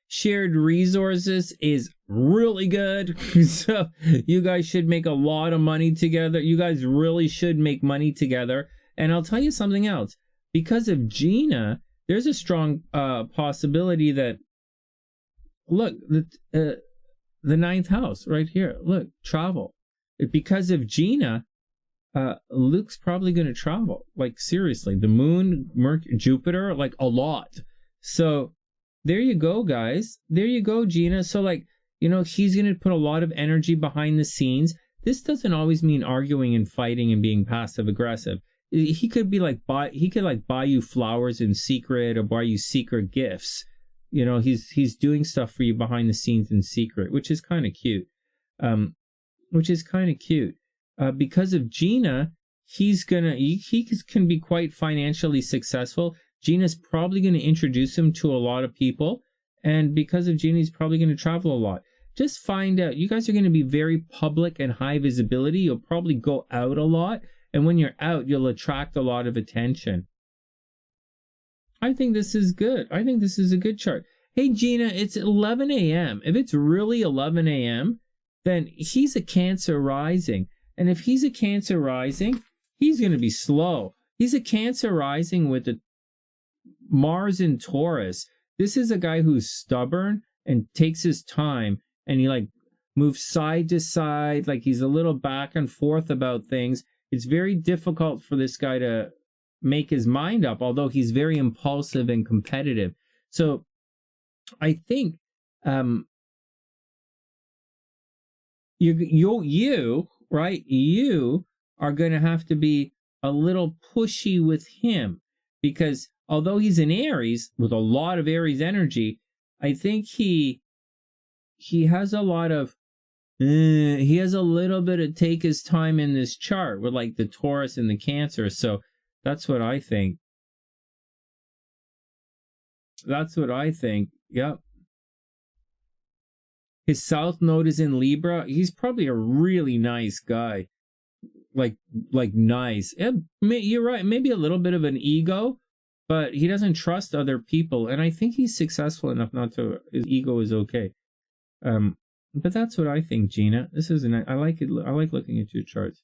Shared resources is really good. So you guys should make a lot of money together. You guys really should make money together. And I'll tell you something else. Because of Gina, there's a strong possibility that, look, the 9th house right here, look, travel. Because of Gina, Luke's probably going to travel, like seriously, the moon, Mercury, Jupiter, like a lot. So there you go, guys. There you go, Gina. So like, you know, he's going to put a lot of energy behind the scenes. This doesn't always mean arguing and fighting and being passive aggressive. He could be like, buy you flowers in secret or buy you secret gifts. You know, he's doing stuff for you behind the scenes in secret, which is kind of cute. Because of Gina, he can be quite financially successful. Gina's probably going to introduce him to a lot of people. And because of Gina, he's probably going to travel a lot. Just find out. You guys are going to be very public and high visibility. You'll probably go out a lot. And when you're out, you'll attract a lot of attention. I think this is good. I think this is a good chart. Hey, Gina, it's 11 a.m. If it's really 11 a.m., then he's a Cancer rising. And if he's a Cancer rising, he's going to be slow. He's a Cancer rising with the Mars in Taurus. This is a guy who's stubborn and takes his time. And he like moves side to side. Like he's a little back and forth about things. It's very difficult for this guy to make his mind up, although he's very impulsive and competitive. So I think you are going to have to be a little pushy with him, because although he's an Aries with a lot of Aries energy, I think he has a lot of he has a little bit of take his time in this chart with like the Taurus and the Cancer. So that's what I think. Yep. His South Node is in Libra. He's probably a really nice guy. Like nice. You're right. Maybe a little bit of an ego, but he doesn't trust other people. And I think he's successful enough not to. His ego is okay. But that's what I think, Gina. This is I like it. I like looking at your charts.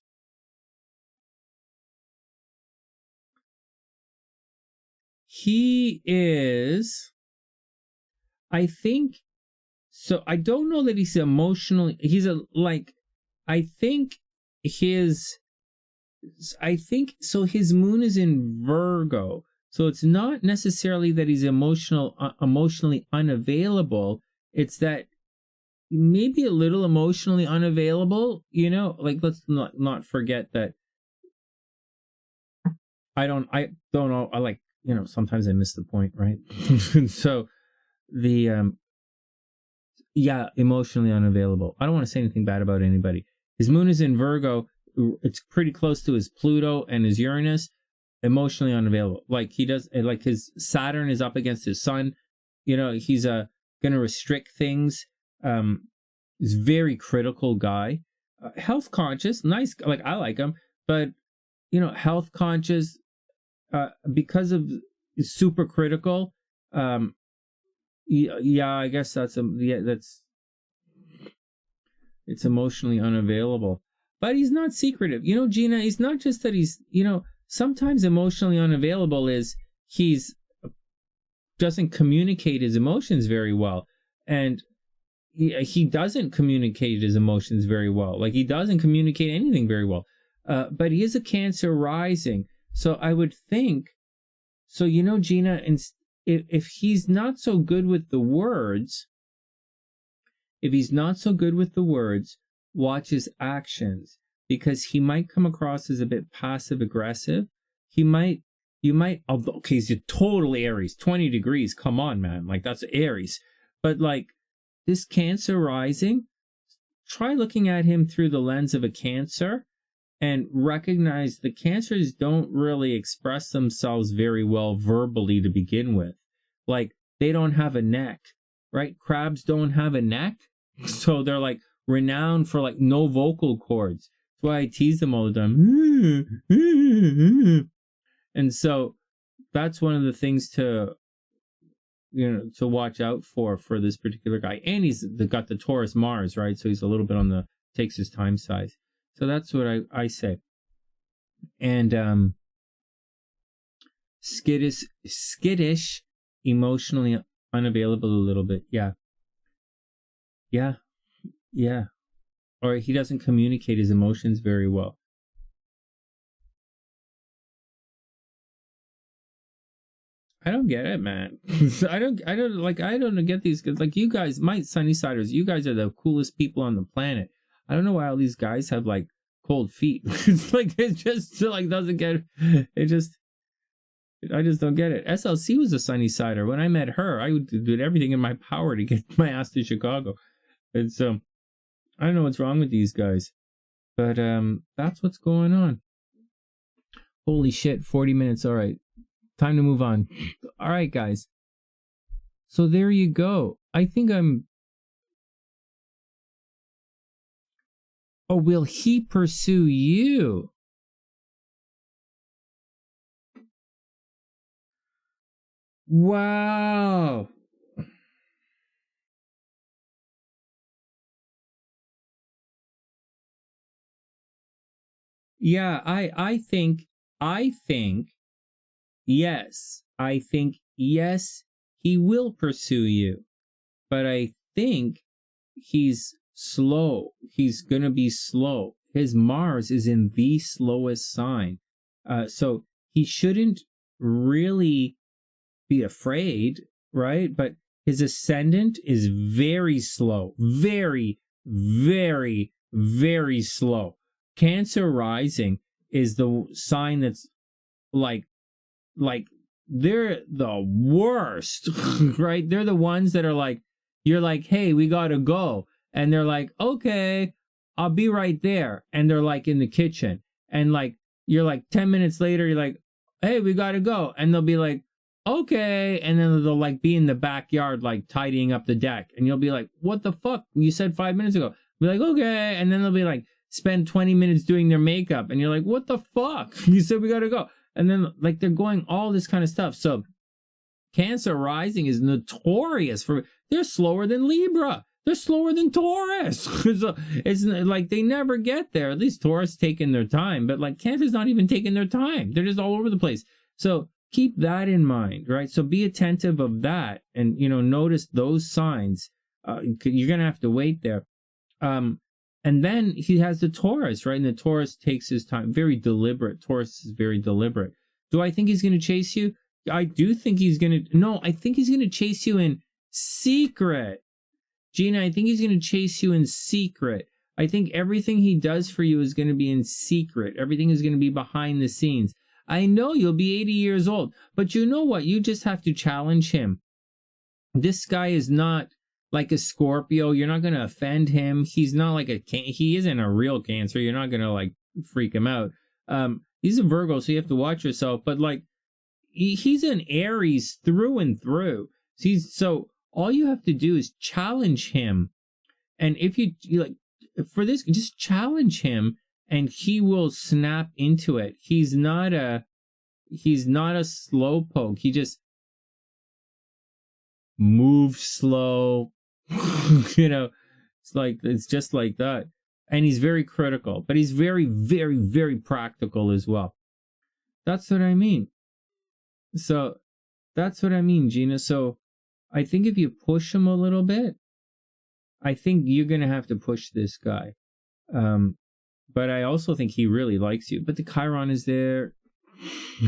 He is, I think, so I don't know that he's emotionally, so his moon is in Virgo. So it's not necessarily that he's emotionally unavailable. It's that maybe a little emotionally unavailable, you know, like let's not forget that I don't know. I like, you know, sometimes I miss the point, right? So emotionally unavailable. I don't want to say anything bad about anybody. His moon is in Virgo. It's pretty close to his Pluto and his Uranus. Emotionally unavailable. Like he does, like his Saturn is up against his sun. You know, he's going to restrict things. He's a very critical guy. Health conscious, nice. Like I like him, but you know, health conscious because of super critical. I guess it's emotionally unavailable. but he's not secretive. You know, Gina, it's not just that he's, you know, sometimes emotionally unavailable is he's doesn't communicate his emotions very well. And he doesn't communicate his emotions very well. Like, he doesn't communicate anything very well. But he is a Cancer rising. So I would think, so, you know, Gina, if he's not so good with the words, watch his actions, because he might come across as a bit passive aggressive. You might, although, okay, he's a total Aries, 20 degrees. Come on, man. Like, that's Aries. But like this Cancer rising, try looking at him through the lens of a Cancer and recognize the Cancers don't really express themselves very well verbally to begin with. Like, they don't have a neck, right? Crabs don't have a neck. So they're like renowned for like no vocal cords. That's why I tease them all the time. And so that's one of the things to, you know, to watch out for this particular guy. And he's got the Taurus Mars, right? So he's a little bit on the takes his time side. So that's what I say. And skittish, emotionally unavailable a little bit. Yeah. Or he doesn't communicate his emotions very well. I don't get it, man. I don't get these, because like, you guys, my SunnySiders, you guys are the coolest people on the planet. I don't know why all these guys have like cold feet. It's like, it just like doesn't get it. I just don't get it. SLC was a SunnySider. When I met her, I did everything in my power to get my ass to Chicago. And so I don't know what's wrong with these guys, but that's what's going on. Holy shit, 40 minutes. All right, time to move on. All right, guys. So there you go. I think I'm... Oh, will he pursue you? Wow. Yeah, I think yes. I think yes, he will pursue you. But I think he's slow. He's gonna be slow. His Mars is in the slowest sign. So he shouldn't really be afraid, right? But his ascendant is very slow. Very, very, very slow. Cancer rising is the sign that's like they're the worst, right? They're the ones that are like, you're like, hey, we gotta go. And they're like, okay, I'll be right there. And they're like in the kitchen. And like, you're like 10 minutes later, you're like, hey, we gotta go. And they'll be like, okay. And then they'll like be in the backyard, like tidying up the deck. And you'll be like, what the fuck? You said 5 minutes ago. Be like, okay. And then they'll be like, spend 20 minutes doing their makeup. And you're like, what the fuck? You said we gotta go. And then like they're going all this kind of stuff. So Cancer rising is notorious for, they're slower than Libra. They're slower than Taurus. So it's like they never get there. At least Taurus taking their time, but like Cancer's not even taking their time. They're just all over the place. So keep that in mind, right? So be attentive of that, and you know, notice those signs. You're gonna have to wait there. And then he has the Taurus, right? And the Taurus takes his time. Very deliberate. Taurus is very deliberate. Do I think he's gonna chase you? I do think he's gonna. No, I think he's gonna chase you in secret. Gina, I think he's going to chase you in secret. I think everything he does for you is going to be in secret. Everything is going to be behind the scenes. I know you'll be 80 years old, but you know what? You just have to challenge him. This guy is not like a Scorpio. You're not going to offend him. He's not like he isn't a real Cancer. You're not going to like freak him out. He's a Virgo, so you have to watch yourself. But like, he's an Aries through and through. So all you have to do is challenge him. And if you like, for this, just challenge him and he will snap into it. He's not a slowpoke. He just moves slow. You know, it's just like that. And he's very critical, but he's very, very, very practical as well. That's what I mean. So that's what I mean, Gina. So I think if you push him a little bit, I think you're going to have to push this guy. But I also think he really likes you. But the Chiron is there.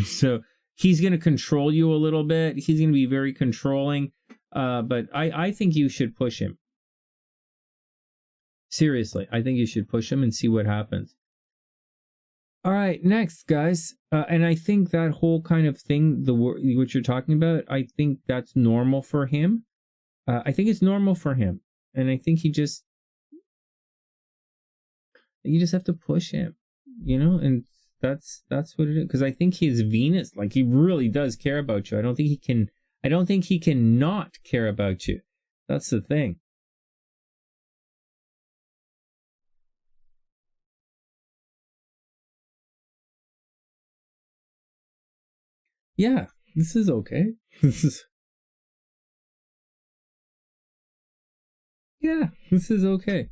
So he's going to control you a little bit. He's going to be very controlling. But I think you should push him. Seriously, I think you should push him and see what happens. All right, next, guys. And I think that whole kind of thing, what you're talking about, I think that's normal for him. I think it's normal for him. And I think you just have to push him, you know, and that's what it is. Because I think his Venus, like, he really does care about you. I don't think he can not care about you. That's the thing. Yeah, this is okay. Yeah, this is okay.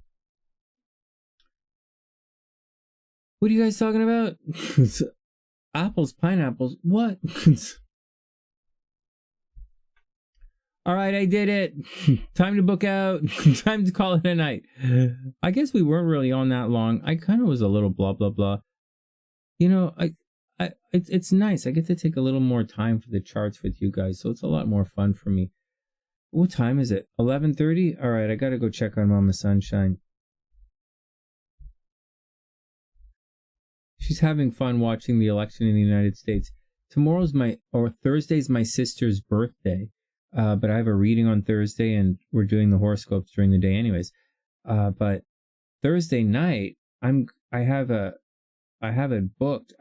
What are you guys talking about? Apples, pineapples, what? All right, I did it. Time to book out. Time to call it a night. I guess we weren't really on that long. I kind of was a little blah, blah, blah. You know, it's nice. I get to take a little more time for the charts with you guys, so it's a lot more fun for me. What time is it? 11:30? All right, I got to go check on Mama Sunshine. She's having fun watching the election in the United States. Thursday's my sister's birthday, but I have a reading on Thursday, and we're doing the horoscopes during the day anyways. But Thursday night, I have it booked.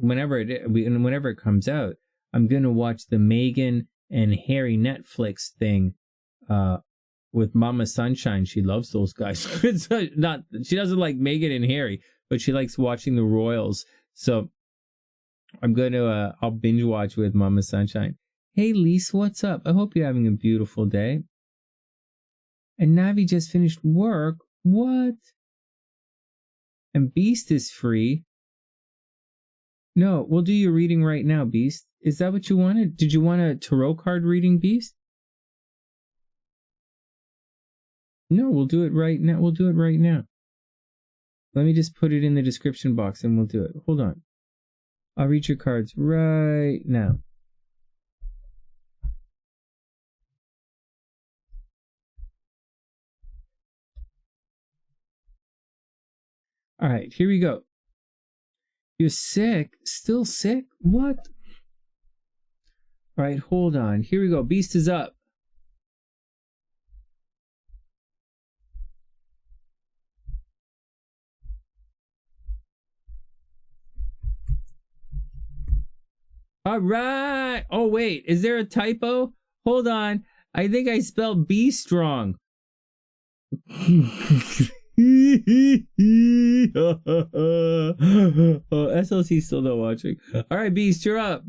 Whenever it comes out, I'm gonna watch the Meghan and Harry Netflix thing with Mama Sunshine. She loves those guys. She doesn't like Meghan and Harry, but she likes watching the royals. So I'm gonna I'll binge watch with Mama Sunshine. Hey Lise, what's up? I hope you're having a beautiful day. And Navi just finished work. What? And Beast is free. No, we'll do your reading right now, Beast. Is that what you wanted? Did you want a tarot card reading, Beast? No, we'll do it right now. We'll do it right now. Let me just put it in the description box and we'll do it. Hold on. I'll read your cards right now. All right, here we go. You're sick? Still sick? What? All right, hold on. Here we go. Beast is up. All right. Oh, wait. Is there a typo? Hold on. I think I spelled beast wrong. SLC's still not watching. All right, Beast, you're up.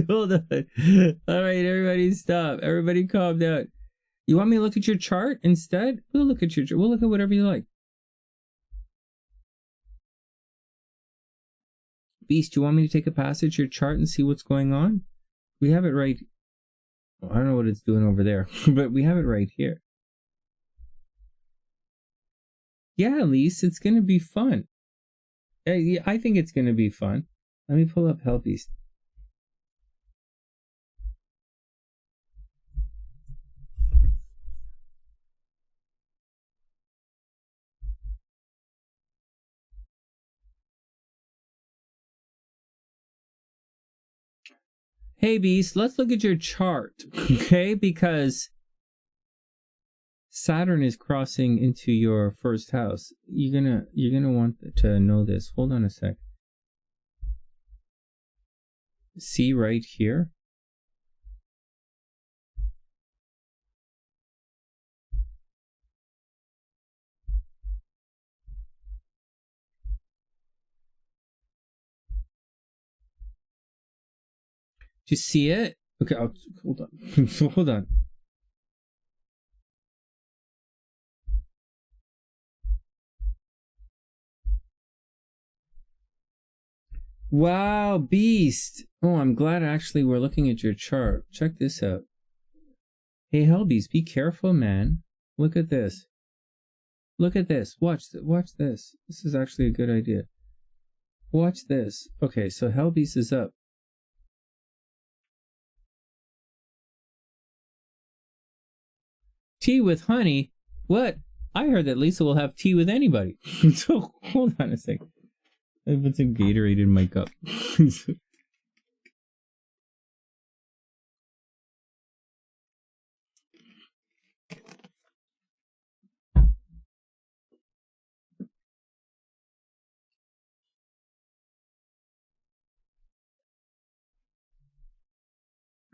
Hold on. All right, everybody stop. Everybody calm down. You want me to look at your chart instead? We'll look at your chart. We'll look at whatever you like. Beast, you want me to take a pass at your chart and see what's going on? We have it right. I don't know what it's doing over there, but we have it right here. Yeah, Elise, it's going to be fun. I think it's going to be fun. Let me pull up HellBeast. Hey, Beast, let's look at your chart, okay? Because Saturn is crossing into your first house. You're gonna want to know this. Hold on a sec. See right here? Do you see it? Okay, hold on. Hold on. Wow, Beast. Oh, I'm glad actually we're looking at your chart. Check this out. Hey, HellBeast, be careful, man. Look at this. Look at this. Watch this. This is actually a good idea. Watch this. Okay, so HellBeast is up. Tea with honey? What? I heard that Lisa will have tea with anybody. So, hold on a second. I put some Gatorade in my cup.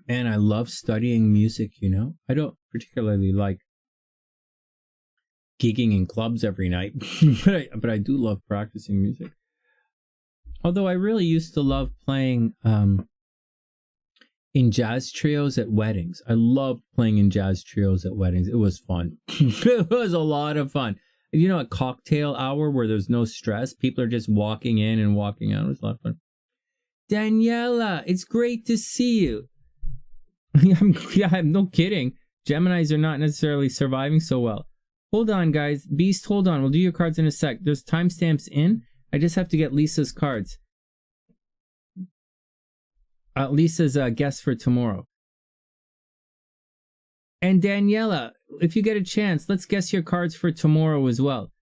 Man, I love studying music, you know? I don't particularly like gigging in clubs every night, but I do love practicing music. Although I really used to love playing in jazz trios at weddings. I loved playing in jazz trios at weddings. It was fun. It was a lot of fun. You know, a cocktail hour where there's no stress. People are just walking in and walking out. It was a lot of fun. Daniela, it's great to see you. I'm no kidding. Geminis are not necessarily surviving so well. Hold on, guys. Beast, hold on. We'll do your cards in a sec. There's timestamps in. I just have to get Lisa's cards. Lisa's guest for tomorrow. And Daniela, if you get a chance, let's guess your cards for tomorrow as well.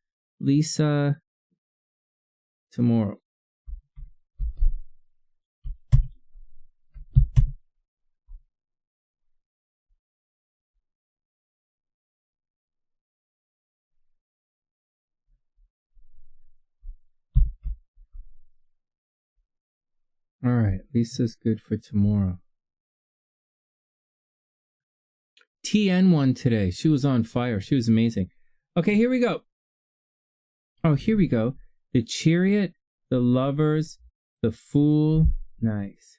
Lisa, tomorrow. All right, Lisa's good for tomorrow. TN won today. She was on fire. She was amazing. Okay, here we go. Oh, here we go. The Chariot, the Lovers, the Fool. Nice.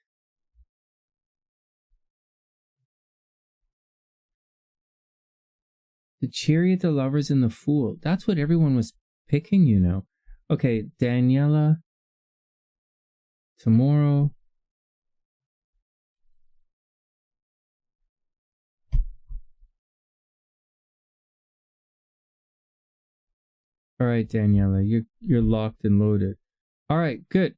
The Chariot, the Lovers, and the Fool. That's what everyone was picking, you know. Okay, Daniela. Tomorrow. All right, Daniela, you're locked and loaded. All right, good.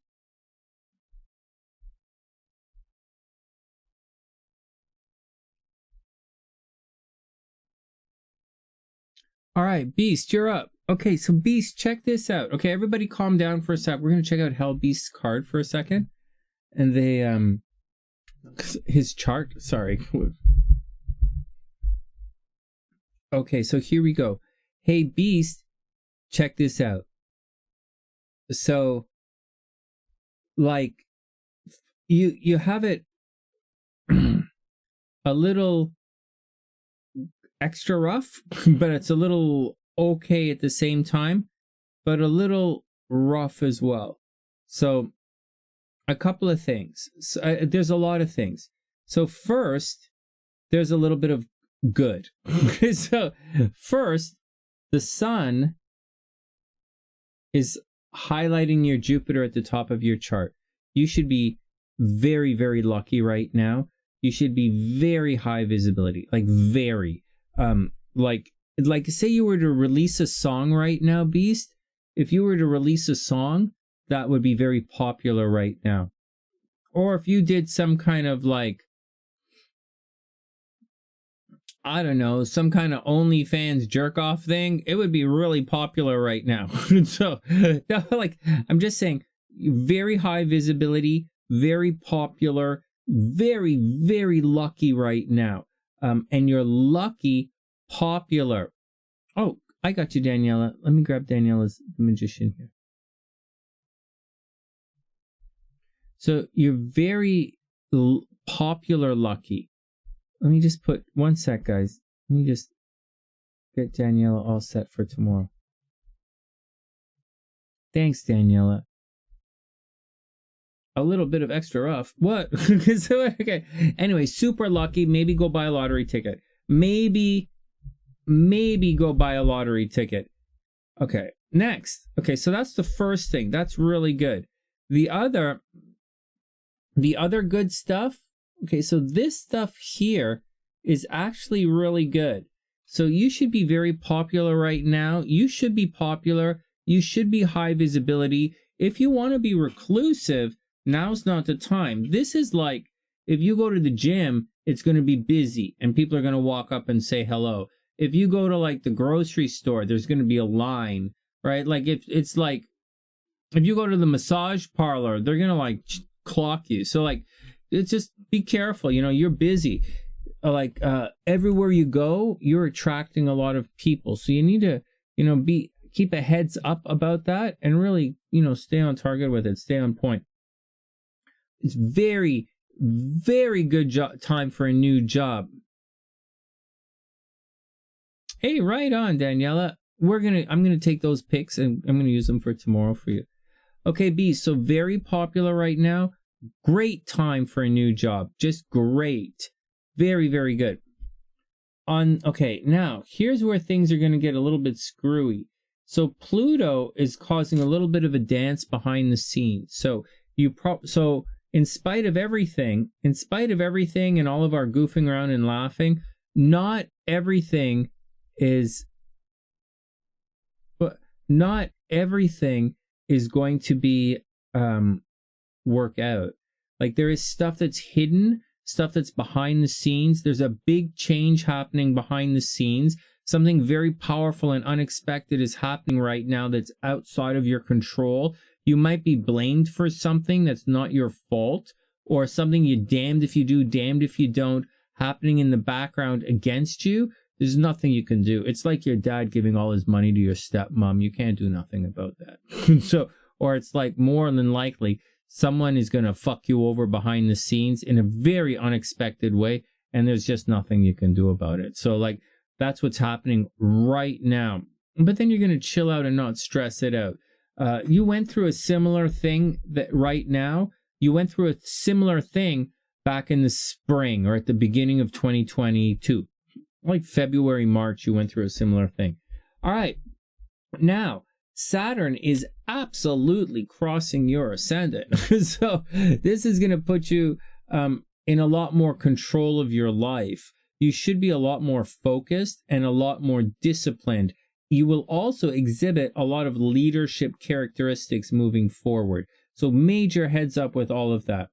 All right, Beast, you're up. Okay, so Beast, check this out. Okay, everybody calm down for a sec. We're going to check out HellBeast's card for a second. And they, his chart, sorry. Okay, so here we go. Hey, Beast, check this out. So, like, you have it a little extra rough, but it's a little okay at the same time, but a little rough as well. So a couple of things. So, there's a lot of things. So first, there's a little bit of good. So first, the sun is highlighting your Jupiter at the top of your chart. You should be very, very lucky right now. You should be very high visibility, like very. Like say you were to release a song right now, Beast. If you were to release a song, that would be very popular right now. Or if you did some kind of like, I don't know, some kind of OnlyFans jerk off thing, it would be really popular right now. So, like, I'm just saying, very high visibility, very popular, very, very lucky right now. And you're lucky, popular. Oh, I got you, Daniela. Let me grab Daniela's magician here. So you're very popular, lucky. Let me just put one sec, guys. Let me just get Daniela all set for tomorrow. Thanks, Daniela. A little bit of extra rough. What? Okay. Anyway, super lucky. Maybe go buy a lottery ticket. Maybe go buy a lottery ticket. Okay. Next. Okay, so that's the first thing. That's really good. The other The other good stuff, okay, so this stuff here is actually really good. So you should be very popular right now. You should be popular. You should be high visibility. If you want to be reclusive, now's not the time. This is like, if you go to the gym, it's going to be busy and people are going to walk up and say hello. If you go to like the grocery store, there's going to be a line, right? Like it's like, if you go to the massage parlor, they're going to like clock you. So like, it's just be careful. You know, you're busy. Like everywhere you go, you're attracting a lot of people. So you need to, you know, keep a heads up about that and really, you know, stay on target with it. Stay on point. It's very, very good time for a new job. Hey, right on, Daniela. I'm gonna take those pics and I'm gonna use them for tomorrow for you. Okay, B. So very popular right now. Great time for a new job. Just great. Very, very good. Okay, now here's where things are gonna get a little bit screwy. So Pluto is causing a little bit of a dance behind the scenes. So in spite of everything and all of our goofing around and laughing, not everything is going to be work out. Like there is stuff that's hidden, stuff that's behind the scenes. There's a big change happening behind the scenes. Something very powerful and unexpected is happening right now that's outside of your control. You might be blamed for something that's not your fault, or something you damned if you do, damned if you don't, happening in the background against you. There's nothing you can do. It's like your dad giving all his money to your stepmom. You can't do nothing about that. So, or it's like more than likely someone is going to fuck you over behind the scenes in a very unexpected way, and there's just nothing you can do about it. So like, that's what's happening right now. But then you're going to chill out and not stress it out. You went through a similar thing you went through a similar thing back in the spring or at the beginning of 2022. Like February, March, you went through a similar thing. All right. Now, Saturn is absolutely crossing your ascendant. So this is going to put you in a lot more control of your life. You should be a lot more focused and a lot more disciplined. You will also exhibit a lot of leadership characteristics moving forward. So major heads up with all of that.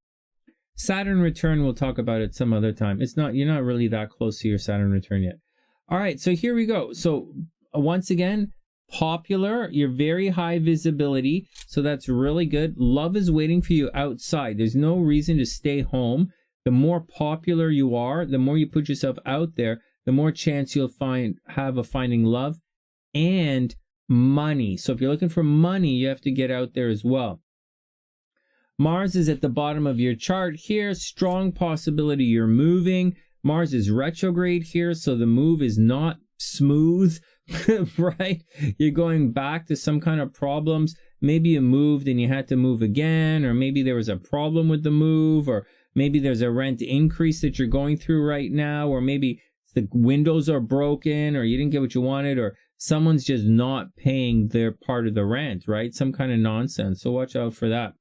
Saturn return, we'll talk about it some other time. You're not really that close to your Saturn return yet. All right, so here we go. So once again, popular, you're very high visibility. So that's really good. Love is waiting for you outside. There's no reason to stay home. The more popular you are, the more you put yourself out there, the more chance you'll have of finding love and money. So if you're looking for money, you have to get out there as well. Mars is at the bottom of your chart here. Strong possibility you're moving. Mars is retrograde here, so the move is not smooth, right? You're going back to some kind of problems. Maybe you moved and you had to move again, or maybe there was a problem with the move, or maybe there's a rent increase that you're going through right now, or maybe the windows are broken, or you didn't get what you wanted, or someone's just not paying their part of the rent, right? Some kind of nonsense. So watch out for that.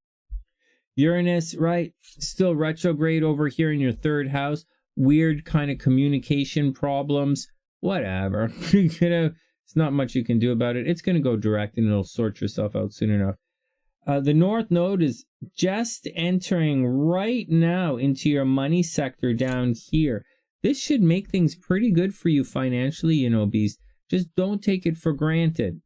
Uranus, right? Still retrograde over here in your third house. Weird kind of communication problems. Whatever. You know, it's not much you can do about it. It's going to go direct and it'll sort yourself out soon enough. The North Node is just entering right now into your money sector down here. This should make things pretty good for you financially, you know, Beast. Just don't take it for granted.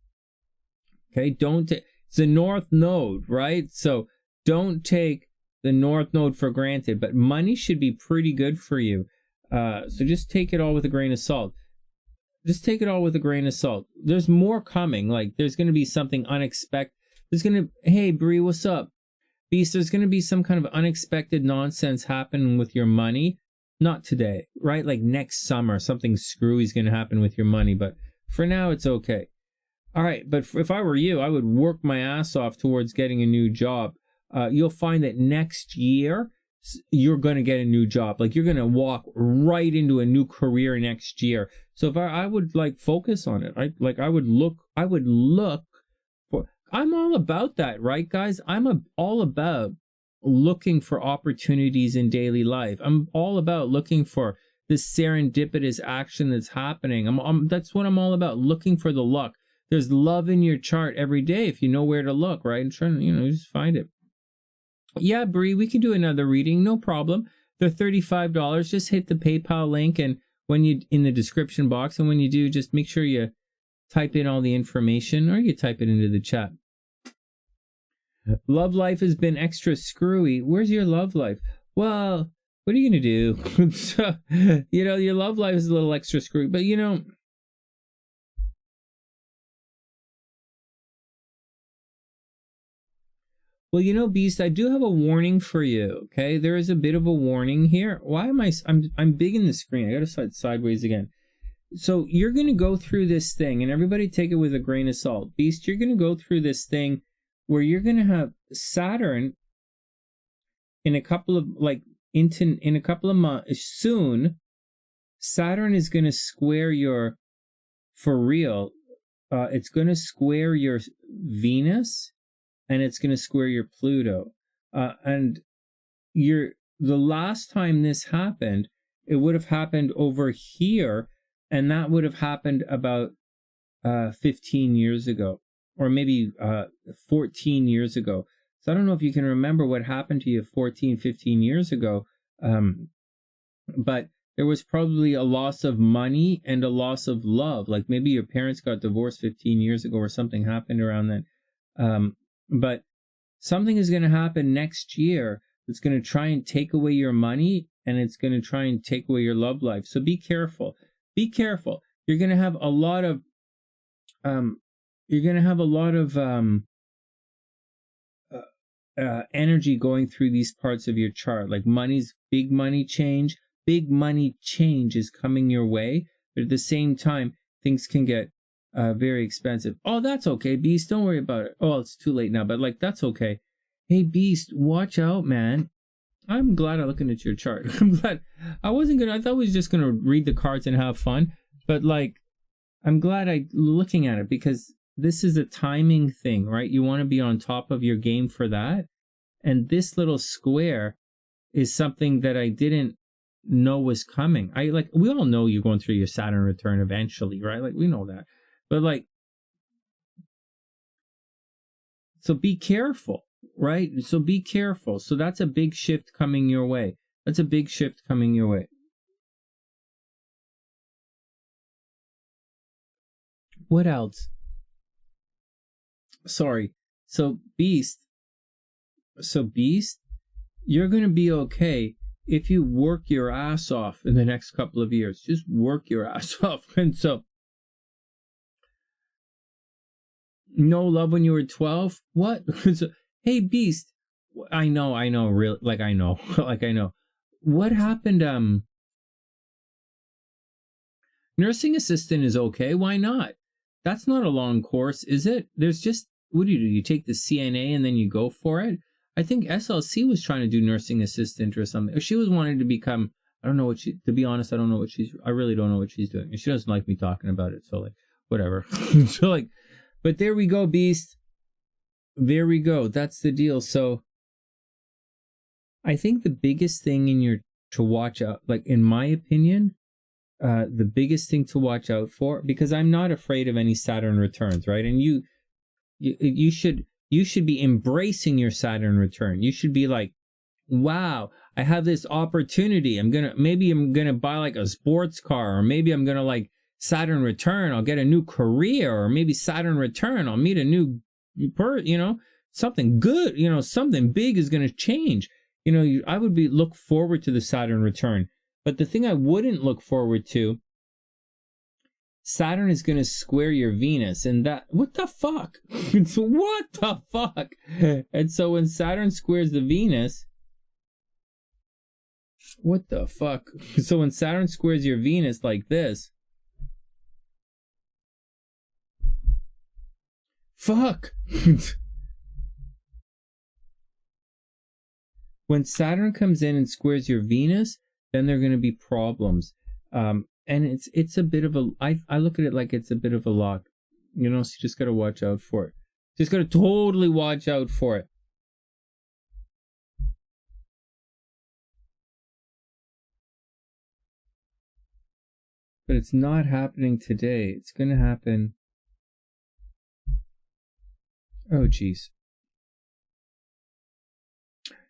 Okay? It's the North Node, right? So don't take the North Node for granted, but money should be pretty good for you. So just take it all with a grain of salt. Just take it all with a grain of salt. There's more coming. Like, there's going to be something unexpected. Hey, Bree, what's up? Beast, there's going to be some kind of unexpected nonsense happening with your money. Not today, right? Like next summer, something screwy is going to happen with your money. But for now, it's okay. All right. But if I were you, I would work my ass off towards getting a new job. You'll find that next year, you're going to get a new job. Like, you're going to walk right into a new career next year. So if I would like focus on it, I would look for, I'm all about that, right, guys? I'm all about looking for opportunities in daily life. I'm all about looking for this serendipitous action that's happening. That's what I'm all about, looking for the luck. There's love in your chart every day if you know where to look, right? And trying to, just find it. Yeah, Bree, we can do another reading, no problem. They're $35. Just hit the PayPal link and when you in the description box, and when you do, just make sure you type in all the information or you type it into the chat. Love life has been extra screwy. Where's your love life? Well, what are you going to do? So, your love life is a little extra screwy, but well, Beast, I do have a warning for you, okay? There is a bit of a warning here. Why am I'm big in the screen. I got to slide sideways again. So you're going to go through this thing, and everybody take it with a grain of salt. Beast, you're going to go through this thing where you're going to have Saturn in a couple of, in a couple of months, soon, Saturn is going to square for real, it's going to square your Venus, and it's going to square your Pluto. And the last time this happened, it would have happened over here, and that would have happened about 15 years ago, or maybe 14 years ago. So I don't know if you can remember what happened to you 14, 15 years ago, but there was probably a loss of money and a loss of love. Like maybe your parents got divorced 15 years ago or something happened around then. But something is going to happen next year that's going to try and take away your money, and it's going to try and take away your love life. So be careful. Be careful. You're going to have a lot of energy going through these parts of your chart. Like big money change is coming your way, but at the same time, things can get very expensive. Oh, that's okay, Beast. Don't worry about it. Oh, it's too late now, but that's okay. Hey, Beast, watch out, man. I'm glad I'm looking at your chart. I'm glad. I thought I was just gonna read the cards and have fun, but I'm glad I'm looking at it because this is a timing thing, right? You want to be on top of your game for that. And this little square is something that I didn't know was coming. We all know you're going through your Saturn return eventually, right? We know that. But so be careful, right? So be careful. So that's a big shift coming your way. What else? Sorry. So Beast, you're going to be okay if you work your ass off in the next couple of years. Just work your ass off. And so, no love when you were 12? What? Hey, Beast. I know, really, I know. I know. What happened? Nursing assistant is okay. Why not? That's not a long course, is it? There's just, what do? You take the CNA and then you go for it? I think SLC was trying to do nursing assistant or something. She was wanting to become, I don't know what to be honest, I really don't know what she's doing. And she doesn't like me talking about it. So whatever. So but there we go, Beast. There we go. That's the deal. So I think the biggest thing to watch out, in my opinion, the biggest thing to watch out for, because I'm not afraid of any Saturn returns, right? And you should be embracing your Saturn return. You should be wow, I have this opportunity. Maybe I'm gonna buy a sports car, or maybe I'm gonna Saturn return, I'll get a new career, or maybe Saturn return, I'll meet a new something good, something big is gonna change. I would look forward to the Saturn return. But the thing I wouldn't look forward to, Saturn is going to square your Venus, and what the fuck? What the fuck? And so when Saturn squares the Venus, what the fuck? So when Saturn squares your Venus like this, fuck. When Saturn comes in and squares your Venus, then there are going to be problems. And it's a bit of I look at it like it's a bit of a lock. So you just got to watch out for it. Just got to totally watch out for it. But it's not happening today. It's going to happen. Oh, geez.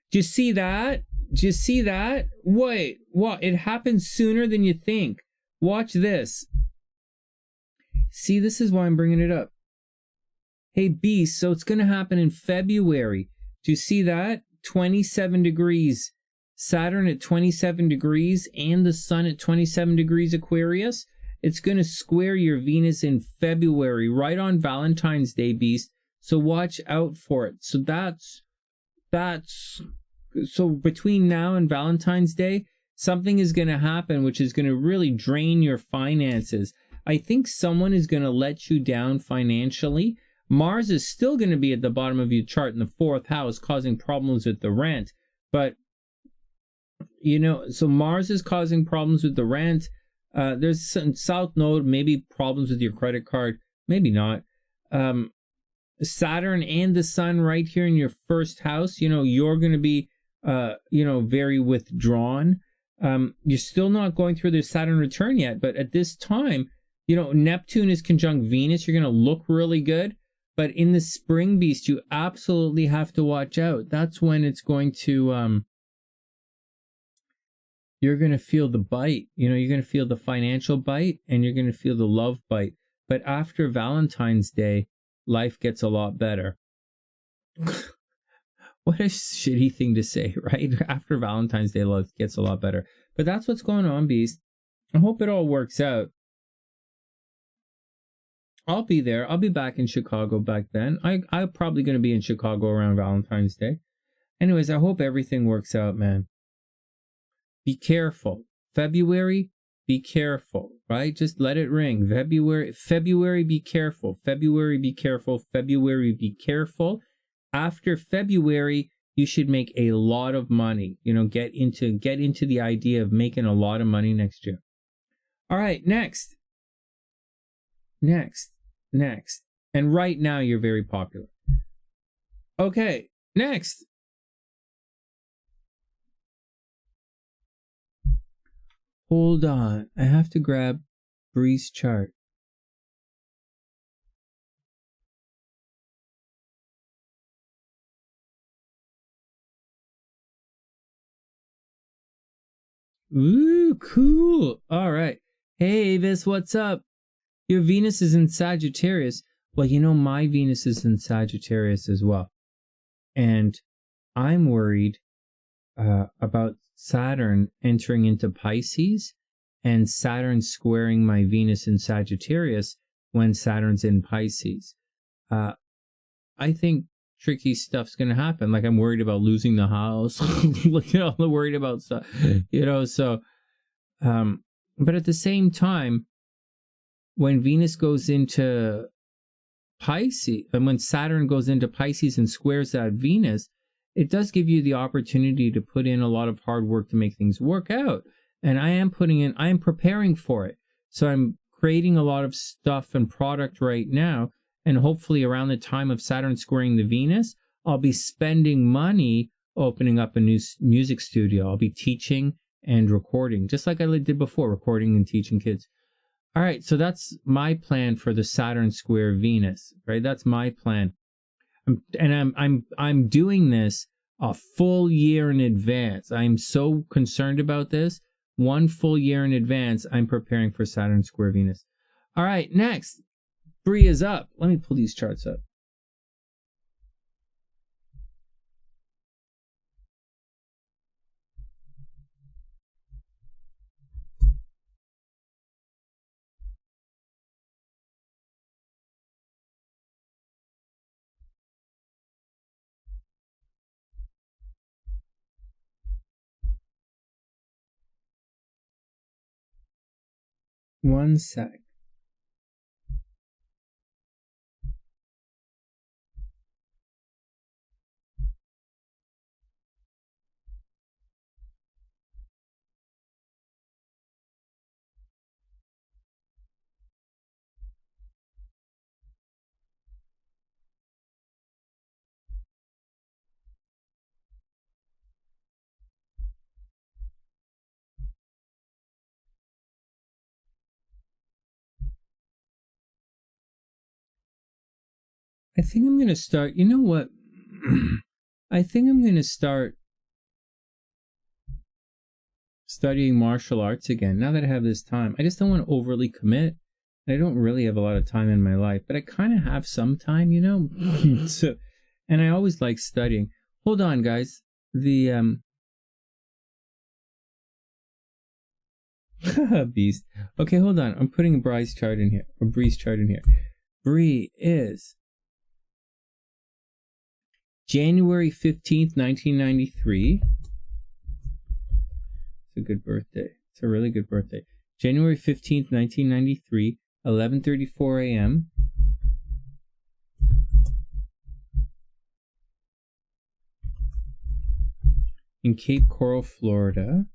Do you see that? Do you see that? Wait, what? It happens sooner than you think. Watch this. See, this is why I'm bringing it up. Hey, Beast, so it's going to happen in February. Do you see that? 27 degrees. Saturn at 27 degrees and the Sun at 27 degrees Aquarius. It's going to square your Venus in February, right on Valentine's Day, Beast. So watch out for it. So so between now and Valentine's Day, something is going to happen which is going to really drain your finances. I think someone is going to let you down financially. Mars is still going to be at the bottom of your chart in the 4th house, causing problems with the rent. But, you know, so Mars is causing problems with the rent. There's some South Node, maybe problems with your credit card, maybe not. Saturn and the Sun right here in your 1st house, you know, you're going to be, you know, very withdrawn. You're still not going through the Saturn return yet, but at this time, you know, Neptune is conjunct Venus. You're going to look really good. But in the spring, Beast, you absolutely have to watch out. That's when it's going to, you're going to feel the bite. You know, you're going to feel the financial bite and you're going to feel the love bite. But after Valentine's Day, life gets a lot better. What a shitty thing to say, right? After Valentine's Day, life gets a lot better. But that's what's going on, Beast. I hope it all works out. I'll be there. I'll be back in Chicago back then. I'm probably going to be in Chicago around Valentine's Day. Anyways, I hope everything works out, man. Be careful. February, be careful, right? Just let it ring. February, be careful. February, be careful. February, be careful. After February, you should make a lot of money. You know, get into the idea of making a lot of money next year. All right, next. And right now you're very popular. Okay, next. Hold on. I have to grab Bree's chart. Ooh, cool. All right. Hey, Avis, what's up? Your Venus is in Sagittarius. Well, you know, my Venus is in Sagittarius as well. And I'm worried about Saturn entering into Pisces and Saturn squaring my Venus in Sagittarius when Saturn's in Pisces. I think tricky stuff's going to happen. Like, I'm worried about losing the house. You know, I'm worried about stuff, you know, so, but at the same time, when Venus goes into Pisces, and when Saturn goes into Pisces and squares that Venus, it does give you the opportunity to put in a lot of hard work to make things work out. And I am preparing for it. So I'm creating a lot of stuff and product right now. And hopefully around the time of Saturn squaring the Venus, I'll be spending money opening up a new music studio. I'll be teaching and recording, just like I did before, recording and teaching kids. All right, so that's my plan for the Saturn square Venus, right? That's my plan. I'm doing this a full year in advance. I'm so concerned about this. 1 full year in advance, I'm preparing for Saturn square Venus. All right, next. Bree is up. Let me pull these charts up. One sec. I think I'm going to start, you know what? I think I'm going to start studying martial arts again, now that I have this time. I just don't want to overly commit. I don't really have a lot of time in my life, but I kind of have some time, you know? So, and I always like studying. Hold on, guys. The, Beast. Okay, hold on. I'm putting a Bree's chart in here. Bree is January 15th, 1993. It's a good birthday. It's a really good birthday. January 15th, 1993, 11:34 a.m. in Cape Coral, Florida.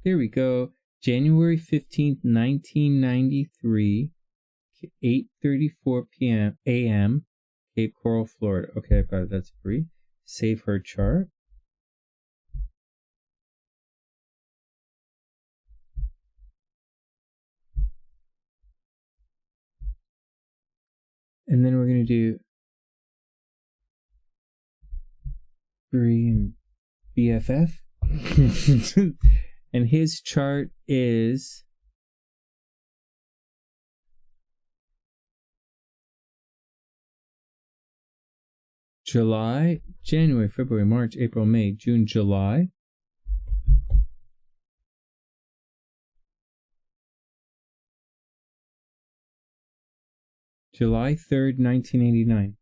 There we go. January 15th, 1993, 8:34 p.m. a.m. Cape Coral, Florida. Okay, I've got it. That's Bree. Save her chart. And then we're going to do Bree and BFF. And his chart is July, January, February, March, April, May, June, July. July 3rd, 1989.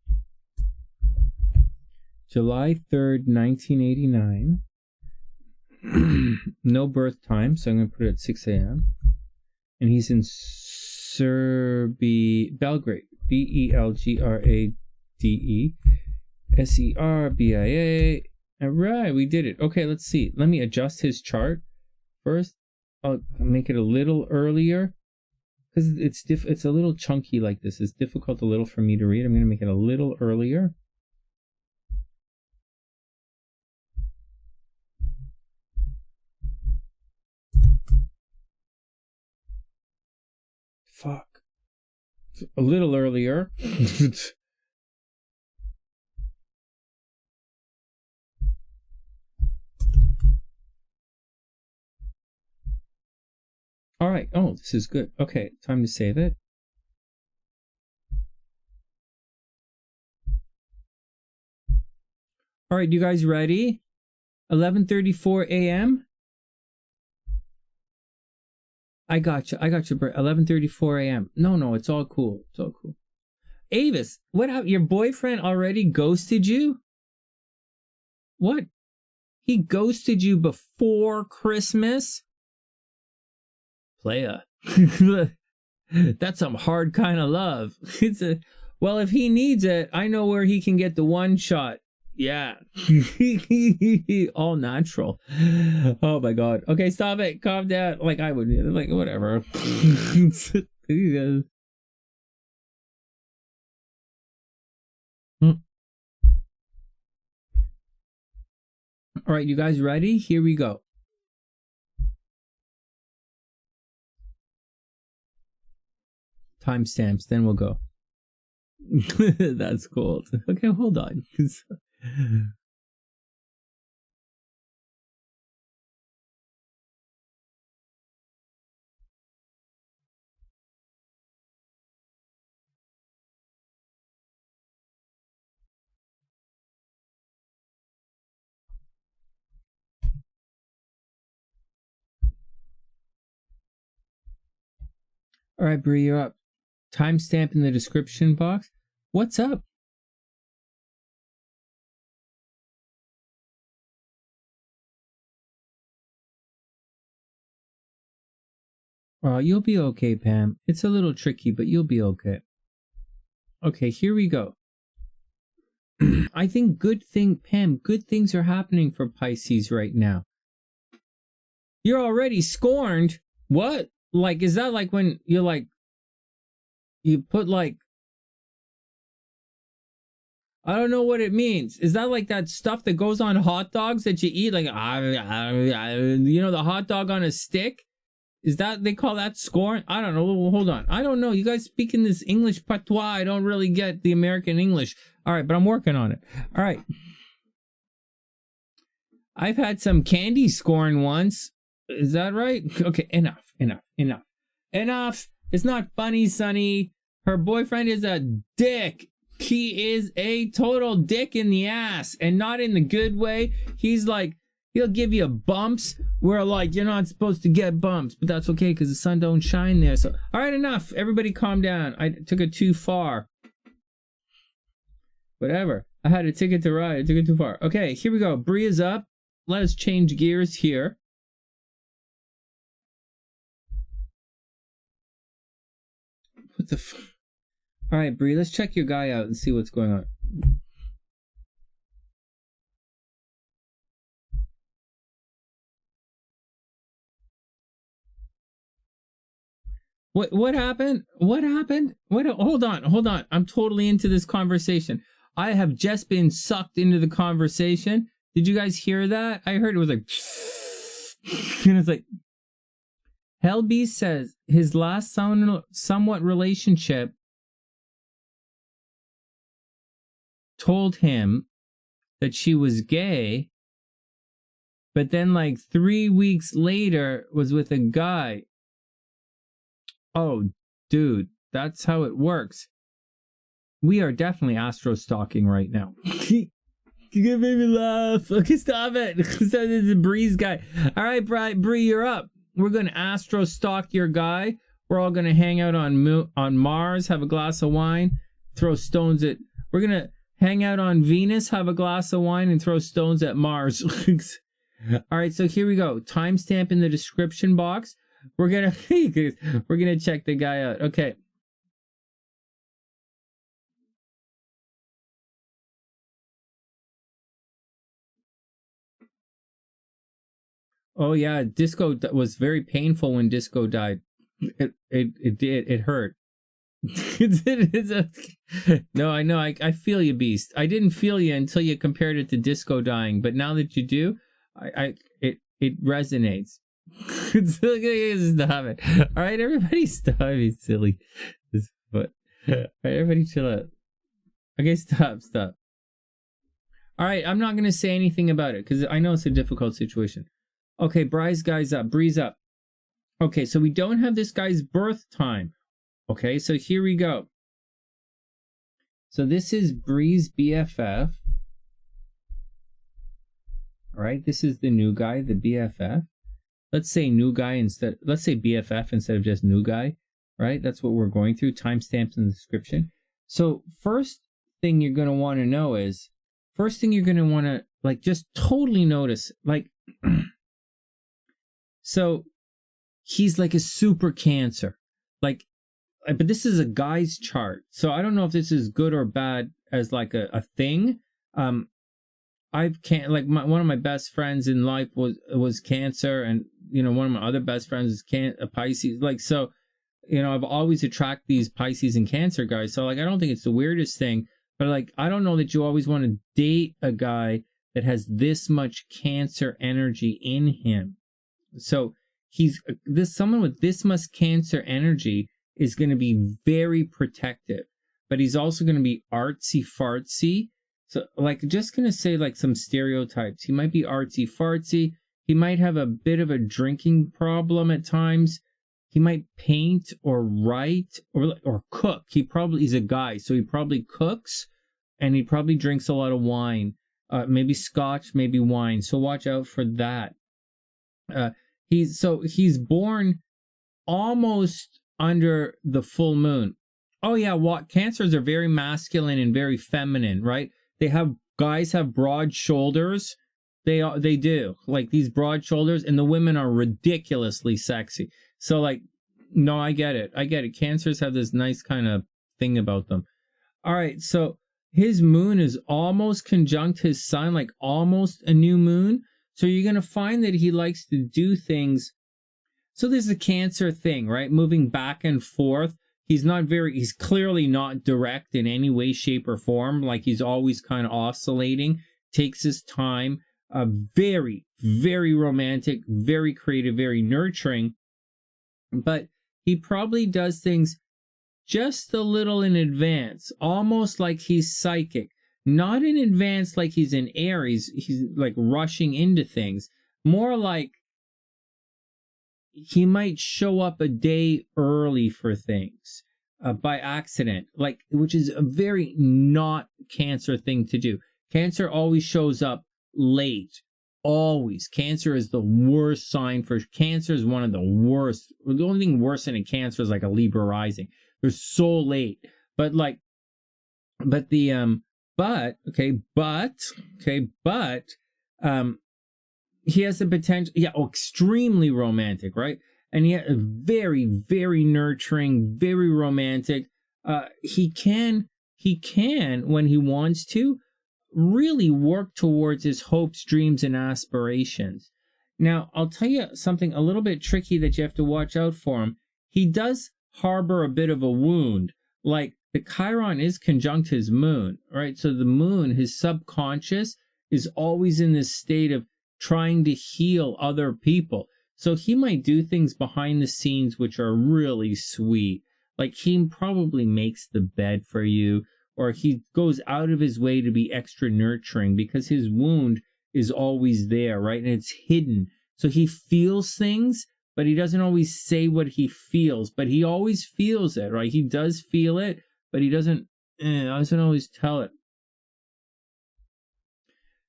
July 3rd, 1989. No birth time, so I'm going to put it at 6 a.m. And he's in Belgrade. Belgrade. Serbia. Alright, we did it. Okay, let's see. Let me adjust his chart first. I'll make it a little earlier. Because it's a little chunky like this. It's difficult a little for me to read. I'm going to make it a little earlier. Fuck. A little earlier. All right. Oh, this is good. Okay, time to save it. All right, you guys ready? 11:34 a.m. I got you. 11:34 a.m. No, it's all cool. It's all cool. Avis, what happened? Your boyfriend already ghosted you? What? He ghosted you before Christmas? Playa. That's some hard kind of love. Well, if he needs it, I know where he can get the one shot. Yeah. All natural. Oh my god. Okay, stop it. Calm down. Like I would, like whatever. All right, you guys ready? Here we go. Timestamps, then we'll go. That's cool. Okay, hold on. All right, Bree, you're up. Timestamp in the description box. What's up? You'll be okay, Pam. It's a little tricky, but you'll be okay. Okay, here we go. I think Pam, good things are happening for Pisces right now. You're already scorned? What? Like, is that like when you're like, you put like, I don't know what it means. Is that like that stuff that goes on hot dogs that you eat? Like, you know, the hot dog on a stick? Is that, they call that scorn? I don't know. Hold on. I don't know. You guys speaking this English patois. I don't really get the American English. All right, but I'm working on it. All right. I've had some candy scorn once. Is that right? Okay, enough. It's not funny, Sonny. Her boyfriend is a dick. He is a total dick in the ass, and not in the good way. He's like, he'll give you bumps where like you're not supposed to get bumps, but that's okay because the sun don't shine there. So, all right, enough. Everybody calm down. I took it too far. Whatever. I had a ticket to ride. I took it too far. Okay, here we go. Bree is up. Let us change gears here. What the f... All right, Bree, let's check your guy out and see what's going on. What happened? What happened? Hold on. I'm totally into this conversation. I have just been sucked into the conversation. Did you guys hear that? I heard it was like... and it's like... HellBeast says his last somewhat relationship told him that she was gay, but then like 3 weeks later was with a guy. Oh, dude, that's how it works. We are definitely astro stalking right now. You made me laugh. Okay, stop it. This is a Bree's guy. All right, Bree, you're up. We're going to astro stalk your guy. We're all going to hang out on Mars, have a glass of wine, throw stones at... We're going to hang out on Venus, have a glass of wine, and throw stones at Mars. All right, so here we go. Timestamp in the description box. We're gonna check the guy out. Okay. Oh yeah, Disco was very painful when Disco died. It hurt. No, I know. I feel you, Beast. I didn't feel you until you compared it to Disco dying, but now that you do, it resonates. Stop it. All right, everybody, stop. Be silly. But all right, everybody, chill out. Okay, stop. All right, I'm not gonna say anything about it because I know it's a difficult situation. Okay, Bree's up. Okay, so we don't have this guy's birth time. Okay, so here we go. So this is Bree's BFF. All right, this is the new guy, the BFF. Let's say new guy instead. Let's say BFF instead of just new guy. Right? That's what we're going through. Timestamps in the description. So first thing you're going to want to know is, first thing you're going to want to like just totally notice, like, so he's like a super Cancer, like, but this is a guy's chart. So I don't know if this is good or bad as like a thing. One of my best friends in life was Cancer, and you know, one of my other best friends is a Pisces. Like, so, you know, I've always attracted these Pisces and Cancer guys. So like, I don't think it's the weirdest thing, but like, I don't know that you always want to date a guy that has this much Cancer energy in him. So someone with this much Cancer energy is going to be very protective, but he's also going to be artsy fartsy. So, like, just going to say, like, some stereotypes. He might be artsy-fartsy. He might have a bit of a drinking problem at times. He might paint or write or cook. He's a guy, so he probably cooks, and he probably drinks a lot of wine. Maybe scotch, maybe wine. So watch out for that. He's born almost under the full moon. Oh, yeah, Cancers are very masculine and very feminine, right? Guys have broad shoulders. They do, like, these broad shoulders, and the women are ridiculously sexy. So like, no, I get it. Cancers have this nice kind of thing about them. All right, so his moon is almost conjunct his sun, like almost a new moon. So you're going to find that he likes to do things. So there's a Cancer thing, right? Moving back and forth. He's clearly not direct in any way, shape, or form. Like, he's always kind of oscillating, takes his time, very, very romantic, very creative, very nurturing. but he probably does things just a little in advance, almost like he's psychic. Not in advance like he's in Aries, he's like rushing into things. More like he might show up a day early for things by accident, like, which is a very not Cancer thing to do. Cancer always shows up late. Always. Cancer is the worst sign for Cancer is one of the worst. The only thing worse than a Cancer is like a Libra rising. They're so late. But he has the potential, extremely romantic, right? And yet very, very nurturing, very romantic. He can, when he wants to, really work towards his hopes, dreams, and aspirations. Now, I'll tell you something a little bit tricky that you have to watch out for him. He does harbor a bit of a wound. Like, the Chiron is conjunct his moon, right? So the moon, his subconscious, is always in this state of trying to heal other people. So he might do things behind the scenes which are really sweet. Like, he probably makes the bed for you, or he goes out of his way to be extra nurturing because his wound is always there, right? And it's hidden. So he feels things, but he doesn't always say what he feels, but he always feels it, right? He does feel it, but he doesn't always tell it.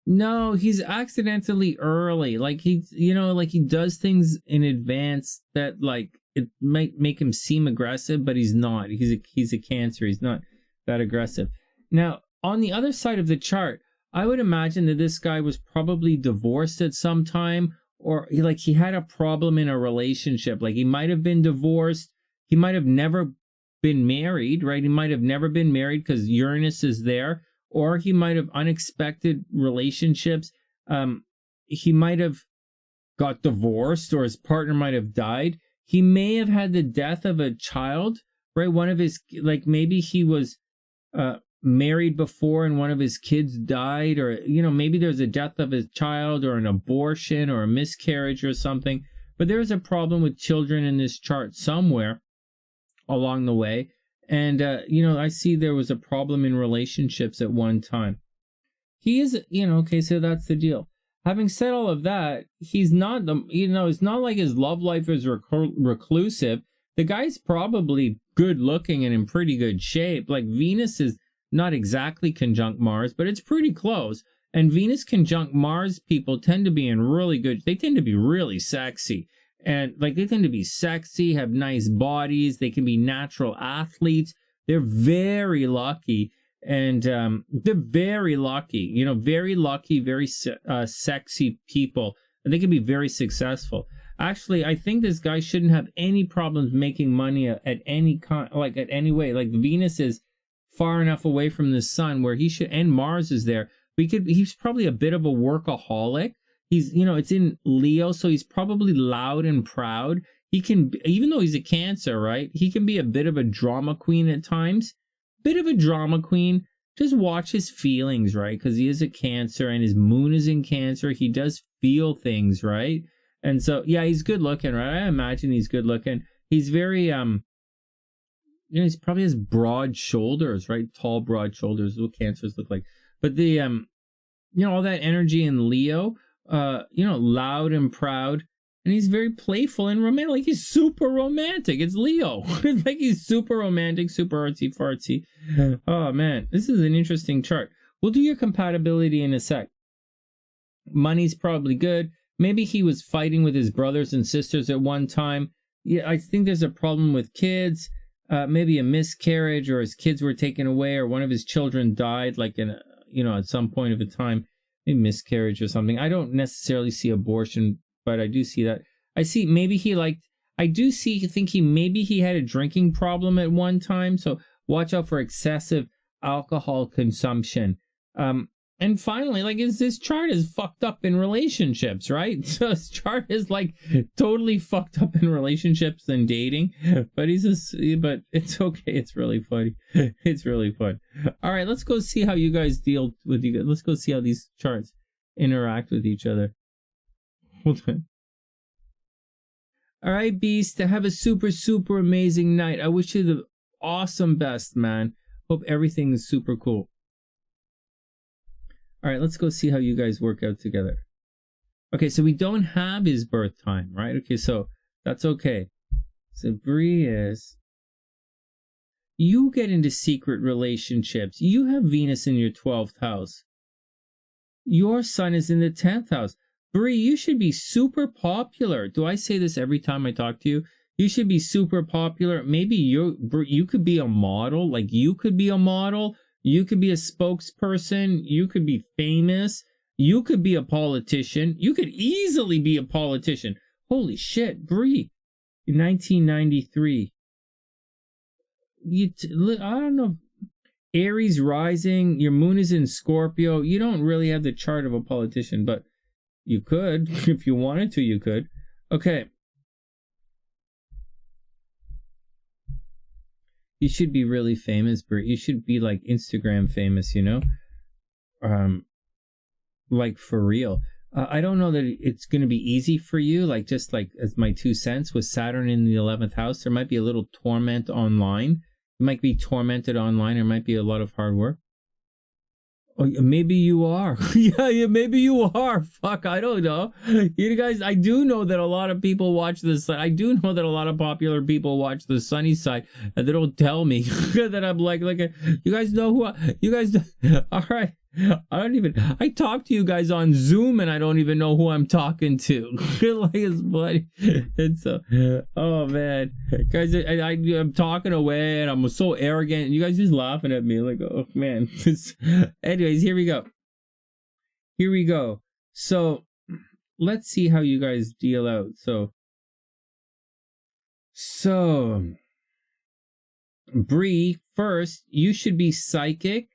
No, he's accidentally early. Like, he does things in advance that, like, it might make him seem aggressive, but he's not. He's a Cancer. He's not that aggressive. Now, on the other side of the chart, I would imagine that this guy was probably divorced at some time, or like he had a problem in a relationship. Like, he might have been divorced. He might have never been married, right? He might have never been married because Uranus is there. Or he might have unexpected relationships. He might have got divorced, or his partner might have died. He may have had the death of a child, right? One of his, like, maybe he was married before and one of his kids died, or, maybe there's a death of his child, or an abortion, or a miscarriage, or something. But there's a problem with children in this chart somewhere along the way. And, I see there was a problem in relationships at one time. He is, okay, so that's the deal. Having said all of that, he's not, it's not like his love life is reclusive. The guy's probably good looking and in pretty good shape. Like, Venus is not exactly conjunct Mars, but it's pretty close. And Venus conjunct Mars people tend to be in really good, they tend to be really sexy. And like, they tend to be sexy, have nice bodies. They can be natural athletes. They're very lucky. And they're very lucky, very lucky, very sexy people. And they can be very successful. Actually, I think this guy shouldn't have any problems making money at any way. Like, Venus is far enough away from the sun where he should, and Mars is there. He's probably a bit of a workaholic. He's, it's in Leo, so he's probably loud and proud. He can, even though he's a Cancer, right? He can be a bit of a drama queen at times. Bit of a drama queen. Just watch his feelings, right? Because he is a Cancer and his moon is in Cancer. He does feel things, right? And so, yeah, he's good looking, right? I imagine he's good looking. He's very, he's probably has broad shoulders, right? Tall, broad shoulders. What Cancers look like. But the, all that energy in Leo, loud and proud, and he's very playful and romantic. Like, he's super romantic. It's Leo. Like, he's super romantic, super artsy fartsy. Oh man, this is an interesting chart. We'll do your compatibility in a sec. Money's probably good. Maybe he was fighting with his brothers and sisters at one time. Yeah, I think there's a problem with kids. Maybe a miscarriage, or his kids were taken away, or one of his children died, like in at some point of a time. Maybe miscarriage or something. I don't necessarily see abortion, but I do see that. I see maybe he maybe he had a drinking problem at one time, so watch out for excessive alcohol consumption. And finally, like, this chart is fucked up in relationships, right? So this chart is like totally fucked up in relationships and dating, but but it's okay. It's really funny. It's really fun. All right, let's go see how you guys deal with you. Let's go see how these charts interact with each other. Hold on. All right, Beast, have a super, super amazing night. I wish you the awesome best, man. Hope everything is super cool. All right, let's go see how you guys work out together. Okay, so we don't have his birth time, right? Okay, so that's okay. So Bree is... You get into secret relationships. You have Venus in your 12th house. Your sun is in the 10th house. Bree, you should be super popular. Do I say this every time I talk to you? You should be super popular. Maybe you could be a model. Like, you could be a model. You could be a spokesperson. You could be famous. You could be a politician. You could easily be a politician. Holy shit, Bree. 1993. I don't know. Aries rising. Your moon is in Scorpio. You don't really have the chart of a politician, but you could. If you wanted to, you could. Okay. You should be really famous, Bert. You should be like Instagram famous, you know? Like for real. I don't know that it's going to be easy for you, like just like as my 2 cents with Saturn in the 11th house. There might be a little torment online. You might be tormented online. There might be a lot of hard work. Oh, maybe you are. yeah, maybe you are. Fuck, I don't know. You guys, I do know that a lot of people watch this. I do know that a lot of popular people watch the SunnySide, and they don't tell me that I'm like you guys know who you guys. All right. I talk to you guys on Zoom and I don't even know who I'm talking to. Like, it's funny. And so, oh man, guys, I'm talking away and I'm so arrogant and you guys just laughing at me like, oh man. Anyways, here we go. So let's see how you guys deal out. So Bree, first, you should be psychic.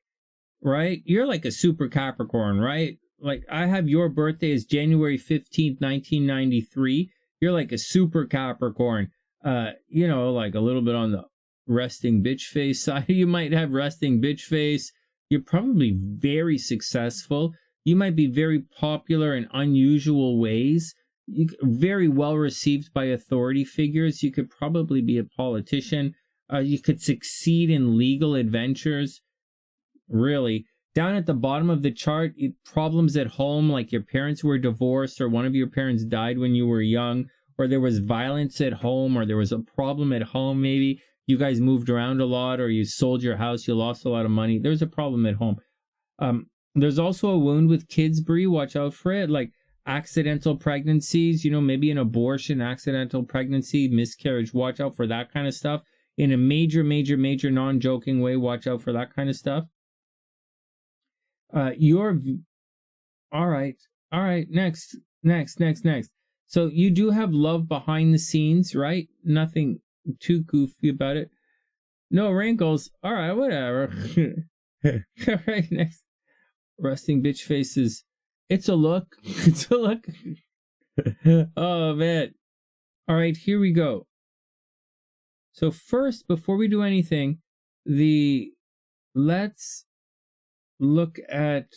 Right? You're like a super Capricorn, right? Like, I have your birthday as January 15th, 1993. You're like a super Capricorn. You know, like a little bit on the resting bitch face side. You might have resting bitch face. You're probably very successful. You might be very popular in unusual ways. Very well received by authority figures. You could probably be a politician. You could succeed in legal adventures. Really, down at the bottom of the chart, problems at home, like your parents were divorced or one of your parents died when you were young, or there was violence at home, or there was a problem at home. Maybe you guys moved around a lot, or you sold your house, you lost a lot of money. There's a problem at home. There's also a wound with kids, Bree. Watch out for it, like accidental pregnancies, you know, maybe an abortion, accidental pregnancy, miscarriage. Watch out for that kind of stuff. In a major non-joking way, watch out for that kind of stuff. All right. Next. So you do have love behind the scenes, right? Nothing too goofy about it. No wrinkles. All right, whatever. All right, next. Resting bitch faces. It's a look. Oh man. All right, here we go. So first, before we do anything, let's look at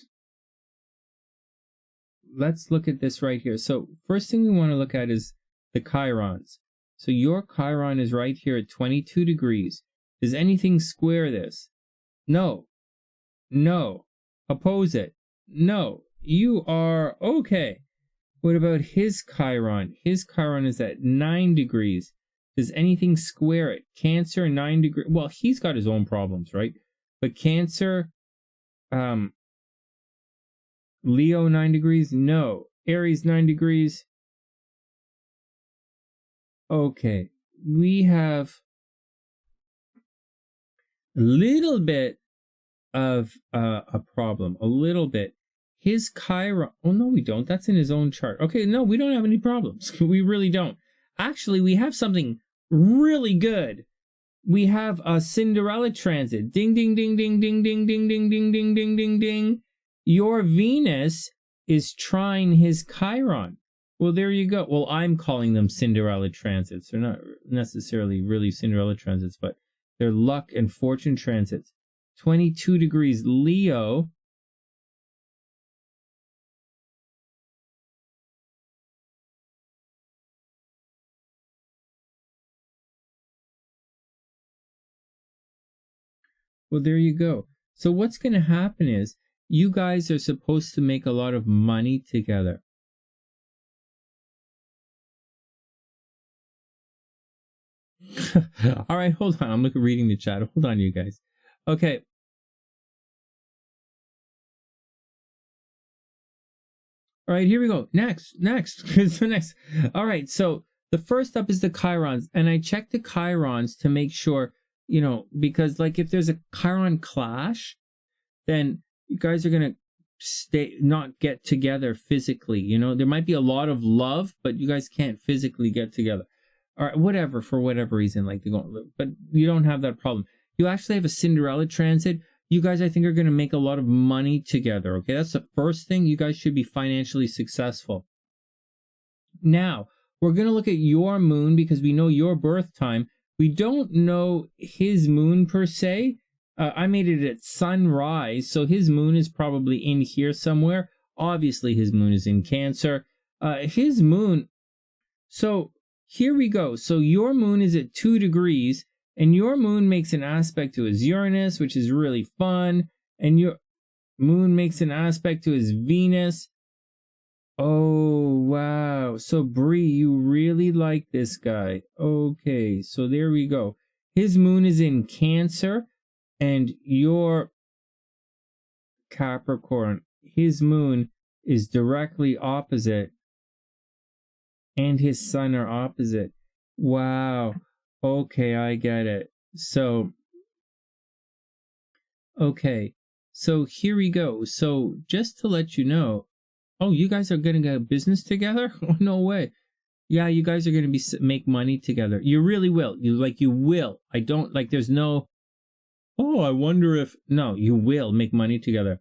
this right here. So first thing we want to look at is the chirons. So your chiron is right here at 22 degrees. Does anything square this? No. Oppose it? No. You are okay. What about his chiron? His chiron is at 9 degrees. Does anything square it? Cancer, 9 degrees. Well, he's got his own problems, right? But Cancer, Leo 9 degrees, no. Aries 9 degrees. Okay, we have a little bit of a problem, a little bit. His chiron, oh no we don't, that's in his own chart. Okay, no, we don't have any problems. We really don't. Actually, we have something really good. We have a Cinderella transit. Ding, ding, ding, ding, ding, ding, ding, ding, ding, ding, ding, ding, ding. Your Venus is trine his Chiron. Well, there you go. Well, I'm calling them Cinderella transits. They're not necessarily really Cinderella transits, but they're luck and fortune transits. 22 degrees Leo. Well, there you go. So what's going to happen is you guys are supposed to make a lot of money together. All right, hold on. I'm reading the chat. Hold on, you guys. Okay. All right, here we go. Next. All right, so the first up is the Chirons, and I checked the Chirons to make sure, you know, because like if there's a Chiron clash, then you guys are gonna not get together physically. You know, there might be a lot of love, but you guys can't physically get together, or whatever, for whatever reason. Like but you don't have that problem. You actually have a Cinderella transit. You guys, I think, are going to make a lot of money together. Okay, that's the first thing. You guys should be financially successful. Now, we're going to look at your moon because we know your birth time. We don't know his moon per se. I made it at sunrise, so his moon is probably in here somewhere. Obviously, his moon is in Cancer. His moon, so here we go. So your moon is at 2 degrees. And your moon makes an aspect to his Uranus, which is really fun. And your moon makes an aspect to his Venus. Oh, wow. So, Bree, you really like this guy. Okay, so there we go. His moon is in Cancer. And your Capricorn, his moon is directly opposite. And his sun are opposite. Wow. Okay, I get it. So, okay, so here we go. So just to let you know, oh, you guys are going to get a business together? Oh, no way. Yeah, you guys are going to make money together. You really will. You will. I don't, like, there's no, oh, I wonder if, no, you will make money together.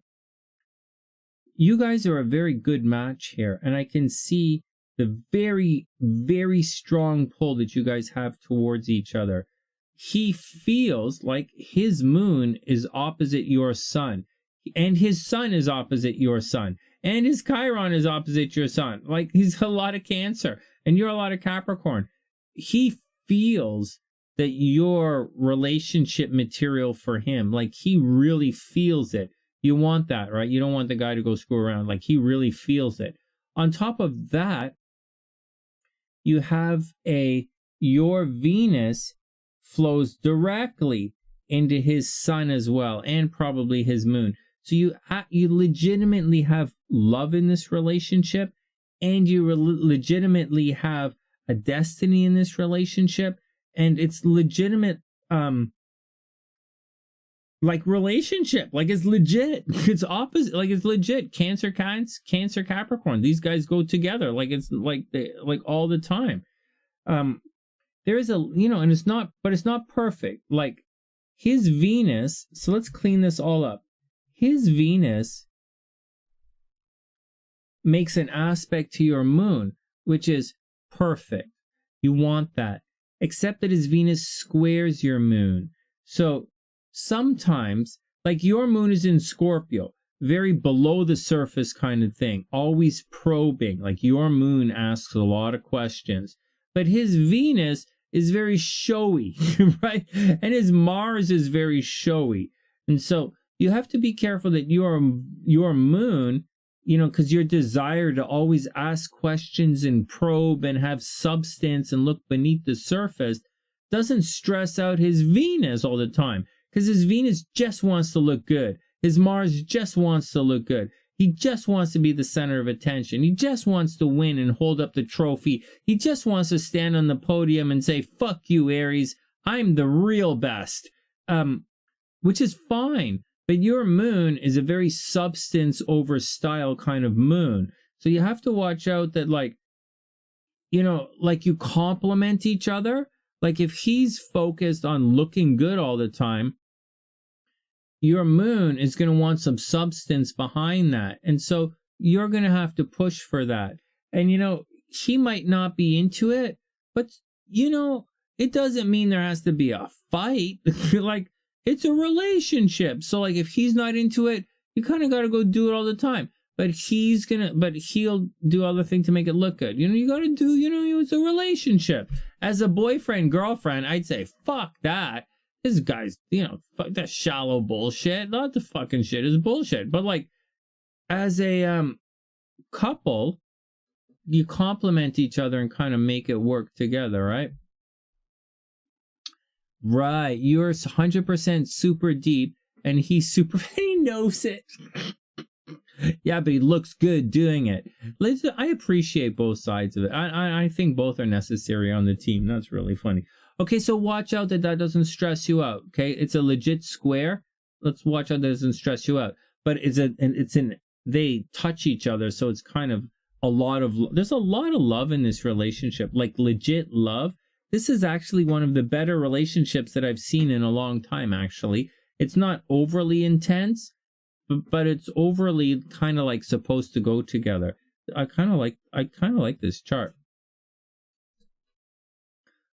You guys are a very good match here, and I can see the very, very strong pull that you guys have towards each other. He feels like his moon is opposite your sun, and his sun is opposite your sun, and his Chiron is opposite your sun. Like, he's a lot of Cancer, and you're a lot of Capricorn. He feels that you're relationship material for him. Like, he really feels it. You want that, right? You don't want the guy to go screw around. Like, he really feels it. On top of that, you have your Venus flows directly into his sun as well, and probably his moon. So you legitimately have love in this relationship, and you legitimately have a destiny in this relationship, and it's legitimate, like relationship, like it's legit. It's opposite, like it's legit. Cancer Capricorn. These guys go together, like it's like all the time. There is a, you know, and it's not perfect. Like his Venus. So let's clean this all up. His Venus makes an aspect to your moon, which is perfect. You want that, except that his Venus squares your moon. So sometimes, like your moon is in Scorpio, very below the surface kind of thing, always probing, like your moon asks a lot of questions. But his Venus is very showy, right? And his Mars is very showy. And so you have to be careful that your moon, you know, because your desire to always ask questions and probe and have substance and look beneath the surface doesn't stress out his Venus all the time. Because his Venus just wants to look good. His Mars just wants to look good. He just wants to be the center of attention. He just wants to win and hold up the trophy. He just wants to stand on the podium and say, fuck you, Aries. I'm the real best. Which is fine. But your moon is a very substance over style kind of moon. So you have to watch out that, like, you know, like you complement each other. Like if he's focused on looking good all the time, your moon is going to want some substance behind that. And so you're going to have to push for that. And, you know, he might not be into it, but, you know, it doesn't mean there has to be a fight. Like, it's a relationship. So, like, if he's not into it, you kind of got to go do it all the time. But he'll do other things to make it look good. You know, you got to do, you know, it's a relationship. As a boyfriend, girlfriend, I'd say, fuck that. this guy's, fuck that shallow bullshit. Not the fucking shit is bullshit. But like, as a couple, you complement each other and kind of make it work together, right? Right. You're 100% super deep, and he's super, he knows it. Yeah, but he looks good doing it. I appreciate both sides of it. I think both are necessary on the team. That's really funny. Okay, so watch out that doesn't stress you out. Okay, it's a legit square. Let's watch out that doesn't stress you out. But they touch each other, so it's kind of there's a lot of love in this relationship, like legit love. This is actually one of the better relationships that I've seen in a long time, actually. It's not overly intense, but it's overly kind of like supposed to go together. I kind of like this chart.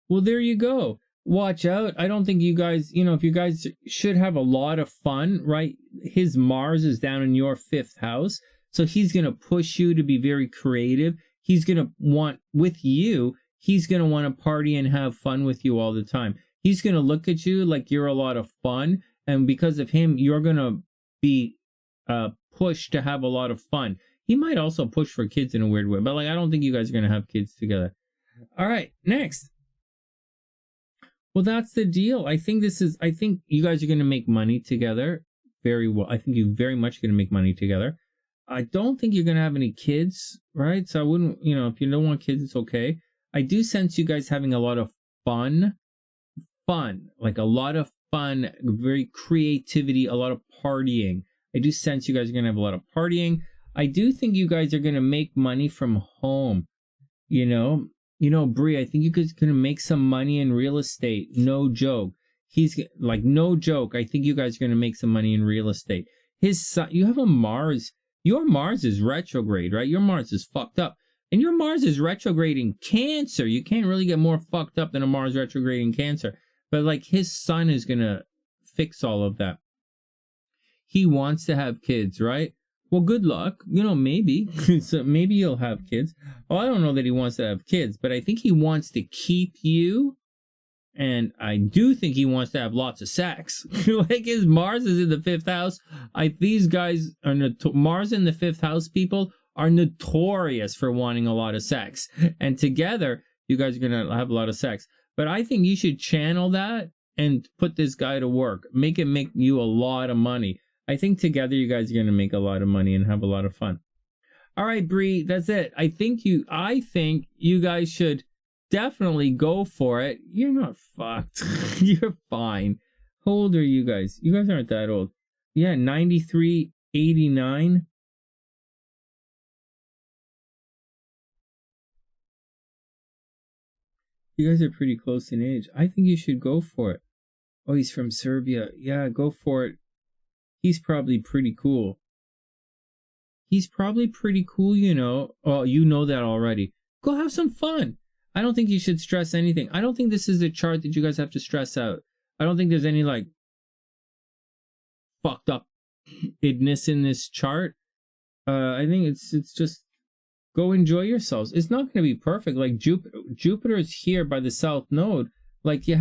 Well, there you go. Watch out. I don't think you guys, if you guys should have a lot of fun, right? His Mars is down in your 5th house. So he's going to push you to be very creative. He's going to want, with you, he's going to want to party and have fun with you all the time. He's going to look at you like you're a lot of fun. And because of him, you're going to be pushed to have a lot of fun. He might also push for kids in a weird way. But like, I don't think you guys are going to have kids together. All right, next. Well, that's the deal. I think you guys are going to make money together very well. I think you're very much going to make money together. I don't think you're going to have any kids, right? So I wouldn't, if you don't want kids, it's okay. I do sense you guys having a lot of fun, like a lot of fun, very creativity, a lot of partying. I do sense you guys are going to have a lot of partying. I do think you guys are going to make money from home, Bree, I think you guys are going to make some money in real estate. No joke. No joke. I think you guys are going to make some money in real estate. His son, you have a Mars. Your Mars is retrograde, right? Your Mars is fucked up. And your Mars is retrograde in Cancer. You can't really get more fucked up than a Mars retrograde in Cancer. But like his son is going to fix all of that. He wants to have kids, right? Well, good luck. Maybe. So maybe you'll have kids. Well, I don't know that he wants to have kids, but I think he wants to keep you. And I do think he wants to have lots of sex. Like his Mars is in the 5th house. These guys are Mars in the 5th house people are notorious for wanting a lot of sex. And together, you guys are going to have a lot of sex. But I think you should channel that and put this guy to work. Make you a lot of money. I think together you guys are going to make a lot of money and have a lot of fun. All right, Bree, that's it. I think you guys should definitely go for it. You're not fucked. You're fine. How old are you guys? You guys aren't that old. Yeah, 93, 89. You guys are pretty close in age. I think you should go for it. Oh, he's from Serbia. Yeah, go for it. He's probably pretty cool. Oh, you know that already. Go have some fun. I don't think you should stress anything. I don't think this is a chart that you guys have to stress out. I don't think there's any like fucked up idness in this chart. I think it's just go enjoy yourselves. It's not going to be perfect. Like Jupiter is here by the South Node. Like you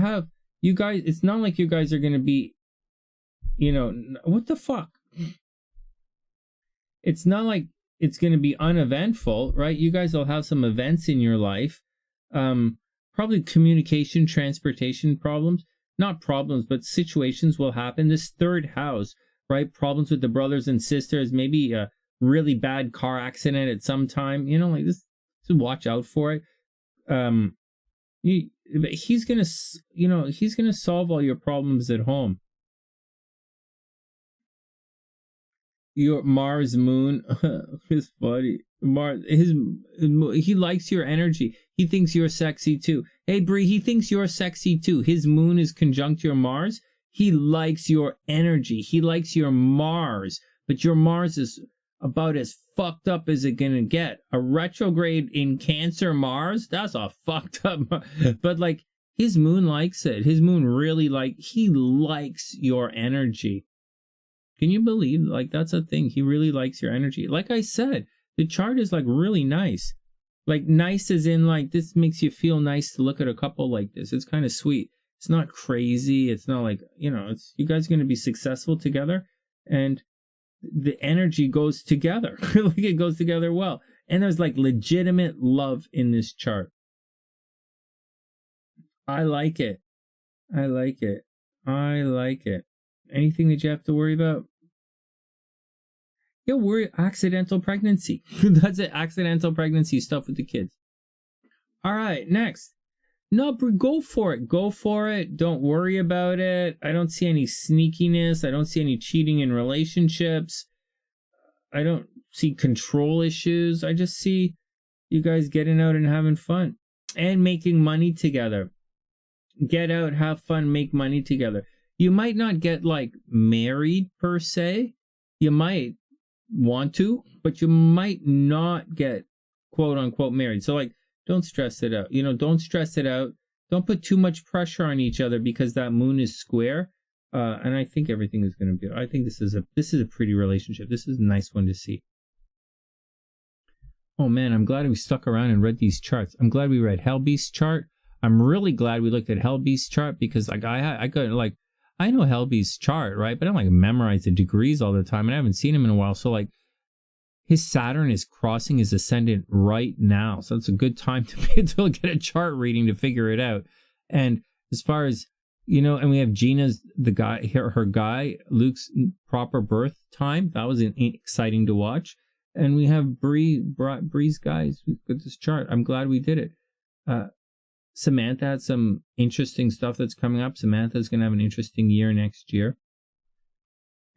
guys, it's not like you guys are going to be, what the fuck? It's not like it's going to be uneventful, right? You guys will have some events in your life. Probably communication, transportation problems. Not problems, but situations will happen. This 3rd house, right? Problems with the brothers and sisters. Maybe a really bad car accident at some time. Like this. So watch out for it. He's going to solve all your problems at home. Your Mars moon is funny. He likes your energy. He thinks you're sexy too. Hey Bree, he thinks you're sexy too. His moon is conjunct your Mars. He likes your energy. He likes your Mars. But your Mars is about as fucked up as it gonna get. A retrograde in Cancer Mars? That's a fucked up. But like his moon likes it. His moon really he likes your energy. Can you believe, like, that's a thing? He really likes your energy. Like I said, the chart is, like, really nice. Like, nice as in, like, this makes you feel nice to look at a couple like this. It's kind of sweet. It's not crazy. It's not like, you know, it's you guys are going to be successful together, and the energy goes together. Like it goes together well. And there's like legitimate love in this chart. I like it. I like it. I like it. Anything that you have to worry about? Yeah, worry accidental pregnancy. That's it. Accidental pregnancy stuff with the kids. All right, next. No, go for it. Go for it. Don't worry about it. I don't see any sneakiness. I don't see any cheating in relationships. I don't see control issues. I just see you guys getting out and having fun and making money together. Get out, have fun, make money together. You might not get like married per se. You might want to, but you might not get quote unquote married. So like, don't stress it out. You know, don't stress it out. Don't put too much pressure on each other because that moon is square. And I think everything is going to be. I think this is a pretty relationship. This is a nice one to see. Oh man, I'm glad we stuck around and read these charts. I'm glad we read HellBeast chart. I'm really glad we looked at HellBeast chart because like I got like I know HellBeast chart, right? But I don't like memorize the degrees all the time, and I haven't seen him in a while. So like his Saturn is crossing his ascendant right now, so it's a good time to be able to get a chart reading to figure it out. And as far as you know, and we have Gina's her guy Luke's proper birth time. That was exciting to watch. And we have Bree's guys. We've got this chart. I'm glad we did it. Samantha had some interesting stuff that's coming up. Samantha's going to have an interesting year next year.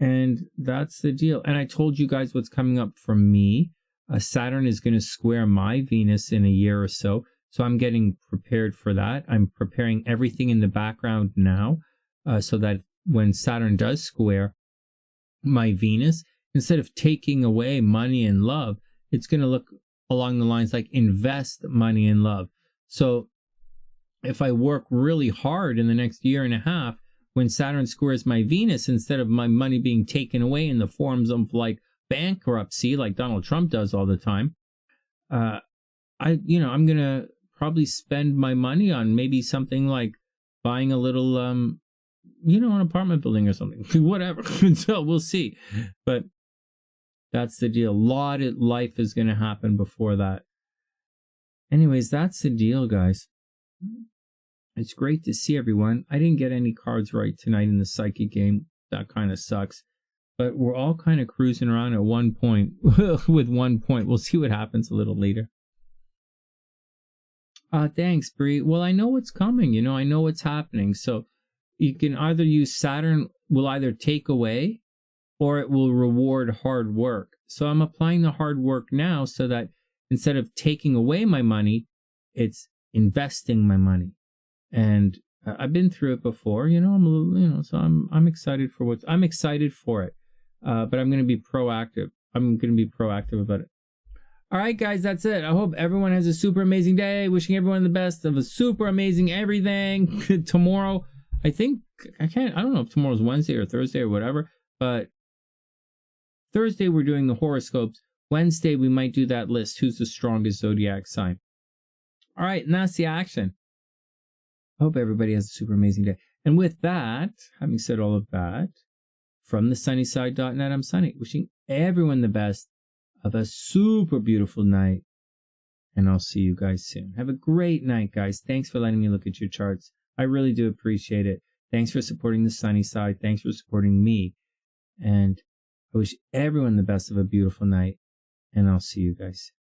And that's the deal. And I told you guys what's coming up for me. Saturn is going to square my Venus in a year or so. So I'm getting prepared for that. I'm preparing everything in the background now so that when Saturn does square my Venus, instead of taking away money and love, it's going to look along the lines like invest money and love. So if I work really hard in the next year and a half, when Saturn squares my Venus, instead of my money being taken away in the forms of like bankruptcy, like Donald Trump does all the time, I'm going to probably spend my money on maybe something like buying a little, an apartment building or something, whatever. So we'll see. But that's the deal. A lot of life is going to happen before that. Anyways, that's the deal, guys. It's great to see everyone. I didn't get any cards right tonight in the psychic game. That kind of sucks. But we're all kind of cruising around at 1 point with 1 point. We'll see what happens a little later. Thanks, Bree. Well, I know what's coming. I know what's happening. So you can either use Saturn will either take away or it will reward hard work. So I'm applying the hard work now so that instead of taking away my money, it's investing my money. And I've been through it before, so I'm excited for I'm excited for it. But I'm going to be proactive. I'm going to be proactive about it. All right, guys, that's it. I hope everyone has a super amazing day. Wishing everyone the best of a super amazing everything. Tomorrow, I don't know if tomorrow's Wednesday or Thursday or whatever, but Thursday we're doing the horoscopes. Wednesday we might do that list. Who's the strongest zodiac sign? All right, and that's the action. I hope everybody has a super amazing day. And with that, having said all of that, from TheSunnySide.net, I'm Sunny, wishing everyone the best of a super beautiful night. And I'll see you guys soon. Have a great night, guys. Thanks for letting me look at your charts. I really do appreciate it. Thanks for supporting the Sunny Side. Thanks for supporting me. And I wish everyone the best of a beautiful night. And I'll see you guys soon.